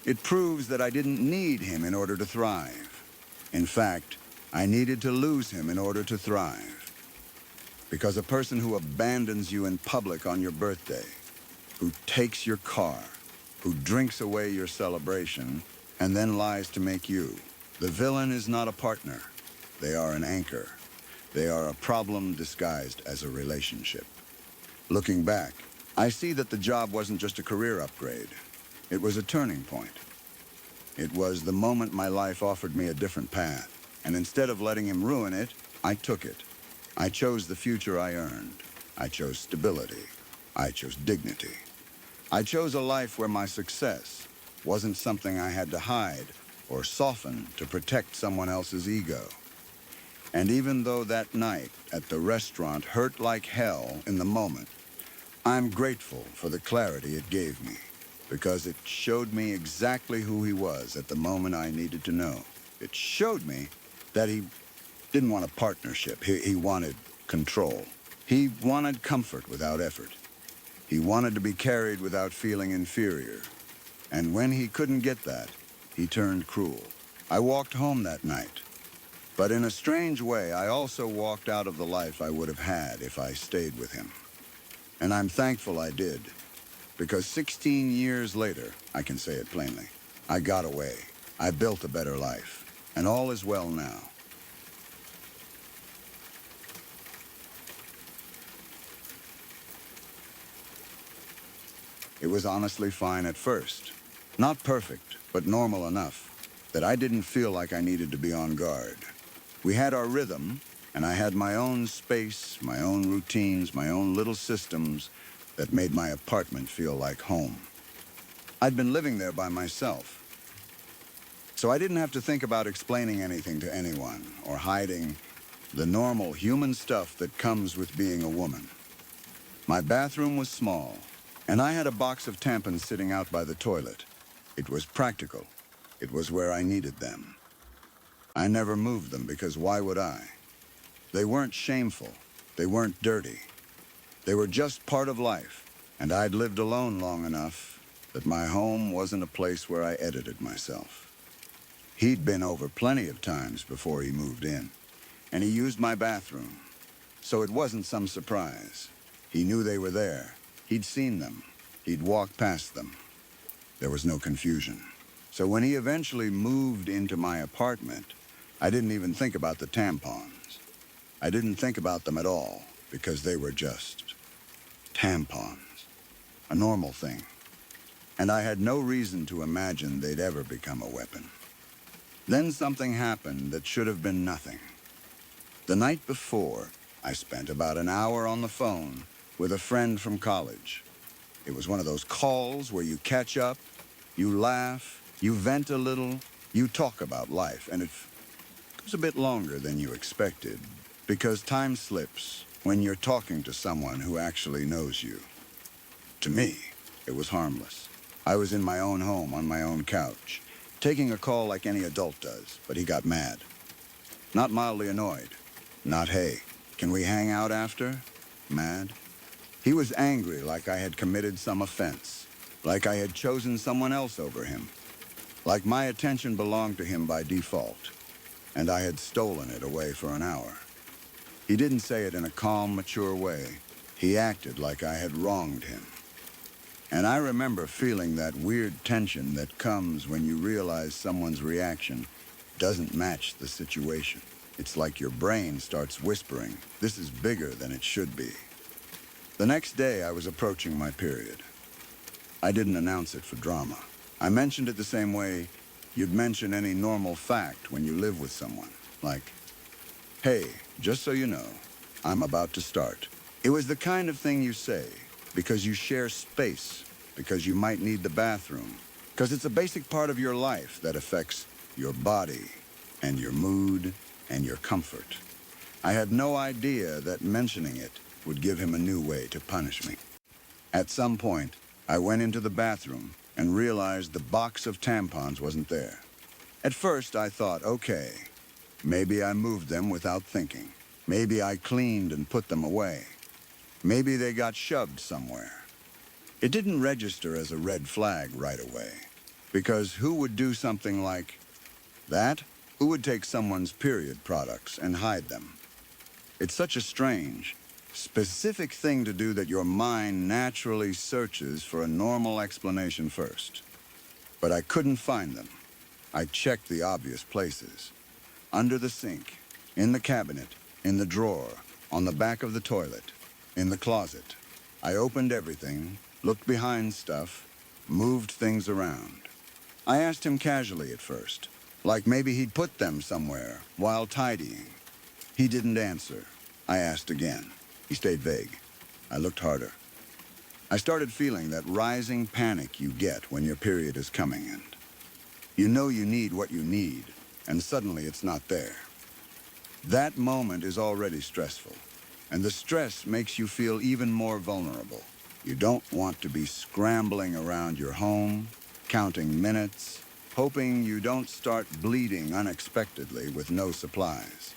It proves that I didn't need him in order to thrive. In fact, I needed to lose him in order to thrive. Because a person who abandons you in public on your birthday, who takes your car, who drinks away your celebration, and then lies to make you. The villain is not a partner. They are an anchor. They are a problem disguised as a relationship. Looking back, I see that the job wasn't just a career upgrade. It was a turning point. It was the moment my life offered me a different path. And instead of letting him ruin it, I took it. I chose the future I earned. I chose stability. I chose dignity. I chose a life where my success wasn't something I had to hide or soften to protect someone else's ego. And even though that night at the restaurant hurt like hell in the moment, I'm grateful for the clarity it gave me, because it showed me exactly who he was at the moment I needed to know. It showed me that he didn't want a partnership. He wanted control. He wanted comfort without effort. He wanted to be carried without feeling inferior. And when he couldn't get that, he turned cruel. I walked home that night. But in a strange way, I also walked out of the life I would have had if I stayed with him. And I'm thankful I did, because 16 years later, I can say it plainly, I got away. I built a better life, and all is well now. It was honestly fine at first. Not perfect, but normal enough that I didn't feel like I needed to be on guard. We had our rhythm, and I had my own space, my own routines, my own little systems that made my apartment feel like home. I'd been living there by myself, so I didn't have to think about explaining anything to anyone or hiding the normal human stuff that comes with being a woman. My bathroom was small, and I had a box of tampons sitting out by the toilet. It was practical. It was where I needed them. I never moved them because why would I? They weren't shameful. They weren't dirty. They were just part of life, and I'd lived alone long enough that my home wasn't a place where I edited myself. He'd been over plenty of times before he moved in, and he used my bathroom, so it wasn't some surprise. He knew they were there. He'd seen them. He'd walked past them. There was no confusion. So when he eventually moved into my apartment, I didn't even think about the tampons. I didn't think about them at all, because they were just tampons, a normal thing. And I had no reason to imagine they'd ever become a weapon. Then something happened that should have been nothing. The night before, I spent about an hour on the phone with a friend from college. It was one of those calls where you catch up, you laugh, you vent a little, you talk about life, and it goes a bit longer than you expected, because time slips when you're talking to someone who actually knows you. To me, it was harmless. I was in my own home on my own couch, taking a call like any adult does, but he got mad. Not mildly annoyed. Not, hey, can we hang out after? Mad. He was angry like I had committed some offense, like I had chosen someone else over him, like my attention belonged to him by default, and I had stolen it away for an hour. He didn't say it in a calm, mature way. He acted like I had wronged him. And I remember feeling that weird tension that comes when you realize someone's reaction doesn't match the situation. It's like your brain starts whispering, this is bigger than it should be. The next day, I was approaching my period. I didn't announce it for drama. I mentioned it the same way you'd mention any normal fact when you live with someone. Like, hey, just so you know, I'm about to start. It was the kind of thing you say because you share space, because you might need the bathroom, because it's a basic part of your life that affects your body and your mood and your comfort. I had no idea that mentioning it would give him a new way to punish me. At some point, I went into the bathroom and realized the box of tampons wasn't there. At first, I thought, okay, maybe I moved them without thinking. Maybe I cleaned and put them away. Maybe they got shoved somewhere. It didn't register as a red flag right away, because who would do something like that? Who would take someone's period products and hide them? It's such a strange, specific thing to do that your mind naturally searches for a normal explanation first. But I couldn't find them. I checked the obvious places. Under the sink, in the cabinet, in the drawer, on the back of the toilet, in the closet. I opened everything, looked behind stuff, moved things around. I asked him casually at first, like maybe he'd put them somewhere while tidying. He didn't answer. I asked again. He stayed vague. I looked harder. I started feeling that rising panic you get when your period is coming in. You know you need what you need, and suddenly it's not there. That moment is already stressful, and the stress makes you feel even more vulnerable. You don't want to be scrambling around your home, counting minutes, hoping you don't start bleeding unexpectedly with no supplies.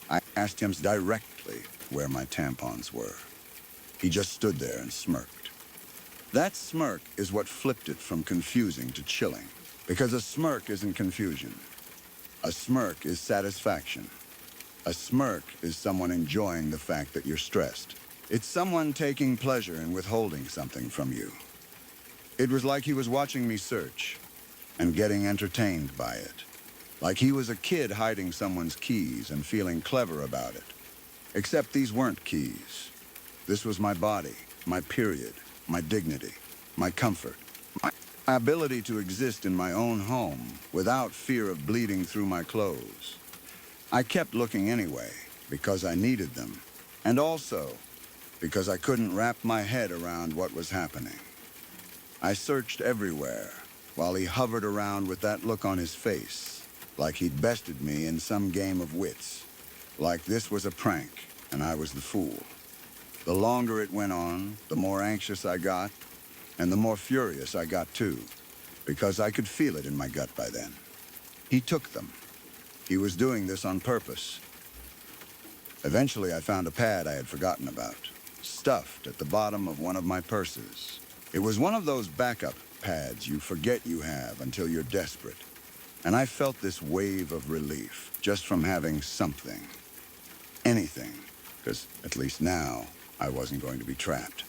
I asked him directly where my tampons were. He just stood there and smirked. That smirk is what flipped it from confusing to chilling, because a smirk isn't confusion. A smirk is satisfaction. A smirk is someone enjoying the fact that you're stressed. It's someone taking pleasure in withholding something from you. It was like he was watching me search and getting entertained by it. Like he was a kid hiding someone's keys and feeling clever about it. Except these weren't keys. This was my body, my period, my dignity, my comfort, my ability to exist in my own home without fear of bleeding through my clothes. I kept looking anyway, because I needed them, and also because I couldn't wrap my head around what was happening. I searched everywhere, while he hovered around with that look on his face, like he'd bested me in some game of wits, like this was a prank, and I was the fool. The longer it went on, the more anxious I got, and the more furious I got too, because I could feel it in my gut by then. He took them. He was doing this on purpose. Eventually, I found a pad I had forgotten about, stuffed at the bottom of one of my purses. It was one of those backup pads you forget you have until you're desperate. And I felt this wave of relief just from having something. Anything, because at least now, I wasn't going to be trapped.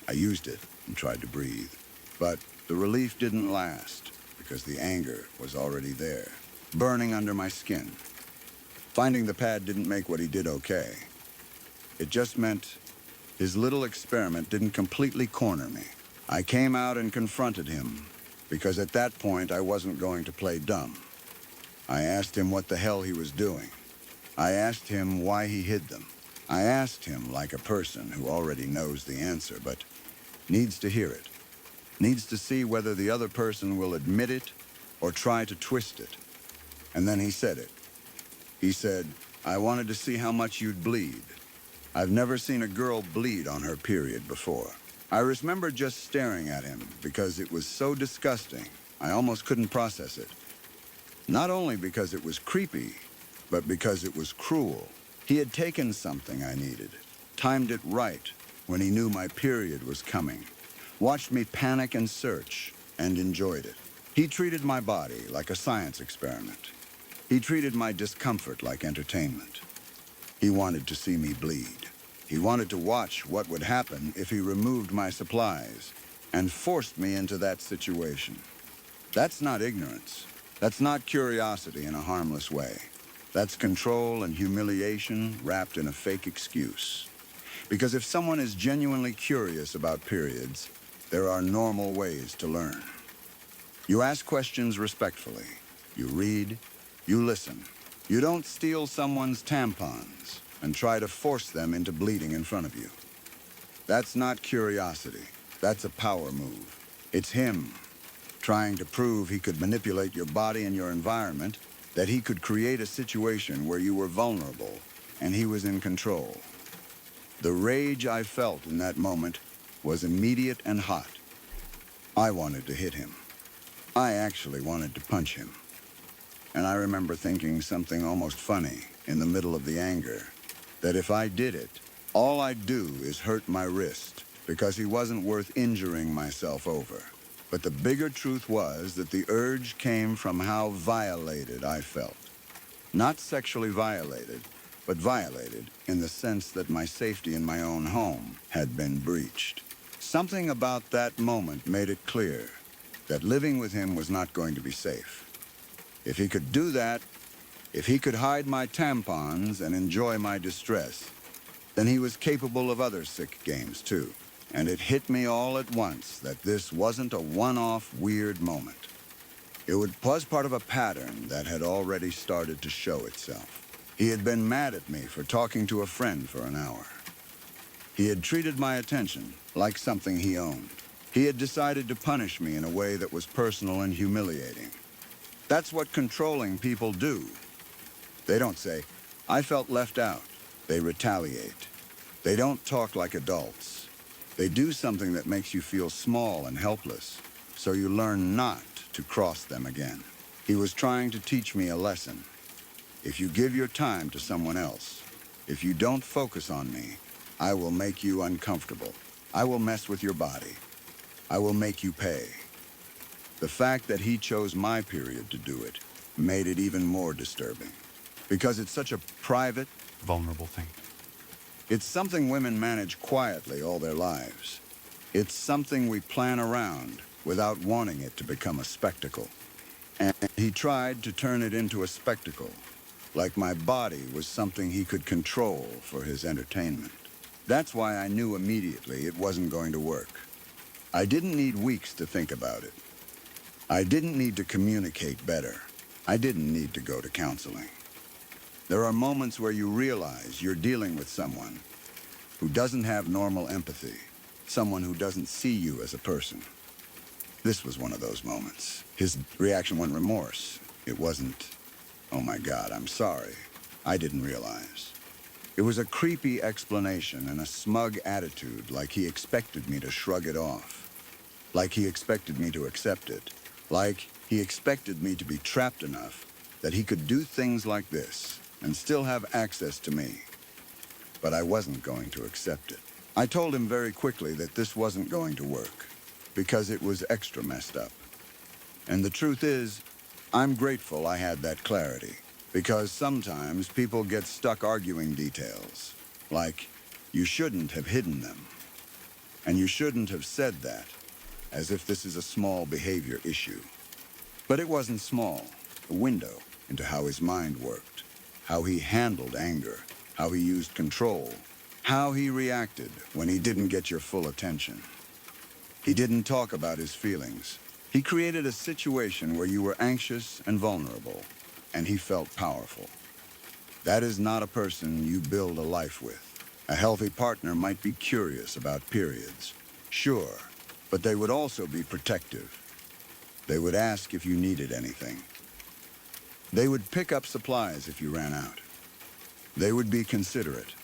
I used it and tried to breathe. But the relief didn't last, because the anger was already there, burning under my skin. Finding the pad didn't make what he did okay. It just meant his little experiment didn't completely corner me. I came out and confronted him, because at that point I wasn't going to play dumb. I asked him what the hell he was doing. I asked him why he hid them. I asked him like a person who already knows the answer, but needs to hear it. Needs to see whether the other person will admit it or try to twist it. And then he said it. He said, I wanted to see how much you'd bleed. I've never seen a girl bleed on her period before. I remember just staring at him because it was so disgusting, I almost couldn't process it. Not only because it was creepy, but because it was cruel. He had taken something I needed, timed it right when he knew my period was coming, watched me panic and search, and enjoyed it. He treated my body like a science experiment. He treated my discomfort like entertainment. He wanted to see me bleed. He wanted to watch what would happen if he removed my supplies and forced me into that situation. That's not ignorance. That's not curiosity in a harmless way. That's control and humiliation wrapped in a fake excuse. Because if someone is genuinely curious about periods, there are normal ways to learn. You ask questions respectfully. You read. You listen. You don't steal someone's tampons and try to force them into bleeding in front of you. That's not curiosity. That's a power move. It's him trying to prove he could manipulate your body and your environment, that he could create a situation where you were vulnerable and he was in control. The rage I felt in that moment was immediate and hot. I wanted to hit him. I actually wanted to punch him. And I remember thinking something almost funny in the middle of the anger, that if I did it, all I'd do is hurt my wrist because he wasn't worth injuring myself over. But the bigger truth was that the urge came from how violated I felt. Not sexually violated, but violated in the sense that my safety in my own home had been breached. Something about that moment made it clear that living with him was not going to be safe. If he could do that, if he could hide my tampons and enjoy my distress, then he was capable of other sick games too. And it hit me all at once that this wasn't a one-off weird moment. It was part of a pattern that had already started to show itself. He had been mad at me for talking to a friend for an hour. He had treated my attention like something he owned. He had decided to punish me in a way that was personal and humiliating. That's what controlling people do. They don't say, "I felt left out." They retaliate. They don't talk like adults. They do something that makes you feel small and helpless, so you learn not to cross them again. He was trying to teach me a lesson. If you give your time to someone else, if you don't focus on me, I will make you uncomfortable. I will mess with your body. I will make you pay. The fact that he chose my period to do it made it even more disturbing, because it's such a private, vulnerable thing. It's something women manage quietly all their lives. It's something we plan around without wanting it to become a spectacle. And he tried to turn it into a spectacle, like my body was something he could control for his entertainment. That's why I knew immediately it wasn't going to work. I didn't need weeks to think about it. I didn't need to communicate better. I didn't need to go to counseling. There are moments where you realize you're dealing with someone who doesn't have normal empathy, someone who doesn't see you as a person. This was one of those moments. His reaction wasn't remorse. It wasn't, "Oh my God, I'm sorry. I didn't realize." It was a creepy explanation and a smug attitude, like he expected me to shrug it off, like he expected me to accept it, like he expected me to be trapped enough that he could do things like this and still have access to me. But I wasn't going to accept it. I told him very quickly that this wasn't going to work, because it was extra messed up. And the truth is, I'm grateful I had that clarity, because sometimes people get stuck arguing details, like, you shouldn't have hidden them, and you shouldn't have said that, as if this is a small behavior issue. But it wasn't small, a window into how his mind worked, how he handled anger, how he used control, how he reacted when he didn't get your full attention. He didn't talk about his feelings. He created a situation where you were anxious and vulnerable, and he felt powerful. That is not a person you build a life with. A healthy partner might be curious about periods, sure, but they would also be protective. They would ask if you needed anything. They would pick up supplies if you ran out. They would be considerate.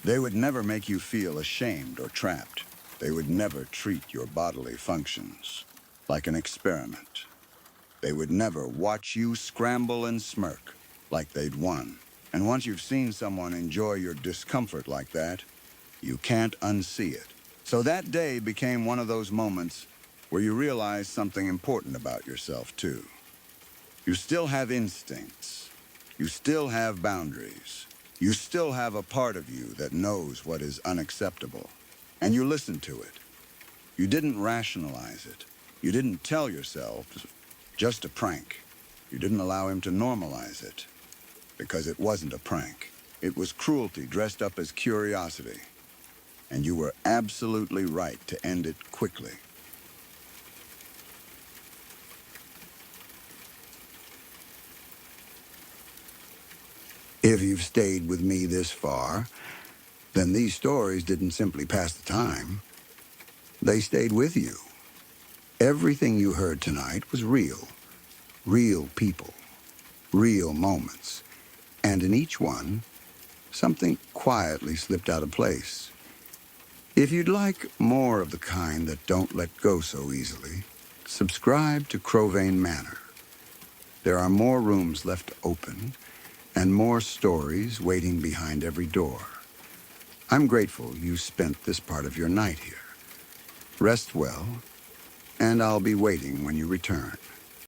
They would never make you feel ashamed or trapped. They would never treat your bodily functions like an experiment. They would never watch you scramble and smirk like they'd won. And once you've seen someone enjoy your discomfort like that, you can't unsee it. So that day became one of those moments where you realize something important about yourself, too. You still have instincts. You still have boundaries. You still have a part of you that knows what is unacceptable. And you listen to it. You didn't rationalize it. You didn't tell yourself, just a prank. You didn't allow him to normalize it. Because it wasn't a prank. It was cruelty dressed up as curiosity. And you were absolutely right to end it quickly. If you've stayed with me this far, then these stories didn't simply pass the time. They stayed with you. Everything you heard tonight was real. Real people. Real moments. And in each one, something quietly slipped out of place. If you'd like more of the kind that don't let go so easily, subscribe to Crowvane Manor. There are more rooms left open and more stories waiting behind every door. I'm grateful you spent this part of your night here. Rest well, and I'll be waiting when you return.